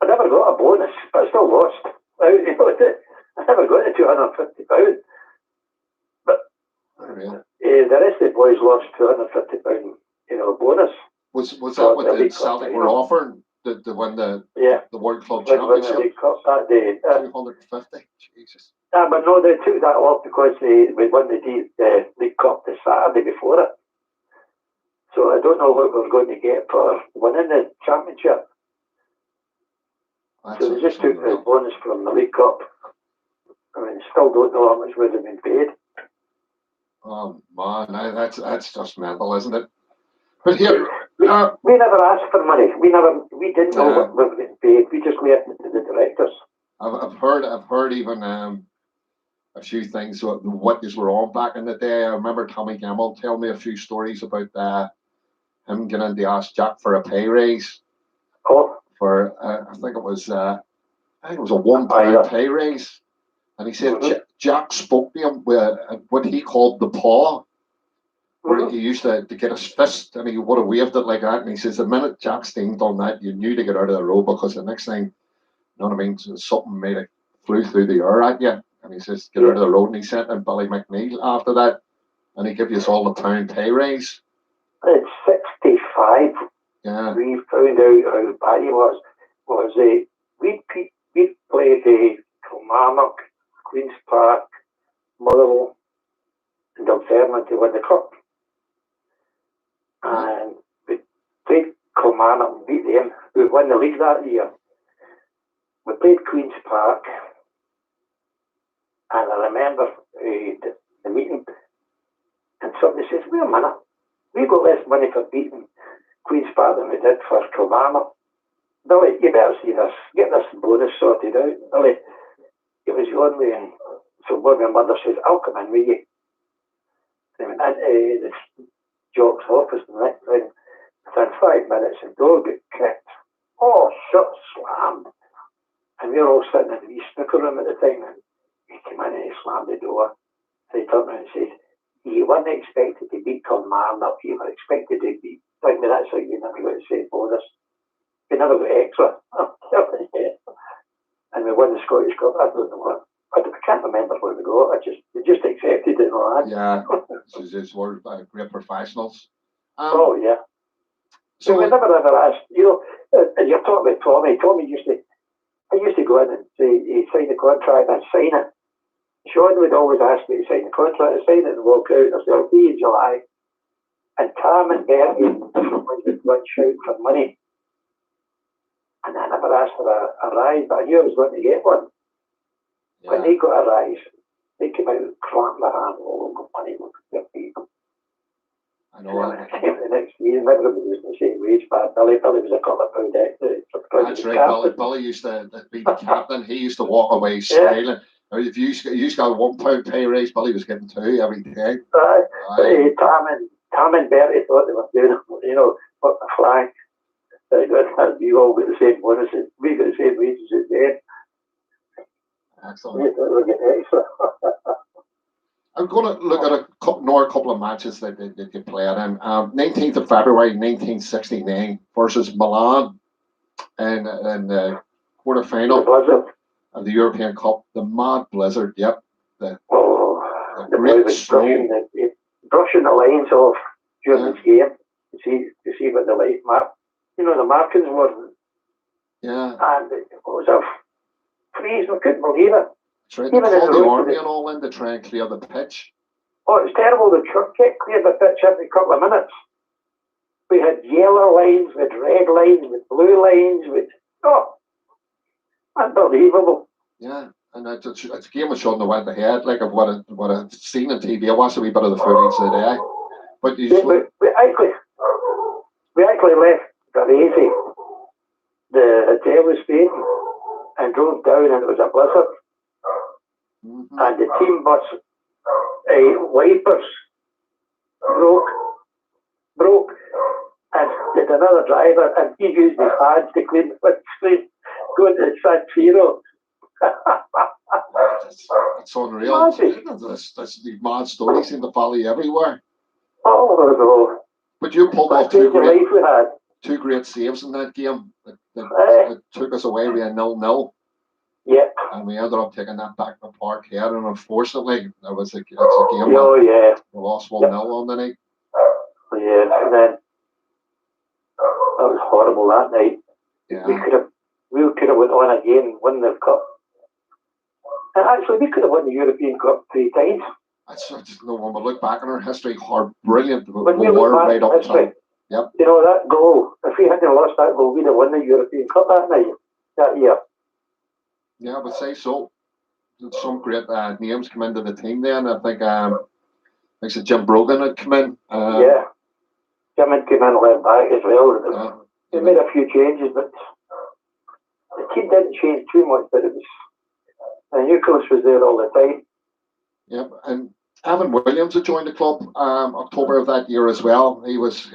never got a bonus, but I still lost. I never got the £250. But Really? the rest of the boys lost £250, bonus. Was that what the Celtic were offering to win the World Club Championship? League Cup that day. 250. Jesus. But no, they took that off because we won the League Cup the Saturday before it. So I don't know what we're going to get for winning the championship. So they just took the bonus from the League Cup. I mean, still don't know how much would have been paid. Oh man, that's just mental, isn't it? But here, we never asked for money. We didn't know what we were getting paid. We just left it to the directors. I've heard even a few things what these were on back in the day. I remember Tommy Gamble telling me a few stories about him getting to ask Jack for a pay raise. Oh. For I think it was a £1 pay raise, and he said Jack spoke to him with what he called the paw, where he used to get his fist and he would have waved it like that. And he says the minute Jack Steen done that, you knew to get out of the road, because the next thing, you know what I mean, something made it flew through the air at you. And he says get out of the road. And he sent in Billy McNeil after that, and he gave us all the £1 pay raise. It's 65. Yeah. We found out how bad he was we played Kilmarnock, Queen's Park, Motherwell, and Dunfermline to win the cup. And we played Kilmarnock and beat them. We won the league that year. We played Queen's Park, and I remember the meeting, and somebody says, "Wait a minute, we got less money for beating Queen's Park than we did for Kilmarnock. Billy, you better see this, get this bonus sorted out." Billy, it was your way, and so one of my mother says, "I'll come in with you." They went into the Jock's office, and next thing, within 5 minutes, the door got kicked. Oh, shut, slammed. And we were all sitting in the wee snooker room at the time, and he came in and he slammed the door. So he turned around and says, "You weren't expected to beat Kilmarnock, you were expected to beat." Like, that's how you never got to say bonus. You never got extra. And we won the Scottish Cup. I don't know what. I can't remember what we got. We just accepted it and all that. Yeah, it's were great professionals. Oh yeah. So we never ever asked. And you're talking about Tommy. Tommy I used to go in and say, he'd sign the contract and I'd sign it. Sean would always ask me to sign the contract, I'd sign it and walk out. I said, "I'll be in July." And Tam and Bertie would run shout for money. And I never asked for a rise, but I knew I was going to get one. Yeah. When they got a rise, they came out and clapped their hand, "Oh, we've got money, we'll get paid." I know. And when I came the next year, everybody was the same wage, but Billy was a couple of pound extra. That's right, Billy used to be the captain. He used to walk away smiling. Yeah. If you got a £1 pay raise, Billy was getting 2 every day. Tam and Bertie thought they were doing, what the flag. You all got the same bonuses. We got the same wages as them. Excellent. We're getting extra. I'm going to look at a couple of matches that you played in. 19th of February 1969 versus Milan in the quarterfinal of the European Cup. The Mad Blizzard, yep. The great snow. Brushing the lines off during this game to see what the light map. The markings were. Yeah. And it was a freeze. I couldn't believe it. Right. They called the army and all in to try and clear the pitch. Oh, it was terrible. The truck kept clearing the pitch every couple of minutes. We had yellow lines, with red lines, with blue lines, unbelievable. Yeah, and it's a game of showing the went ahead, like of what I've seen on TV. I watched a wee bit of the footage today. But we actually left the crazy. The hotel was fading and drove down and it was a blizzard. And the team bus wipers broke, and there's another driver, and he used his hands to clean the windscreen, going to San Siro. It's unreal. That's these mad stories seem to follow you everywhere. Oh no! But you pulled off What life we had. two great saves in that game. That took us away with a 0-0. Yep. And we ended up taking that back to Parkhead, and unfortunately, it's a game. Oh yeah. We lost 1-0 on the night. Yeah, and then that was horrible that night. Yeah. We could have went on again and won the cup. And actually, we could have won the European Cup 3 times. I just know when we look back on our history, how brilliant we When we look were back right in up history, top. Yep. you know, that goal, if we hadn't lost that goal, we'd have won the European Cup that night, that year. Yeah, I would say so. Some great names come into the team then. I think like Jim Brogan had come in. Yeah. Jim had come in and left back as well. They made a few changes, but the team didn't change too much, but it was, and Newcastle was there all the time. Yep, and Evan Williams had joined the club October of that year as well. He was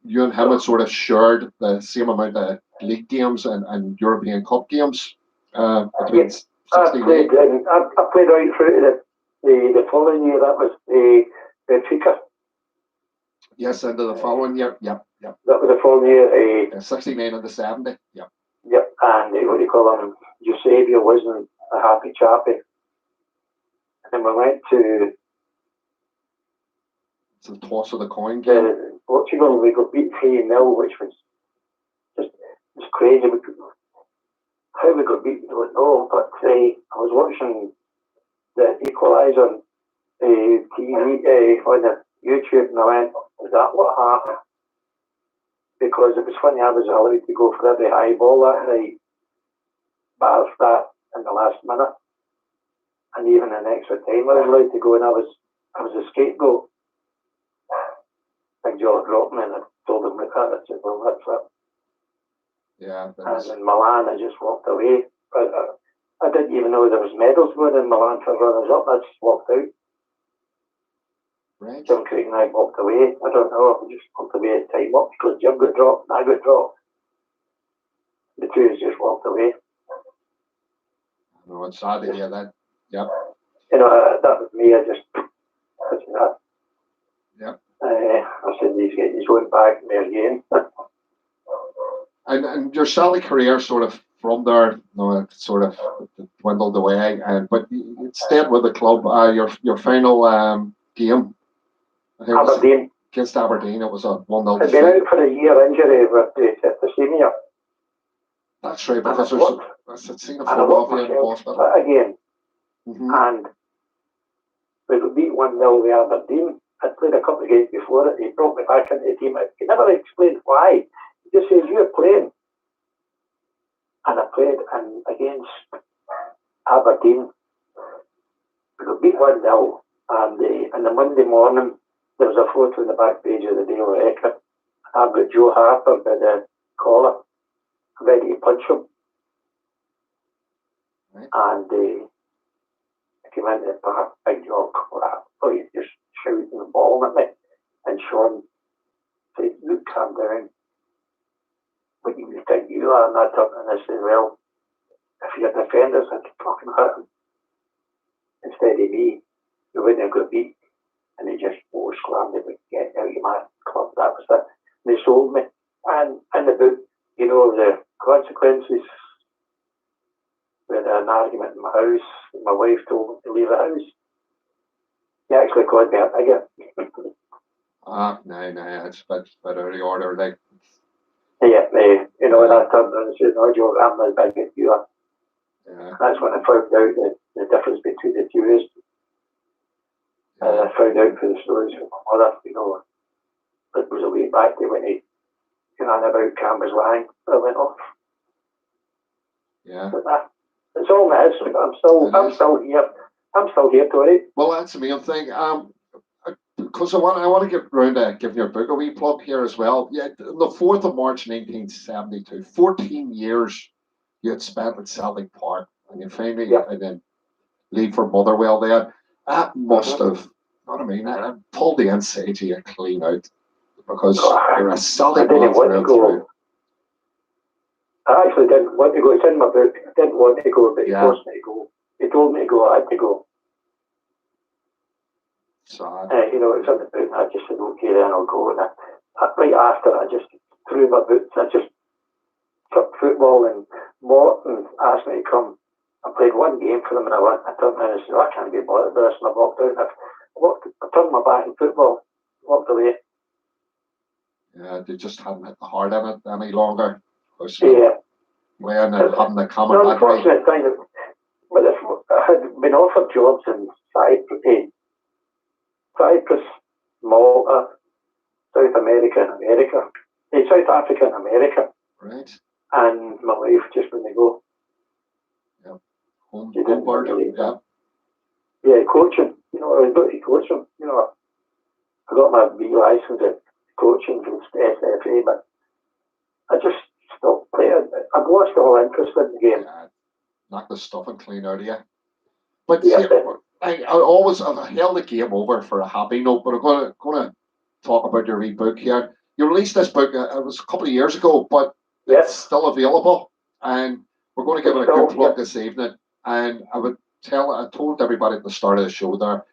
you and him had sort of shared the same amount of league games and European Cup games. Between 16 I played right through to the following year. That was the Benfica. Yes, into the following year. Yep. That was the following year. 69 and the 70. Yep. Yep, and what do you call him? Eusebio wasn't a happy chappy. And we went to the toss of the coin game. Portugal. We got beat 3-0, which was crazy. How we got beat, I don't know. But I was watching the equaliser on TV on the YouTube, and I went, "Is that what happened?" Because it was funny. I was allowed to go for every high ball that night, bar that in the last minute. And even in extra time, I was allowed to go, and I was a scapegoat. Big Jaw dropped me, and I told him like that. I said, "Well, that's it." Yeah. And in Milan, I just walked away. I didn't even know there was medals going in Milan for runners up. I just walked out. Right. Jim Craic and I walked away. I don't know. We just walked away at time up because Jim got dropped and I got dropped. The two of us just walked away. No, it's sad to hear that. Yep. You know, that was me. I said that. Yep. I said, these guys went back in there again. And your Celtic career sort of from there, it sort of dwindled away, but you stayed with the club. Your final game, I think Aberdeen. Against Aberdeen, it was a 1-0 I'd been out for a year injury with the senior. That's right, because I've seen a and I photo worked of you in the myself hospital. again. Mm-hmm. And we got beat 1-0 with Aberdeen. I'd played a couple of games before it. He brought me back into the team. He never explained why. He just says, "You're playing." And I played against Aberdeen. We got beat 1-0. And on the Monday morning, there was a photo in the back page of the Daily Record. I've got Joe Harper by the collar, ready to punch him. Right. And I came into the park, big dog, oh, he's just shouting the ball at me. And Sean said, "Look, calm down. What do you think you are?" And I turned and I said, "Well, if your defenders had fucking hurt him instead of me, you wouldn't have got beat." And they just slammed it, "Get out of my club." That was it. And they sold me. And in the book, you know, the consequences. We had an argument in my house. My wife told me to leave the house. He actually called me a bigot. No, it's better the order. Like, Yeah, you know, and I turned around and said, "No, Joe, I'm not a bigot, you are." yeah. That's when I found out the difference between the two is. I found out for the stories from my mother, you know, it was a way back to when he ran about Campbell's Lang. I went off. Yeah. But it's all my history. I'm still here. I'm still here, Tony. Well, that's the main thing. because I want to get round to giving your book a wee plug here as well. Yeah, the 4th of March 1972, 14 years you had spent at Celtic Park, and you finally and then leave for Motherwell there. That must have, you know what I mean, that pulled the inside of you clean out, because you're a Celtic man through and through. I actually didn't want to go. It's in my book. I didn't want to go, but he forced me to go. He told me to go. I had to go. Sad. You know, it was in the book. I just said, okay, then I'll go. And right after, I just threw my boots. I just took football, and Morton asked me to come. I played one game for them, and I turned around and said, I can't be bothered with this. And I walked out. I turned my back in football, walked away. Yeah, they just hadn't hit the heart in it any longer. Yeah. When and having the common the unfortunate thing, but I had been offered jobs in Cyprus, Malta, South America and America. South Africa and America. Right. And my wife just wouldn't go. Yeah. Home board, yeah. Yeah, coaching. You know, I was going to coaching. You know, I got my B license at coaching from SFA, but I just stopped playing. I've lost all interest in the game. Yeah, knock the stuffing clean out of you. But see, I always I've held the game over for a happy note, but I'm going to talk about your wee book here. You released this book, it was a couple of years ago, but it's still available, and we're going to give it a good plug this evening. And I told everybody at the start of the show there,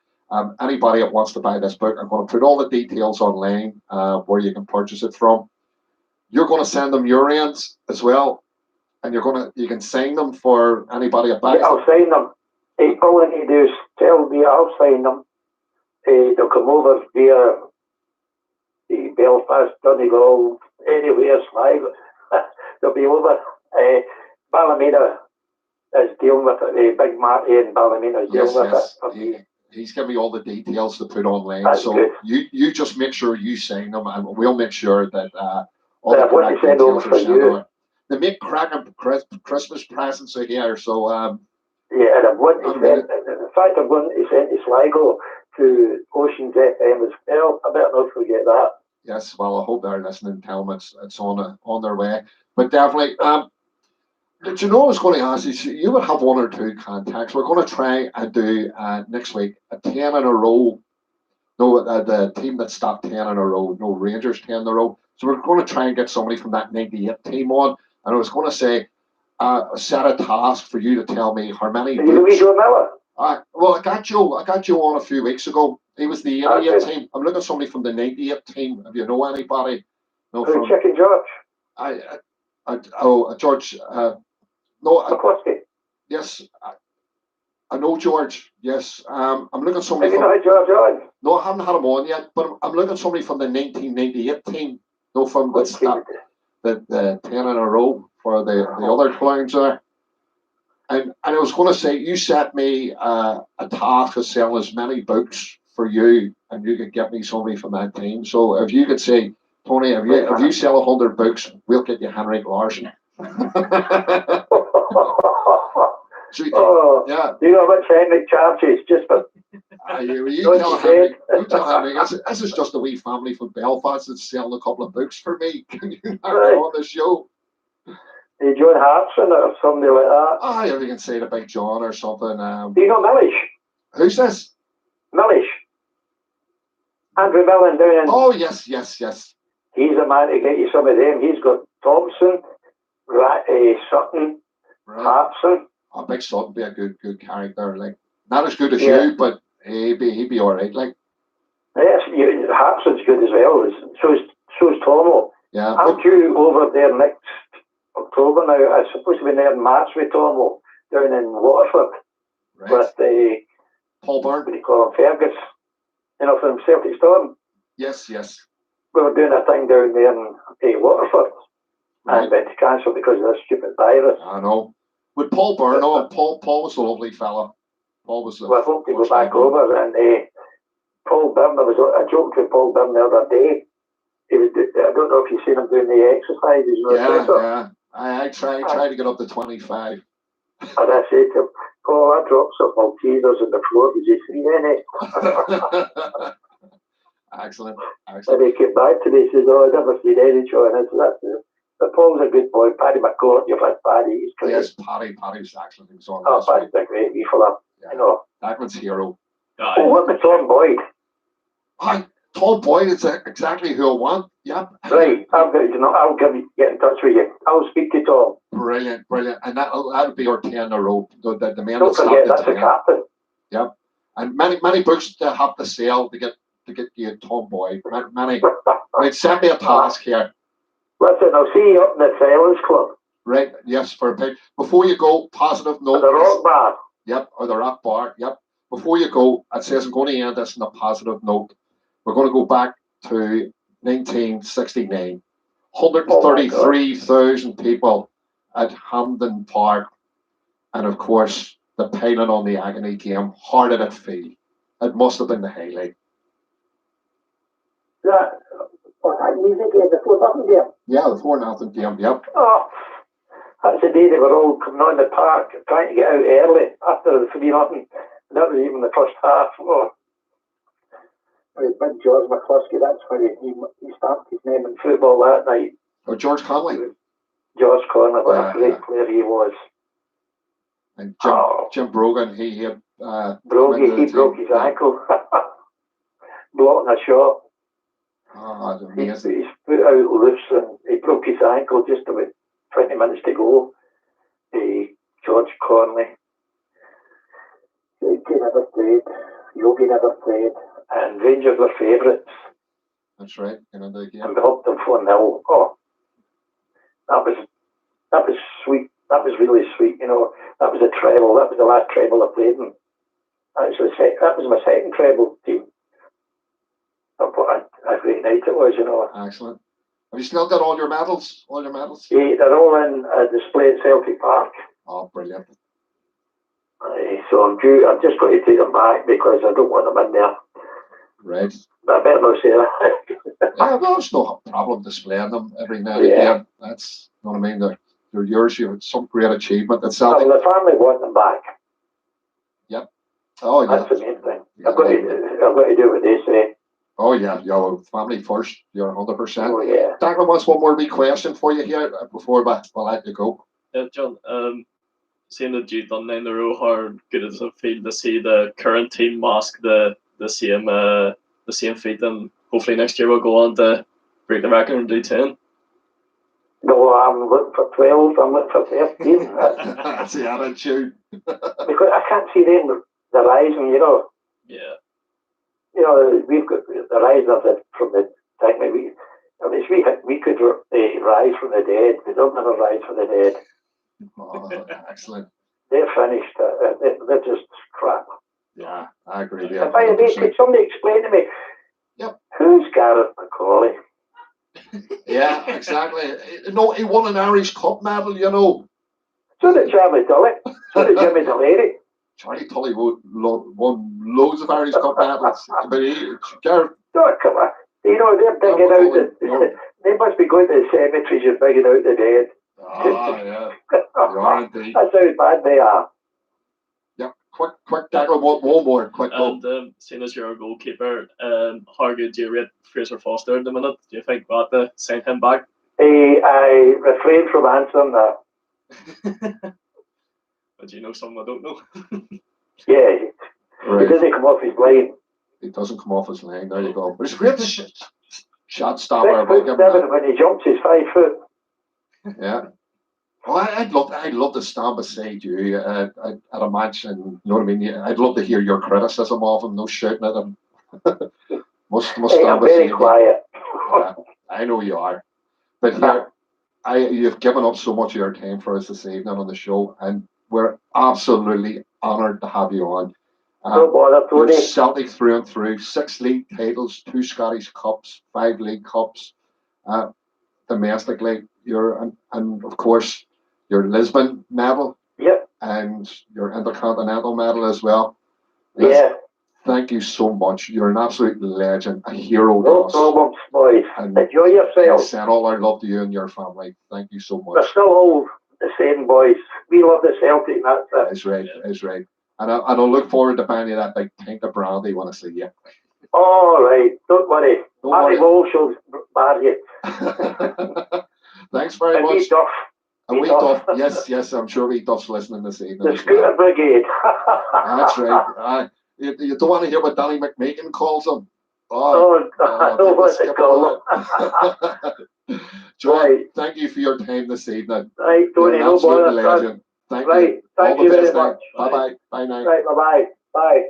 anybody that wants to buy this book, I'm going to put all the details online where you can purchase it from. You're going to send them your ends as well, and you can sign them for anybody that buys them. I'll sign them. All I need to do is tell me, I'll sign them. They'll come over via the Belfast, Donegal, anywhere, Sligo. They'll be over. Ballymena is dealing with it. Big Marty in Ballymena is dealing with it. He's giving me all the details to put online. That's so good. you just make sure you sign them, and we'll make sure that all the correct details are sent over. They make cracking Christmas presents out here, so yeah, and I'm going to send, in fact, I'm going to send to Sligo to Oceans FM as well. I better not forget that. Yes, well, I hope they're listening. Tell them it's on their way. But definitely, did you know I was going to ask you? You would have one or two contacts. We're going to try and do next week a 10 in a row. No, the team that stopped 10 in a row. No, Rangers 10 in a row. So we're going to try and get somebody from that 98 team on. And I was going to say, set a task for you to tell me how many. Well, I got you on a few weeks ago. He was the 88 team. I'm looking at somebody from the 98 team. If you know anybody, from Chicken George. George. McCluskey. Yes, I know George. Yes, I'm looking at somebody. Have you not had George on? No, I haven't had him on yet. But I'm looking at somebody from the 1998 team. No, from the 10 in a row for the other clowns there. And I was going to say, you set me a task of selling as many books for you, and you could get me somebody from that team. So if you could say, Tony, if you sell 100 books, we'll get you Henrik Larsson. So, yeah. Do you know how much Henrik charges just for? You tell Henrik, this is just a wee family from Belfast that's selling a couple of books for me. Can you not go on the show? John Hartson or somebody like that. If you can say the Big John or something. Do you know Millish? Who's this? Millish. Andrew Millen down in. Oh, yes. He's a man to get you some of them. He's got Thompson, Sutton, Hartson. Big Sutton be a good character. Like, not as good as you, but he'd be all right. Like, yes, Hartson's good as well. So's Tomo. Yeah, I'm due over there next October now. I'm supposed to be there in March with Tomo down in Waterford with Paul Byrne. What do you call him? Fergus. You know, from Celtic Storm. Yes. We were doing a thing down there in Waterford. And we had to cancel because of this stupid virus. I know. With Paul Byrne, Paul was a lovely fella. Paul was. Well, I hope to go back over and Paul Byrne. I joked with Paul Byrne the other day. I don't know if you've seen him doing the exercises. Yeah. I try to get up to 25. And I said to him, Paul, I dropped some Maltesers on the floor. Did you see any? Excellent. And Excellent. he came back to me and says, "Oh, I've never seen any show." And I said, "That's it." But Paul's a good boy. Paddy McCourt, you've had Paddy. He's great. Yes, Paddy's excellent. He was on Oh, last week. Paddy's a great wee fella. Yeah. You know. Declan's hero. Oh, what about Tom Boyd? Hi, Tom Boyd is exactly who I want. Yep. Right, I'll get in touch with you. I'll speak to Tom. Brilliant, brilliant. And that'll be our 10 in a row. The man Don't that forget, stopped that's at the 10. captain. Yep. And many books to have to sell to get you Tom Boyd. Many. Right, send me a task here. Listen, I'll see you up in the Silence Club. Right, yes, for a bit. Before you go, positive note. The Rock Bar. Yep, or the Rock Bar. Yep. Before you go, it says I'm going to end this on a positive note. We're going to go back to 1969. 133,000 people at Hampden Park. And of course, the piling on the agony game. How did it feel? It must have been the highlight. That music game, the 4-0 game. Yeah, the 4-0 game. Yep. Oh, that's the day they were all coming on the park, trying to get out early after the 3-0. That was even the first half. Oh. Big George McCluskey, that's where he stamped his name in football that night. Oh, George Conley. George Conley, what a great player he was. And Jim Brogan, he had Brogy, he broke his ankle. Blocking a shot. Oh, amazing. He's put out loose and he broke his ankle just about 20 minutes to go. George Conley. He never played. Yogi never played. And Rangers were favourites. That's right. And we helped them 4-0. Oh, that was sweet. That was really sweet. You know, that was a treble. That was the last treble I played in. That was my second treble team. What a great night it was, you know. Excellent. Have you still got all your medals? All your medals? Yeah, they're all in a display at Celtic Park. Oh, brilliant. So I'm just going to take them back because I don't want them in there. Right. But I better not say that. Yeah, well, it's no problem displaying them every now and again. That's, you know what I mean? They're yours. You have some great achievement. That's something. The family want them back. Yep. Oh, yeah. That's the main thing. Yeah, I've got to do what they say. Oh, yeah. Well, family first. You're 100%. Oh, yeah. Declan wants one more wee question for you here before we'll let you go. John, seeing that you've done 9 in a row, how good does it feel to see the current team mask the same feat, and hopefully next year we'll go on to break the record and do 10? No, I'm looking for 12. I'm looking for 13. That's the attitude. Because I can't see them the rising, you know. Yeah. You know, we've got the rising of it from the time we could rise from the dead. We don't never rise from the dead. Oh, excellent. They're finished. They're just crap. Yeah, I agree. Could somebody explain to me? Yep. Who's Gareth McCauley? Yeah, exactly. No, he won an Irish Cup medal, you know. So did Charlie Tully. So did Jimmy Delaney. Charlie Tully won loads of Irish Cup medals. But Gareth. Oh, come on. You know, they're digging out they must be going to the cemeteries and digging out the dead. Oh, yeah. They are indeed. That's how bad they are. Yeah, quick, Declan, one more, quick go. And seeing as you're a goalkeeper, how good do you rate Fraser Foster at the minute? Do you think we ought to send him back? I refrain from answering that. But you know something I don't know? Yeah, right. He doesn't come off his line. He doesn't come off his line, there you go. But it's a great shot stopper. 6'7" when he jumps, he's 5 foot. Yeah. Well, I'd love to stand beside you at a match, and you know what I mean. I'd love to hear your criticism of him. No shouting at him. must stand I'm beside very quiet. Yeah, I know you are, but here, you've given up so much of your time for us this evening on the show, and we're absolutely honoured to have you on. No bother, Tony. You're Celtic through and through. 6 league titles, 2 Scottish Cups, 5 league cups, domestically. And of course your Lisbon medal. Yep. And your Intercontinental medal as well. Yeah. Thank you so much. You're an absolute legend, a hero to us. No problems, boys. And enjoy yourself. I send all our love to you and your family. Thank you so much. We're still all the same, boys. We love the Celtic. That's it. That's right. That's right. And I'll look forward to buying you that big pint of brandy when I see you. All right, don't worry. Don't Harry worry. Walsh will bar you. Thanks very And much. wee Duff. And Wee Wee Duff. Duff, yes, I'm sure Wee Duff's listening this evening The as Scooter well. Brigade. That's right. You don't want to hear what Danny McMeekin calls them. Oh, I don't want to call them. John, Right. thank you for your time this evening. Right, You're Tony, an no absolute bother. legend. Thank Right, you. thank All you the very best now. much. Bye-bye. Bye now. Right, bye-bye. Bye.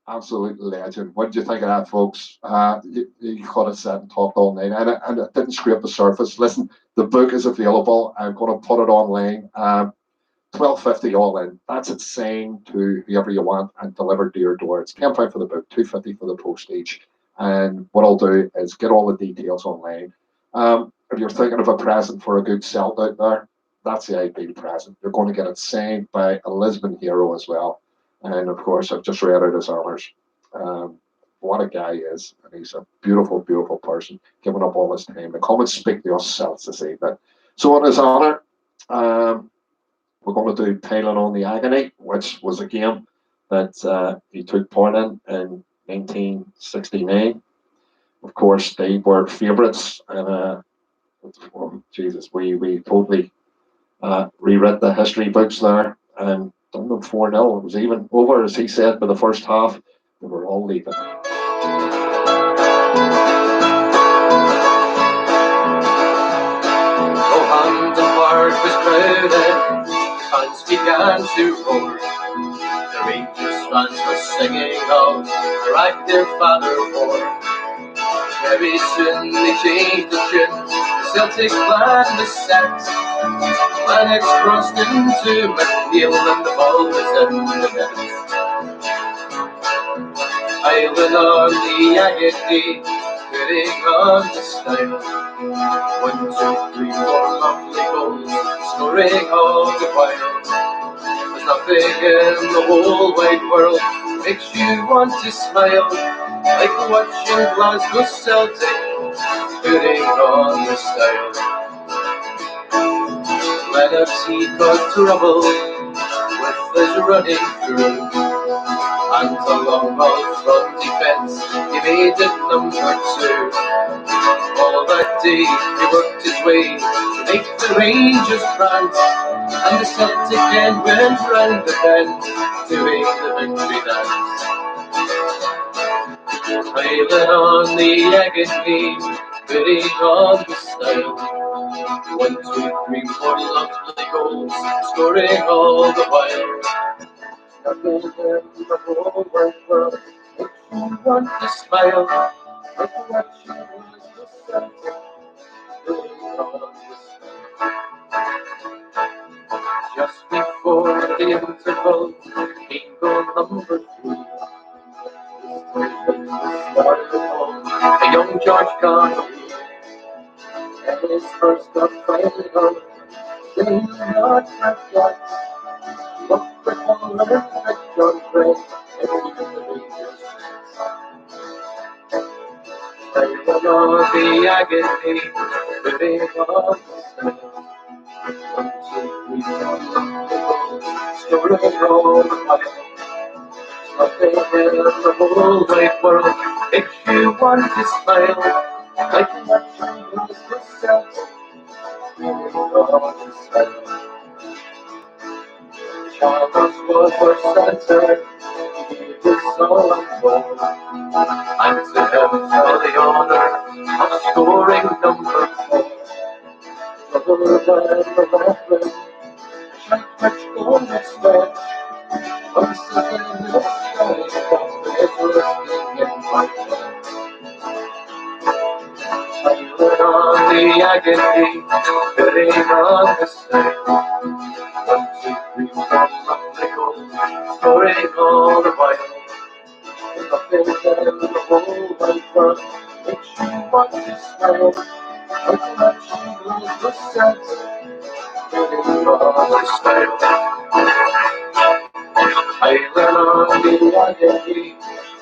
Absolute legend. What did you think of that, folks? You could have sat and talked all night, and it didn't scrape the surface. Listen, the book is available. I'm going to put it online. $12.50 all in. That's it, signed to whoever you want and delivered to your door. It's £10 for the book, $2.50 for the postage. And what I'll do is get all the details online. If you're thinking of a present for a good Celt out there, that's the ideal present. You're going to get it signed by a Lisbon hero as well. And of course, I've just read out his honours. What a guy he is. And he's a beautiful, beautiful person, giving up all his time to come and speak to us Celts this evening. So, in his honour, we're going to do Piling on the Agony, which was a game that he took part in 1969. Of course, they were favourites, and Jesus, we totally reread the history books there and done them 4-0. It was even over, as he said, by the first half. They were all leaving. Roehampton Park was crowded, fans began to roar. The Rangers fans were singing of the right their father wore. Very soon they changed the tune, the Celtic flag was set. Lennox crossed into McNeil and the ball was in the net. Island on the agony, putting on the style. 1, 2, 3, 4, lovely goals, scoring all the while. There's nothing in the whole wide world makes you want to smile, like watching Glasgow Celtic putting on the style. Lennox he got trouble with his running through, and along out from defence he made it number 2. All that day he worked his way to make the Rangers prance, and the Celtic end went round the bend, doing the victory dance. Piling on the agony, bidding on the style. 1, 2, 3, 4 lovely goals, scoring all the while. Nothing in the whole wide world makes you want to smile, like watching the Celtic bidding on the style. Just before the interval, came goal number 3. A young George Connolly, and his first up finally home. They not forget what the color that John Craic and even the Rangers playing on the agony, living on the style. 1, 2, 3, 4, scoring all the while. Nothing in the whole wide world makes you want to smile, like watching Glasgow Celtic living on the style. Charles was for center, he gave his all and more, and to him fell the honour of scoring number 4. Other than the Laughlin, which almost went, once again the sky is listening in my mind. Piling on the agony, bidding on the style. 1, 2, 3, 4, lovely goals, scoring all the while. Nothing in the whole wide world makes you want to smile, like watching Glasgow Celtic bidding on the style. Piling on the agony,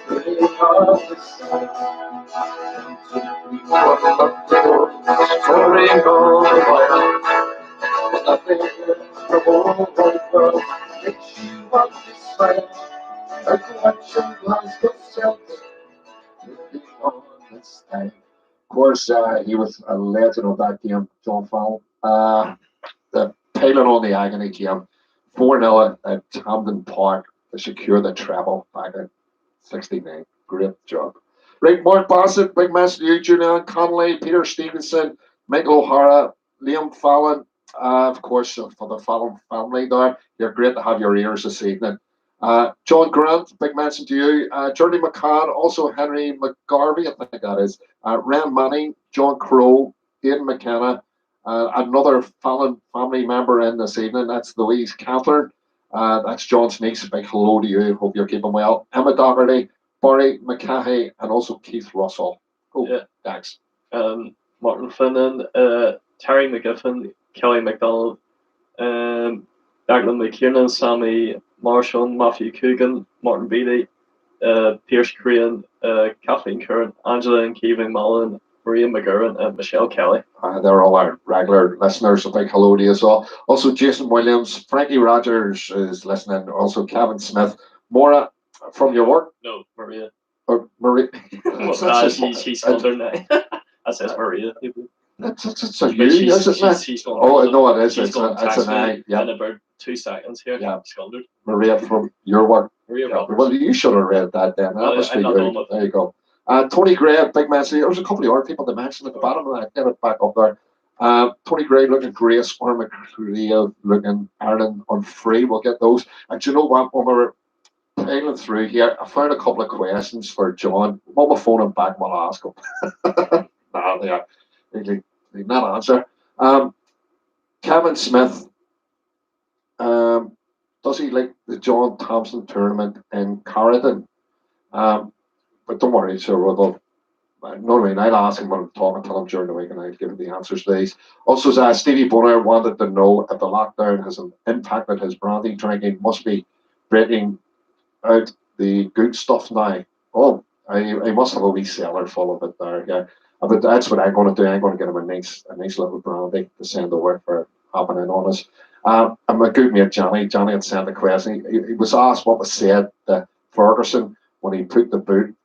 bidding on the style. 1, 2, 3, 4, lovely goals, scoring all the while. Nothing in the whole wide world makes you want to smile, like watching Glasgow Celtic course, he was a legend of that game, John Fallon. The Palin on the agony game, 4-0 at Hampden Park to secure the treble back in '69. Great job. Right, Mark Bassett, big message to you, Julian Connolly, Peter Stevenson, Michael O'Hara, Liam Fallon, of course, for the Fallon family there. You're great to have your ears this evening. John Grant, big mention to you. Jordy McCann, also Henry McGarvey, I think that is. Ren Manning, John Crow, Ian McKenna, another Fallon family member in this evening. That's Louise Catherine. That's John's niece. Big hello to you. Hope you're keeping well. Emma Doherty, Barry McCahey, and also Keith Russell. Oh, yeah. Thanks. Martin Finnan, Terry McGiffin, Kelly McDonald, Declan McKiernan, Sammy Marshall, Matthew Coogan, Martin Beatty, Pierce Crane, Kathleen Curran, Angela and Kevin Mullen, Maria McGurran, and Michelle Kelly. They're all our regular listeners. A big hello to you as well. Also, Jason Williams, Frankie Rogers is listening. Also, Kevin Smith, Maura from your work. No, Maria. Or Maria. She's under now. That says Maria. It's a you, isn't it? She's oh, no, it is. It's an I. Yeah. In about 2 seconds here. Yeah. Sculpted. Maria from your work. Maria Roberts. Well, you should have read that then. That must be you. There you go. Tony Gray, big message. There was a couple of other people that mentioned at the bottom, and I get it back up there. Tony Gray looking great. Square McCrea looking Ireland on free. We'll get those. And do you know what? When we were playing through here, I found a couple of questions for John. When we phone him back, we'll ask him. No, they are. They not answer. Kevin Smith, does he like the John Thompson tournament in Carradine? But don't worry, sir. No, I mean, I'll ask him when I'm talking to him during the week, and I'll give him the answers to these. Also, Stevie Bonner wanted to know if the lockdown has impacted his brandy drinking. Must be breaking out the good stuff now. Oh, I must have a wee cellar full of it there. Yeah. But that's what I'm going to do. I'm going to get him a nice little brandy to send over for happening on us. And my good mate Johnny had sent a question. He was asked what was said to Ferguson when he put the boot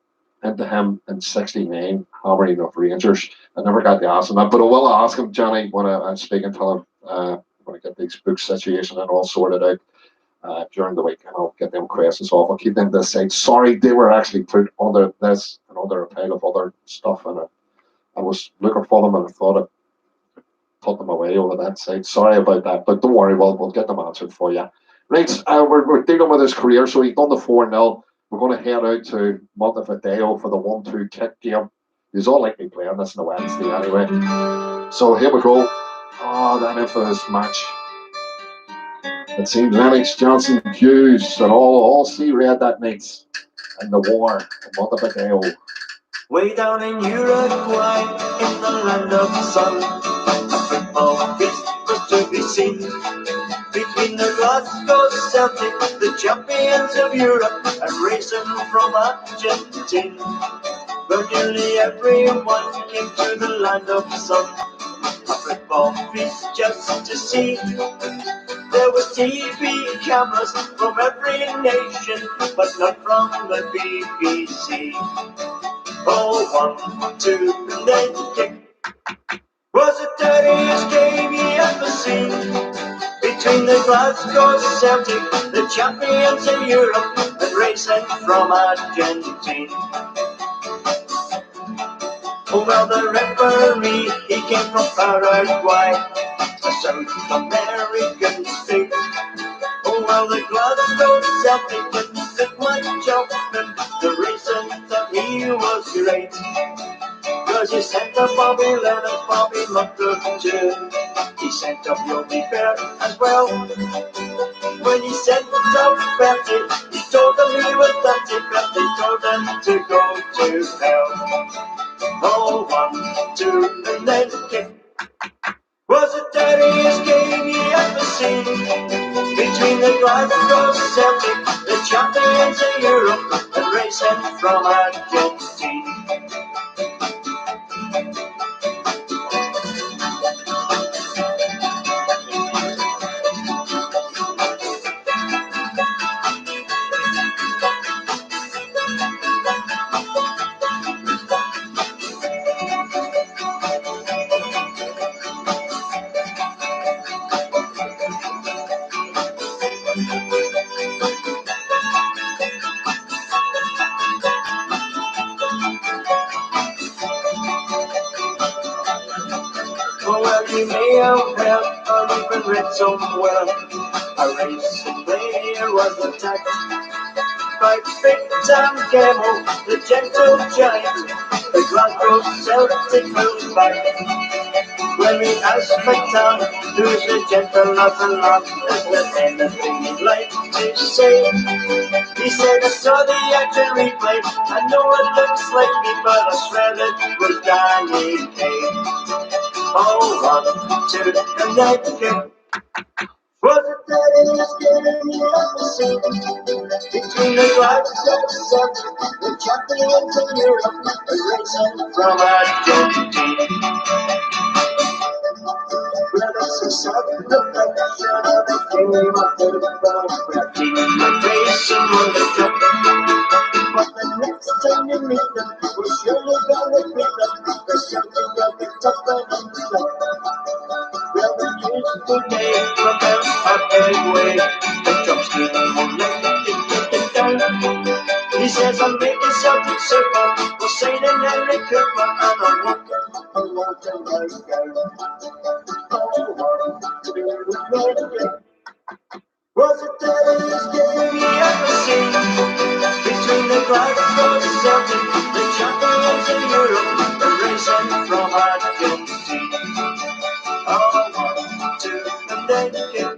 into him in '69, hammering up Rangers. I never got to ask him that, but I will ask him, Johnny, when I'm speaking to him, when I get the book situation and all sorted out during the week, and I'll get them questions off. I'll keep them to the side. Sorry, they were actually put under this and under a pile of other stuff, and I was looking for them and I thought I put them away over that side. Sorry about that, but don't worry, we'll get them answered for you. Right, we're dealing with his career, so he's done the 4-0. We're going to head out to Montevideo for the 1-2 kick game. He's all likely playing this on a Wednesday anyway. So here we go. Oh, that infamous match. It seemed Lennox, Johnson, Hughes, and all see red that night in the war in Montevideo. Way down in Uruguay, in the land of the sun, a football feast was to be seen between the Glasgow Celtic, the champions of Europe, and racing from Argentina. But nearly everyone came to the land of the sun, a football feast just to see. There was TV cameras from every nation, but not from the BBC. Oh, 1-2, and then kick. Was the dirtiest game you ever seen? Between the Glasgow Celtic, the champions of Europe, and racing from Argentina. Oh, well, the referee, he came from Paraguay, a South American state. Oh, well, the Glasgow Celtic didn't much of him. The reason that he was great, cause he sent up Bobby Lennon, Bobby looked good too. He sent up Yogi Bear as well. When he sent up Betty, he told them he was dirty, but they told him to go to hell. Oh, 1-2, and then kick. Was the dirtiest game you ever seen? Between the Glasgow Celtic, the champions of Europe, and racing from Argentina. you may have heard or even read somewhere. A racing player was attacked by big-time Camel, the gentle giant. The Glasgow Celtic was back. When we asked McTown, who's the gentle lot, is there anything you'd like to say? He said, I saw the action replay. I know it looks like me, but I swear it was Danny Kaye. Oh, 1, 2, and then again. Was it that in this game you ever seen? Between the Glasgow Celtic, the champions of Europe, a racing from Argentina. Well, it's a sudden affection of the game of football. We're keeping the racing on the top. But the next time you meet them, we're surely gonna beat them. There's something of the top of the top. Well, we used to name from them a big way. The drumstick won't let it down. He says, I'm making Celtic circle. We're sailing every Cooper, and I'm walking along the right down. Was it the best game you ever seen? Between the Glasgow Celtic, the champions of Europe, the racing from Argentina. Oh, 1, 2, and then again.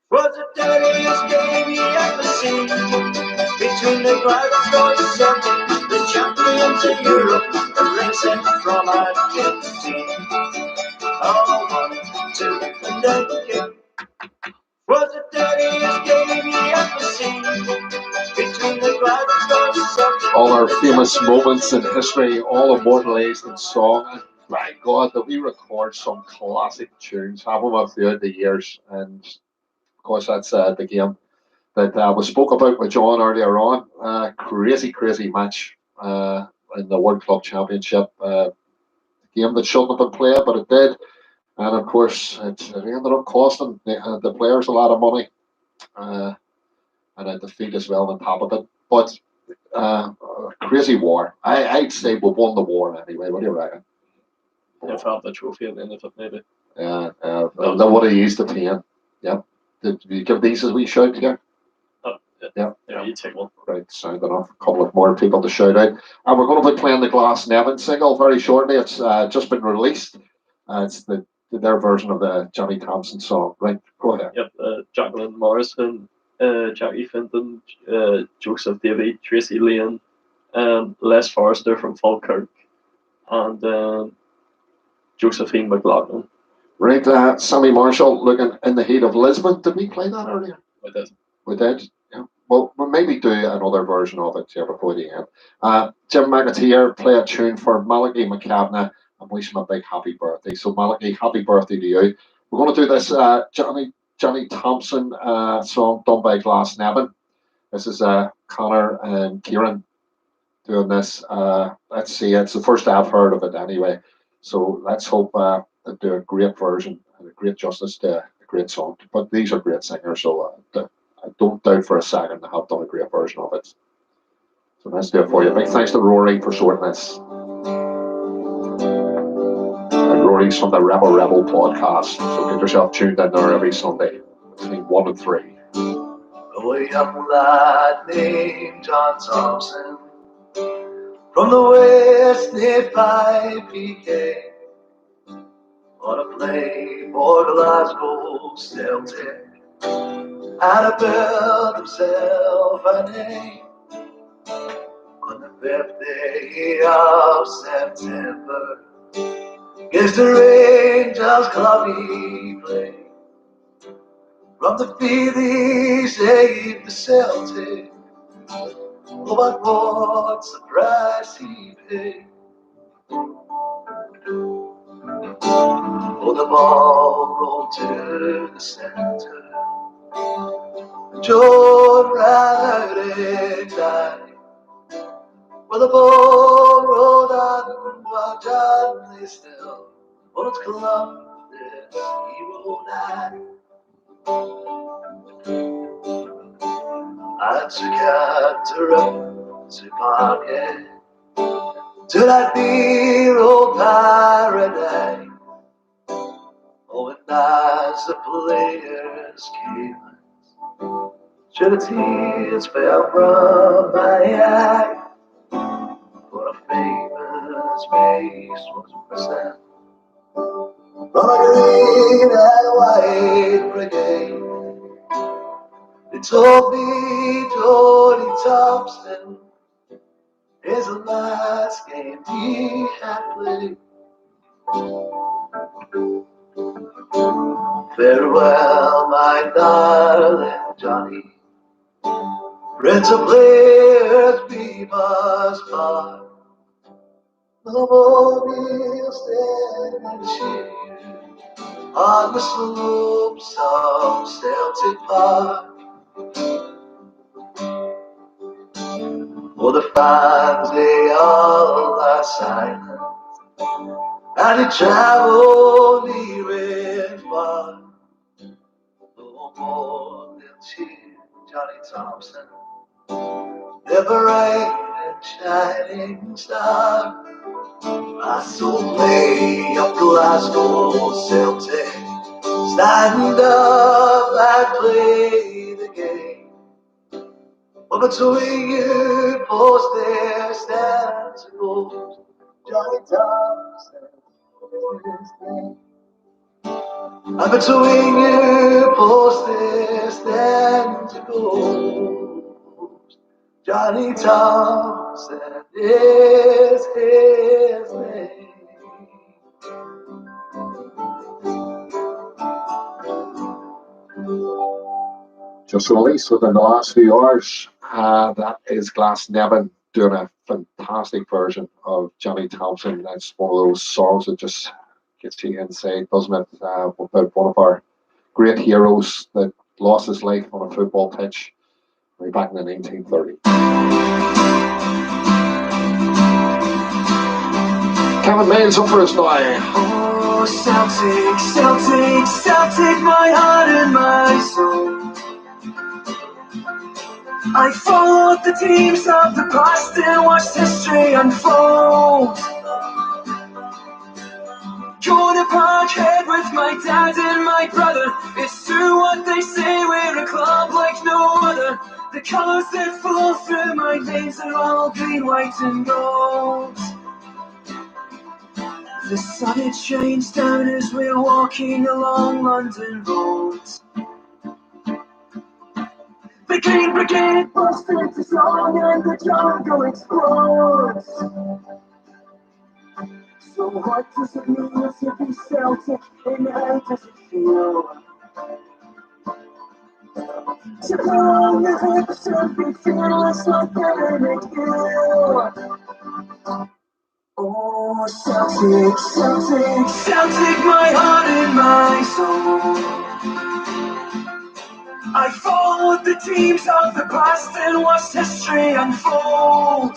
Was it the best game you ever seen? Between the Glasgow Celtic, the champions of Europe, the racing from Argentina. Oh, 1, 2, and then again. Was it the best game you ever seen? Between the Glasgow Celtic. All our famous moments in history, all immortalised in song. My God, that we record some classic tunes, have them throughout the years, and of course that's the game that was spoke about with John earlier on. Crazy match in the World Club Championship. Game that shouldn't have been played, but it did. And of course, it ended up costing the players a lot of money, and a defeat as well on top of it. But crazy war. I'd say we won the war anyway. What do you reckon? If I have the trophy at the end of it, maybe. Yeah, they would have used the pain. Yeah. Did you give these as we shout here? Yeah, you take one. Right, sound enough. A couple of more people to shout out. And we're going to be playing the Glass Nevin single very shortly. It's just been released. It's their version of the Johnny Thompson song. Right, go ahead. Yep, Jacqueline Morrison, Jackie Fenton, Joseph Davy, Tracy Lane, Les Forrester from Falkirk, and Josephine McLaughlin. Right, Sammy Marshall, Looking in the Heat of Lisbon. Did we play that earlier? We did. Yeah. Well, we'll maybe do another version of it here before the end. Jim McAteer play a tune for Malachi McCabna and wish him a big happy birthday. So Malachi, happy birthday to you. We're going to do this Johnny Thompson song done by Glass Nevin. This is Connor and Kieran doing this. Let's see, it's the first I've heard of it anyway. So let's hope they do a great version and a great justice to a great song. But these are great singers, so I don't doubt for a second they have done a great version of it. So let's do it for you. Big thanks to Rory for sorting this. And Rory's from the Rebel podcast. So get yourself tuned in there every Sunday between 1 and 3. A young lad named John Thompson from the West nearby PK on a plane for Glasgow Celtic, and he built himself a name on the 5th day of September against the Rangers club he played. From the field he saved the Celtic. Oh, but what surprise he paid. Oh, the ball rolled to the center. Joe ran out in time. Well, the ball rolled on, but John lay still. Well, it's Columbus, he rolled out. I took out to run to market to that dear old paradise. Oh, and as the players came, shed the tears fell from my eye. For a famous face was present from a green and white brigade. They told me Tony Thompson is the last game he had played. Farewell, my darling Johnny. Friends of players we must part. No more we'll stand and cheer on the slopes of Celtic Park. For the fans they all are silent, and they travel near and far. No more they'll cheer Johnny Thompson, the bright and shining star. I saw play of Glasgow Celtic, stand up and play the game. But between you post there stands a ghost, Johnny Thompson is his name. And between you post there stands a ghost, Johnny Thompson is his name. Just released within the last few hours. That is Glasnevin doing a fantastic version of Johnny Thompson. That's one of those songs that just gets you inside, doesn't it? About one of our great heroes that lost his life on a football pitch way back in the 1930s. Kevin May's up for us now. Oh, Celtic, Celtic, Celtic, my heart and my soul. I followed the teams of the past and watched history unfold. Going to Parkhead with my dad and my brother. It's true what they say, we're a club like no other. The colours that flow through my veins are all green, white and gold. The sun it shines down as we're walking along London roads. The Green Brigade bursts into song and the jungle explodes. So what does it mean to be Celtic and how does it feel? To blow on the hips and be fearless like Emmett Gill. Oh, Celtic, Celtic, Celtic, my heart and my soul. I followed the teams of the past and watched history unfold.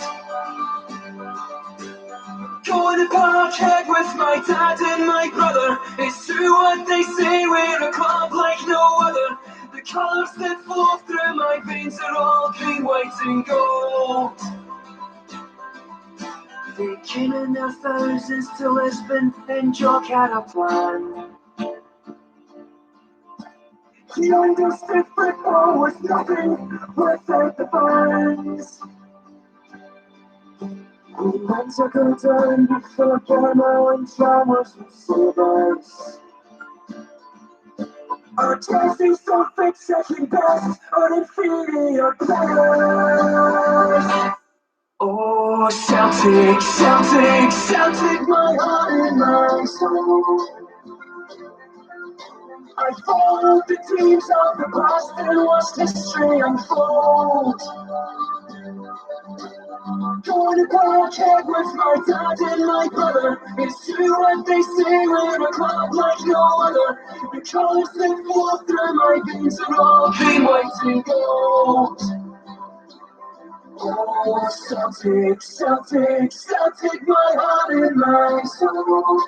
Going to Parkhead with my dad and my brother. It's true what they say, we're a club like no other. The colours that flow through my veins are all green, white and gold. They came in their thousands to Lisbon and Jock had a plan. He understood football was nothing without the fans. We had to go down before Gamma and Chalmers would save us. Our jerseys don't fit second best or inferior players. Oh, Celtic, Celtic, Celtic, my heart and my soul. I followed the teams of the past and watched history unfold. Going to Craic with my dad and my brother. It's true what they say, we're a club like no other. The colours that flow through my veins are all green, white and gold. Oh, Celtic, Celtic, Celtic, my heart and my soul.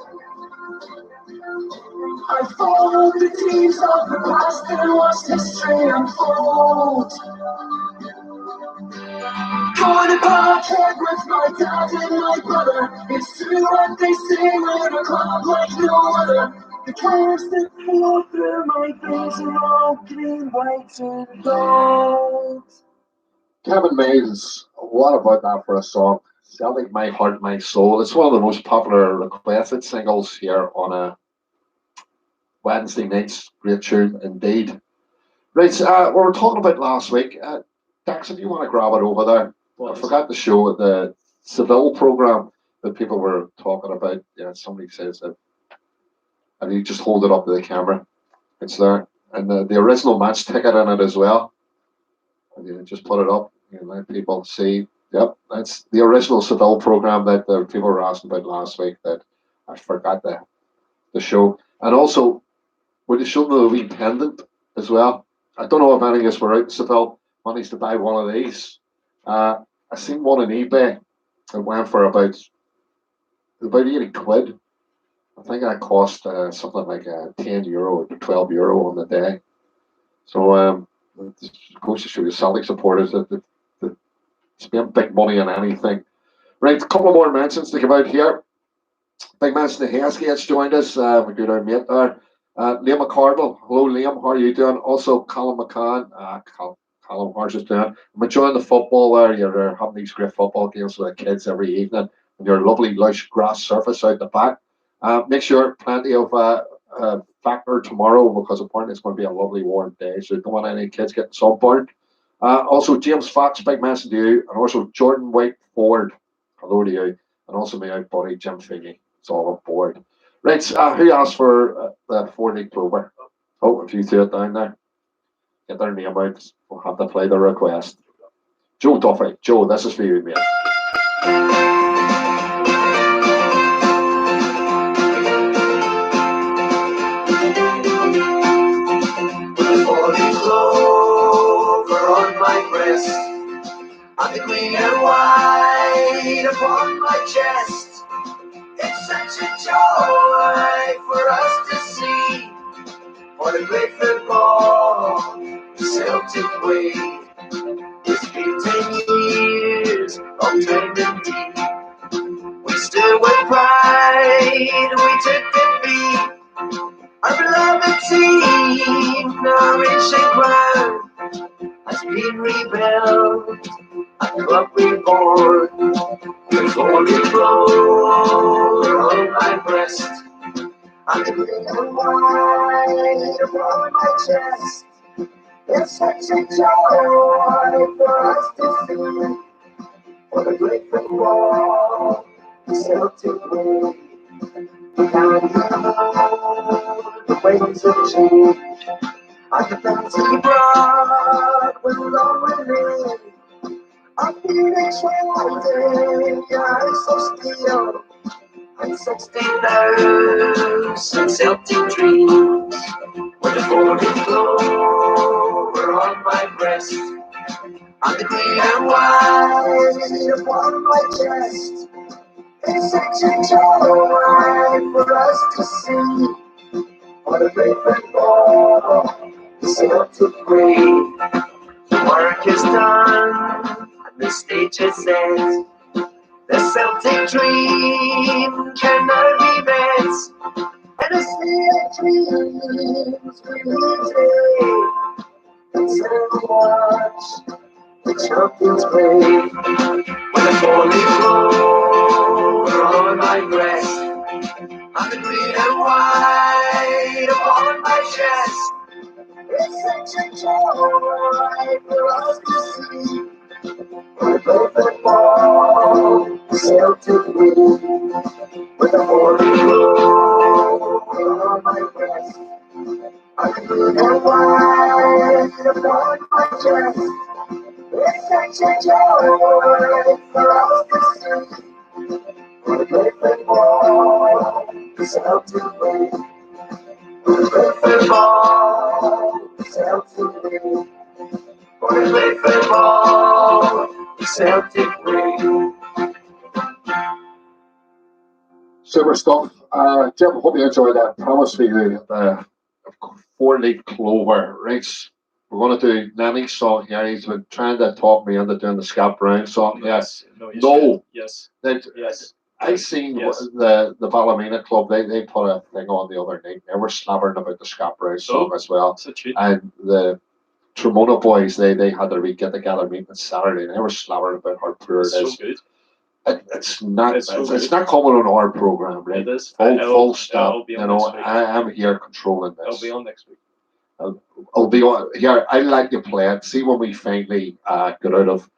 I followed the teams of the past and watched history unfold. Going to Parkhead with my dad and my brother. It's true what they say, we're a club like no other. The colours that flow through my veins are all green, white, and gold. Kevin Mays, what about that for a song? Celtic, My Heart, My Soul. It's one of the most popular requested singles here on a Wednesday night's great tune indeed. Right, we were talking about last week. Dax, if you want to grab it over there. I forgot to show the Seville program that people were talking about. Yeah, somebody says that, and you just hold it up to the camera. It's there, and the original match ticket in it as well. And you just put it up. You let people see. Yep, that's the original Seville program that the people were asking about last week. That I forgot the show, and also would you show them the wee pendant as well? I don't know if any of us were out in Seville managed to buy one of these. I seen one on eBay. It went for about £80. I think that cost something like €10 or €12 on the day. So it goes to show you Celtic supporters that spend big money on anything. Right, a couple more mentions to give out here. Big mention to Hesgate's joined us. We got our mate there. Liam McCardle. Hello, Liam. How are you doing? Also, Colin McCann. Callum, how's it doing? I'm enjoying the football there. You're having these great football games with the kids every evening. And your lovely lush grass surface out the back. Make sure plenty of factor tomorrow because apparently it's going to be a lovely warm day. So don't want any kids getting sunburned. Also, James Fox, big mention to you. And also, Jordan White Ford. Hello to you. And also, my out buddy, Jim Feeney. It's all on board. Right, who asked for the 4-league Clover? Oh, if you threw it down there, get their name out. We'll have to play the request. Joe Duffy. Joe, this is for you, mate. Falling clover on my breast, and the green and white upon my chest. It's such a joy for us to see, for the great football, the Celtic way. It's been 10 years of training deep. We stood with pride, we took defeat. Our beloved team, now ancient ground, has been rebuilt, a club reborn. The glory flow on my breast, and the green and white upon my chest. It's such a joy for us to see, for the great football, the Celtic way. We can hold the waves of change, and the fancy brought will long remain. I'm feeling excited, yeah, so still, and 60,000 Celtic dreams, with the golden clover on my breast, and the green and white upon my chest. It's such a joy for us to see, for the great football, the Celtic way. The work is done, and the stage is set. The Celtic dream can now be met, and a sea of dreams we live today. Let's watch the champions play, with a falling clover on my breast, and the green and white upon my chest. It's such a joy for us to see, for the football, the Celtic way, with a falling clover on my breast, and the green and white upon my chest. It's such a joy for us to see, for the great football, the Celtic way, for the great football, the Celtic way, for the great football, the Celtic way. Super stuff. Jim, hope you enjoyed that. Promise for you the 4-league Clover. Right. We're going to do Nanny's song here. He's been trying to talk me into doing the Scott Brown song. Yes. No. Yes. That, Yes. I seen Yes. the Ballymena club. They put a thing on the other night. They were slabbering about the Scott Rouse song as well. It's a cheat. And the Tremona boys, they had their wee get together meeting on Saturday, and they were slabbering about how poor It's it so is. good. It's not. It's so It's good. not coming on our program, right? It is. Full stop. It'll be You on know, next week. I'm here controlling It'll this. be on next week. I'll be on here. I like to play it. See when we finally get out of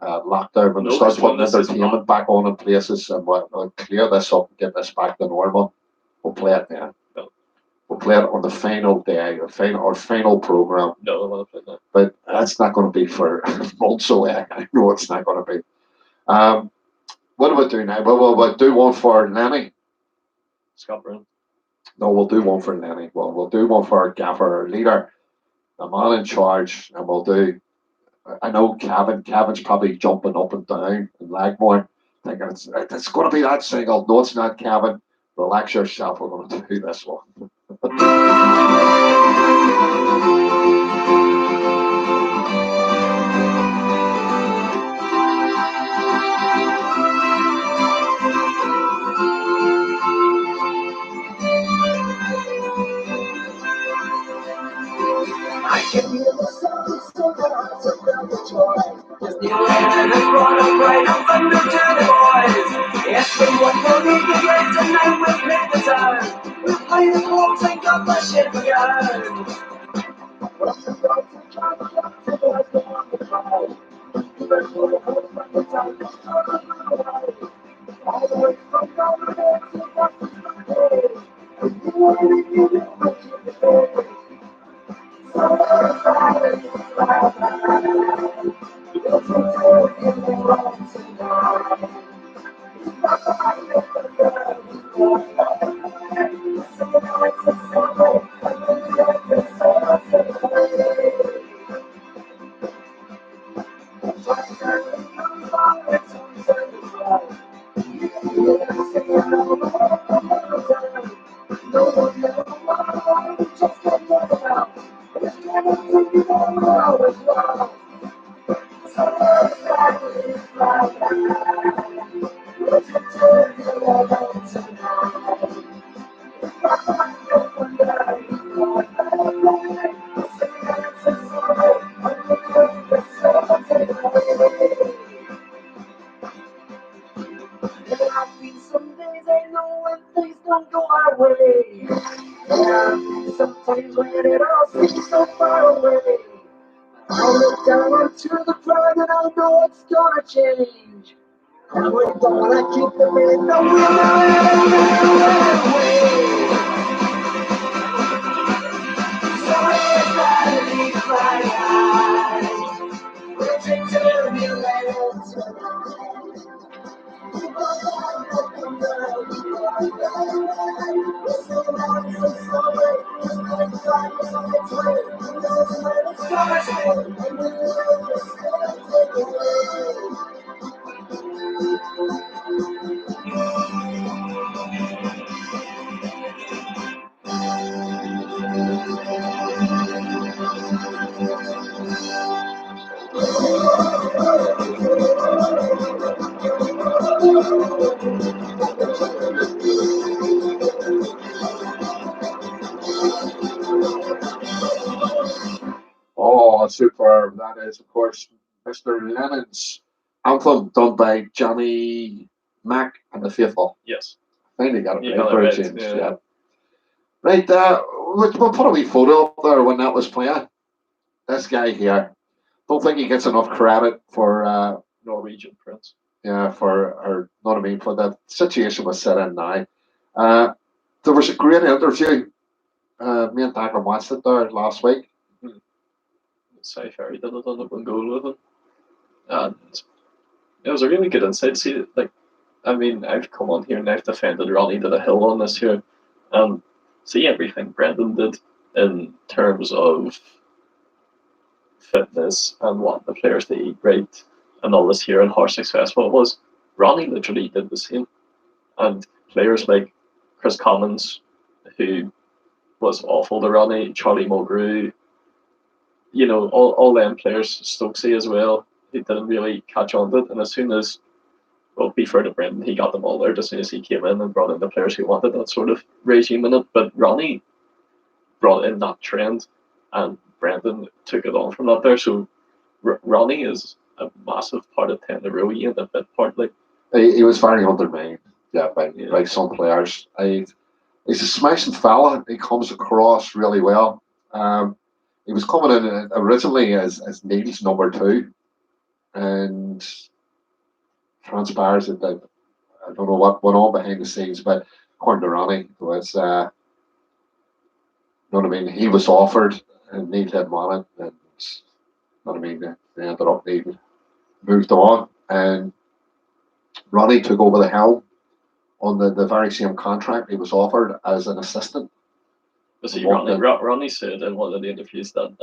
lockdown, when we No, start this one, putting this is entertainment back on in places, and we'll clear this up and get this back to normal. We'll play it then. No. We'll play it on the final day, our final program. No, I want to play that. But that's not going to be for months away. I know it's not going to be. What do we do now? We'll do one for Lenny. Scott Brown. No, we'll do one for Lenny. We'll do one for our gaffer, our leader, the man in charge, and we'll do. I know Kevin's probably jumping up and down in Lagmore, thinking it's going to be that single. No, it's not, Kevin. Relax yourself. We're going to do this one. I can hear the sounds so loud, so felt the joy. Just the land has brought a bright and thunder to the boys. Yes, we won the league again tonight. We'll play the time. We'll play the close and got the shit begun. Some days I know when things don't go our way. Sometimes when it all seems so far away, I look down into the ground and I know it's gonna change. And we're gonna keep the faith, no, we're gonna away. So everybody cry out, we'll take to new land tonight. Oh, superb. That is, of course, Mr. Lennon's anthem done by Johnny Mac and the Faithful. Yes. Finally got it You right, got it Barry right, James. yeah. Yeah. Right, we'll put a wee photo up there when that was playing. This guy here. Don't think he gets enough credit for Norwegian Prince. yeah, for know what I mean, for the situation we're set in now. There was a great interview. Me and Dagger watched it there last week. Cy Ferry did it on the one goal with him. And it was a really good insight. See, like, I mean, I've come on here and I've defended Ronnie to the hill on this here. And see everything Brendan did in terms of fitness and wanting the players to eat right and all this here and how successful it was. Ronnie literally did the same. And players like Chris Commons, who was awful to Ronnie, Charlie Mulgrew, you know, all them players, Stokesy as well, who didn't really catch on to it. And as soon as But be fair to Brendan, he got them all out as soon as he came in and brought in the players who wanted that sort of regime in it. But Ronnie brought in that trend, and Brendan took it on from that there. So Ronnie is a massive part of Tenerife and a bit part like. He was very undermined, by some players. He's a smashing fella. He comes across really well. He was coming in originally as Neil's number 2, and transpires that I don't know what went on behind the scenes, but according to Ronnie, was you know what I mean. He was offered, and Neil didn't want it, and you know what I mean. They ended up needing moved on, and Ronnie took over the helm on the very same contract he was offered as an assistant. See, Ronnie said in one of the interviews that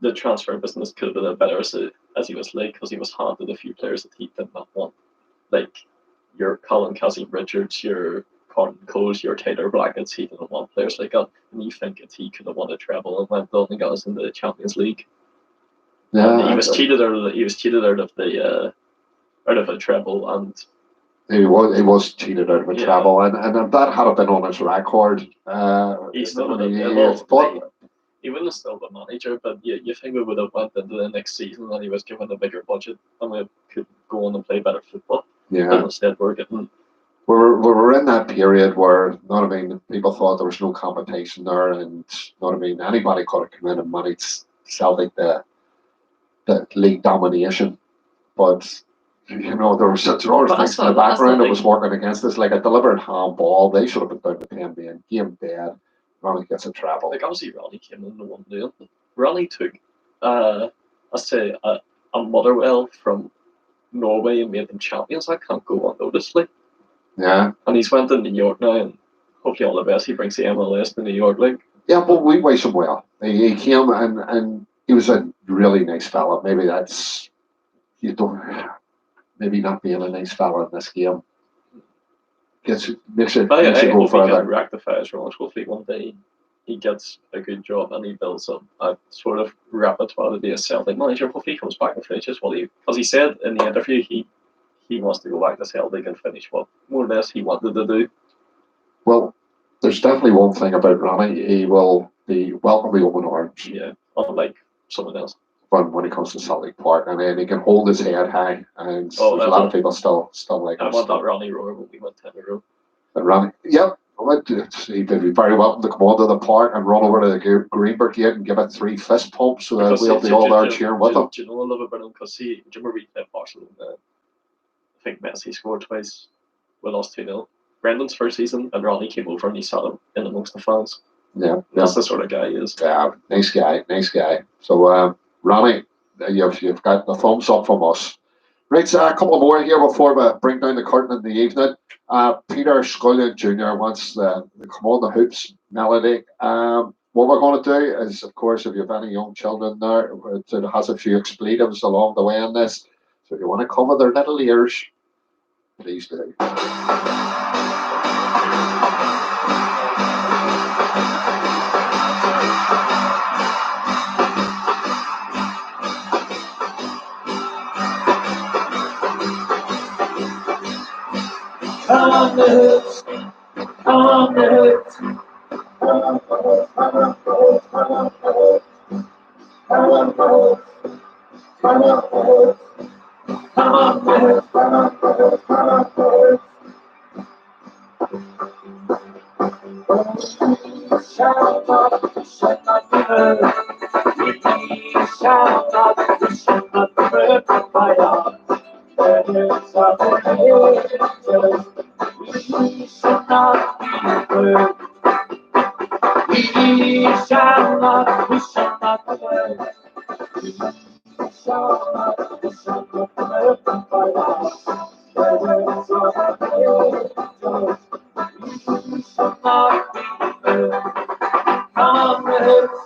the transfer business could have been better as he was late, because he was handed a few players that he did not want. Like your Colin Cassie-Richards, your Cotton Coles, your Taylor Blackett's, he didn't want players like that. And you think that he could have won a treble and went on and got us into the Champions League. Yeah, and he was cheated out of a treble, and he was cheated out of a treble, and that had been on his record. He still would have. He wouldn't have still been manager, but you think we would have went into the next season and he was given a bigger budget and we could go on and play better football. Yeah. And instead we're getting. We were in that period where, you know what I mean, people thought there was no competition there, and you know what I mean, anybody could have come in and managed Celtic the league domination, but you know there was such things in the background that was working against us, like a deliberate handball. They should have been down to 10 men, game dead. Ronnie gets in trouble. Like obviously Ronnie came in the 1-0. Ronnie took a Motherwell from Norway and made them champions. I can't go unnoticed. Like. Yeah. And he's went to New York now, and hopefully all the best he brings the MLS to New York. Like. Yeah, but we wish him well. He came and he was a really nice fella. Maybe that's maybe not being a nice fella in this game. Makes it go further. Rectify his wrongs. Hopefully one day he gets a good job and he builds a sort of repertoire to be a Celtic manager. Hopefully he comes back and finishes because he said in the interview he wants to go back to Celtic and finish what more or less he wanted to do. Well, there's definitely one thing about Ronnie. He will be welcome with open arms. Yeah, unlike someone else. When he comes to Celtic Park, and then he can hold his head high, and there's a lot of people still like. I want that Ronnie roar when we went 10 in a row. And Ronnie, yep, he did be very welcome to come onto the park and run over to the Green Brigade and give it 3 fist pumps, so that we'll be all there cheering with him. Do you know I love about him? Because do you remember we played Barcelona? I think Messi scored twice. We lost 2-0. Brendan's first season, and Ronnie came over and he sat him in amongst the fans. Yeah, that's the sort of guy he is. Yeah, nice guy. So. Ronnie, you've got the thumbs up from us. Right, a couple more here before we bring down the curtain in the evening. Peter Scullion Jr. wants the Come On the Hoops melody. What we're going to do is, of course, if you have any young children there, it has a few expletives along the way in this. So if you want to cover their little ears, please do. Come on the hoops, come on the hoops. Come on the hoops, come on the hoops, come on the hoops. Come on the hoops, come on the hoops. Come on the hoops, come on the hoops, come on the hoops. We shall not be hurt. We shall not be hurt by us. There's a angel. We shall not be hurt. We shall not be hurt. We shall not be hurt by us. There's a angel. We shall not be hurt. Come on the hoops,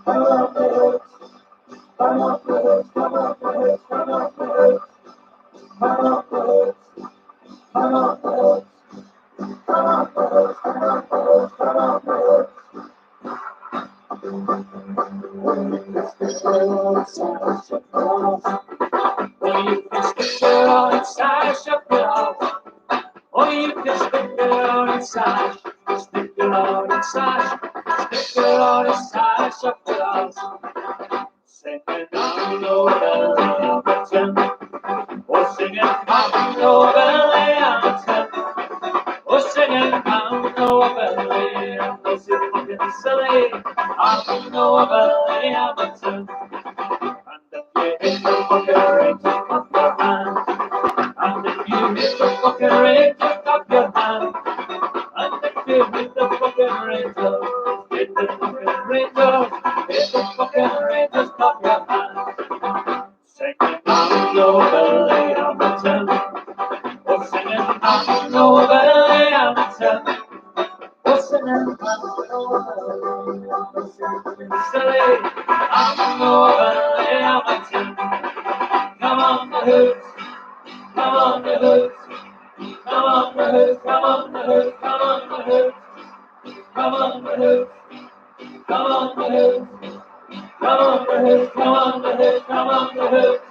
come on the hoops, come on the hoops, come on the hoops, come on the hoops. Come on the hoops, come on the hoops, come on the hoops, come on the hoops, come on the hoops. We kiss the girls, we kiss the girls, old sash up your house. Or you can stick your own sash, stick your own sash, stick your own sash up your house. Singing down over Hamilton, oh singing down over Hamilton, oh singing down over Hamilton, was you fucking silly? Down over Hamilton, and if you hit the fucker, just up your hand. And if you hit the fucking ring, just up your hand. And if you hit the fucking ring, hit the fucking ring, hit the fucking ring, just up your hand. Singing I'm nobody, Hamilton. Oh, singing I'm nobody, Hamilton. Oh, singing I'm nobody, Hamilton. Silly, I'm nobody, Hamilton. Come on the hoops, come on the hoops. Come on the hoops, come on the hoops, come on the hoops, come on the hoops, come on the hoops, come on the hoops, come on the hoops, come on the hoops.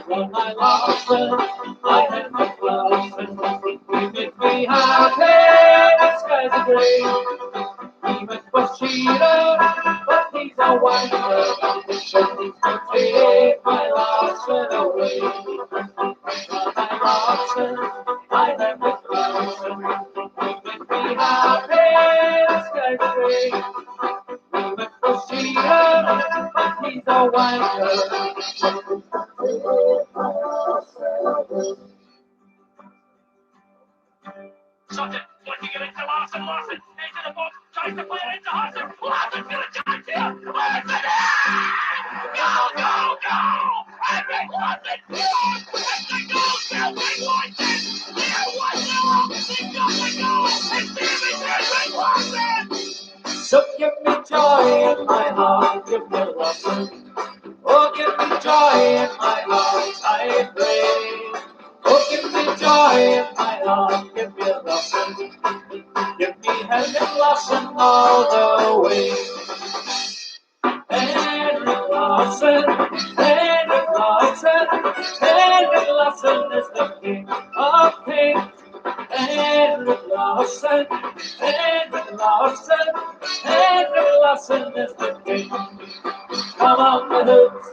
When my last friend, I had my clouds, you make me happy, the skies are grey. Even was cheated, but he's a wonder, but he's to take my last friend away. My last friend, I have my clouds, you make me happy, the skies are grey. Even was cheated, but he's a wonder. Sutton flicking it into Larson, Larson into the box, trying to play it into Hudson. Larson's got a chance here. Larson in! Go, go, go! Henrik Larsson scores! It's the goal, Celtic Larsson! They're 1-0! They got the goal! It's David Henrik Larsson! So give me joy in my heart, give me Larsson. Oh, give me joy in my heart, I pray. Oh, give me joy in my heart, give me Larsson. Give me Henrik Larsson all the way. Henrik Larsson, Henrik Larsson, Henrik Larsson is the king of kings. Henrik Larsson, Henrik Larsson, Henrik Larsson is the king. Come on the hoops,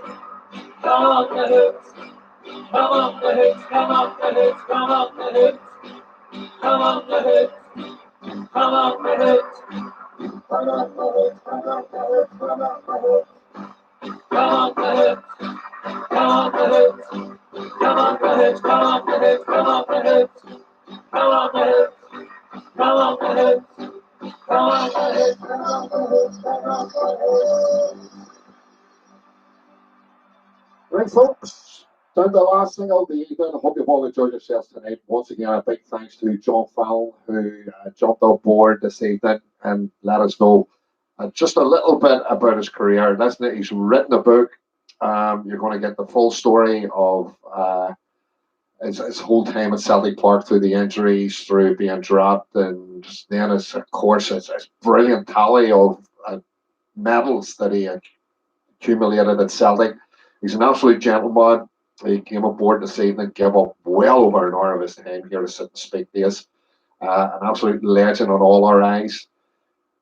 come on the hoops. Come on the hoops, come on the hoops, come on the hoops, come on the hoops, come on the hoops, come on the hoops, come on the hoops, come on the hoops, come on the hoops, come on the hoops, come on the hoops, come on the hoops, come on the hoops, come on the hoops, come on the hoops, come on the hoops, come on the hoops, come on the hoops. Right, folks. Down to the last thing of the evening. I hope you've all enjoyed yourselves tonight. Once again, a big thanks to John Fallon, who jumped on board this evening and let us know just a little bit about his career. Listen, he's written a book. You're going to get the full story of his whole time at Celtic Park, through the injuries, through being dropped, and then, of course, his brilliant tally of medals that he accumulated at Celtic. He's an absolute gentleman. He came aboard this evening, gave up well over an hour of his time here to sit and speak to us. An absolute legend on all our eyes.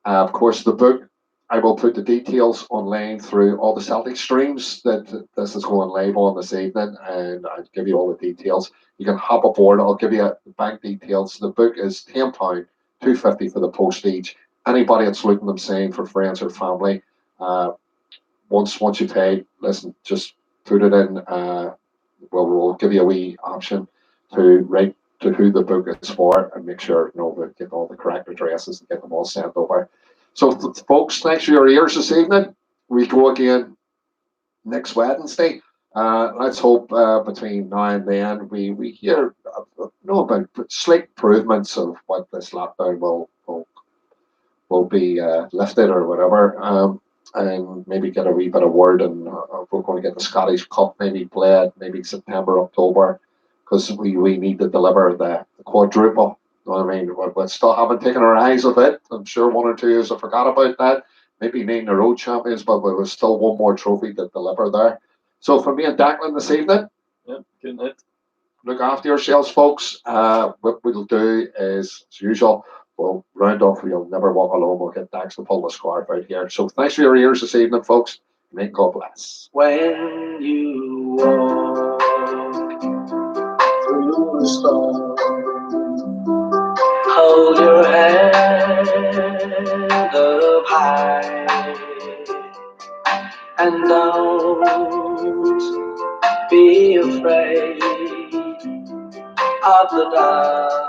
Of course, the book, I will put the details online through all the Celtic streams that this is going live on this evening, and I'll give you all the details. You can hop aboard. I'll give you the bank details. The book is £10, £2.50 for the postage. Anybody that's looking them saying for friends or family, once you pay, listen, just put it in. We'll give you a wee option to write to who the book is for, and make sure we get all the correct addresses and get them all sent over. So, folks, thanks for your ears this evening. We go again next Wednesday. Let's hope between now and then we hear about slight improvements of what this lockdown will be lifted or whatever. And maybe get a wee bit of word, and we're going to get the Scottish Cup maybe played, maybe September, October, because we need to deliver the quadruple. You know what I mean? We still haven't taken our eyes off it. I'm sure one or two years I forgot about that. Maybe 9 in a row champions, but there was still one more trophy to deliver there. So from me and Declan this evening, Yeah, good night. look after yourselves, folks. What we'll do is, as usual, we'll round off. You'll never walk alone. We'll get Dax to pull the scarf out here. So thanks for your ears this evening, folks. May God bless. When you walk through the storm, hold your head up high and don't be afraid of the dark.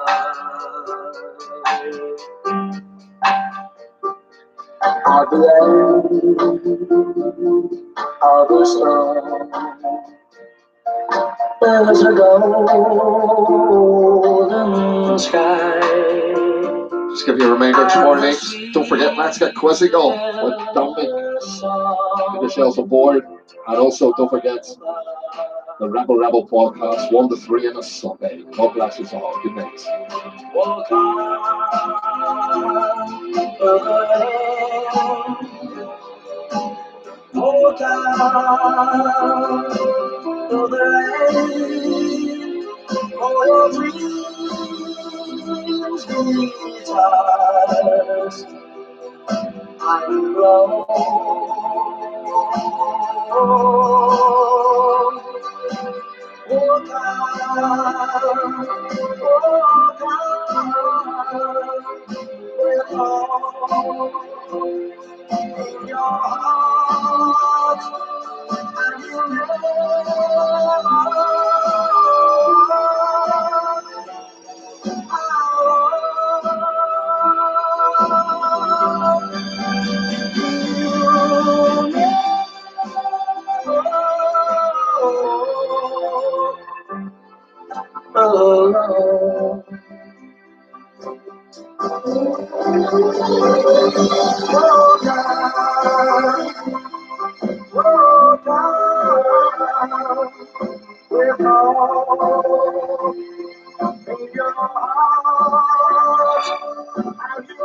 At the end of the storm, there's a golden sky. Just give you a reminder tomorrow night. Don't forget, let's get quizzical with Dominic. Get yourselves aboard. And also, don't forget the Rebel podcast, 1 to 3 on a Sunday. God bless you all. Good night. Walk on, brother. Walk on, brother. For your dreams be tossed and blown. Walk on, with hope in your heart, and you alone. With hope in your heart, and you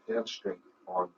The string on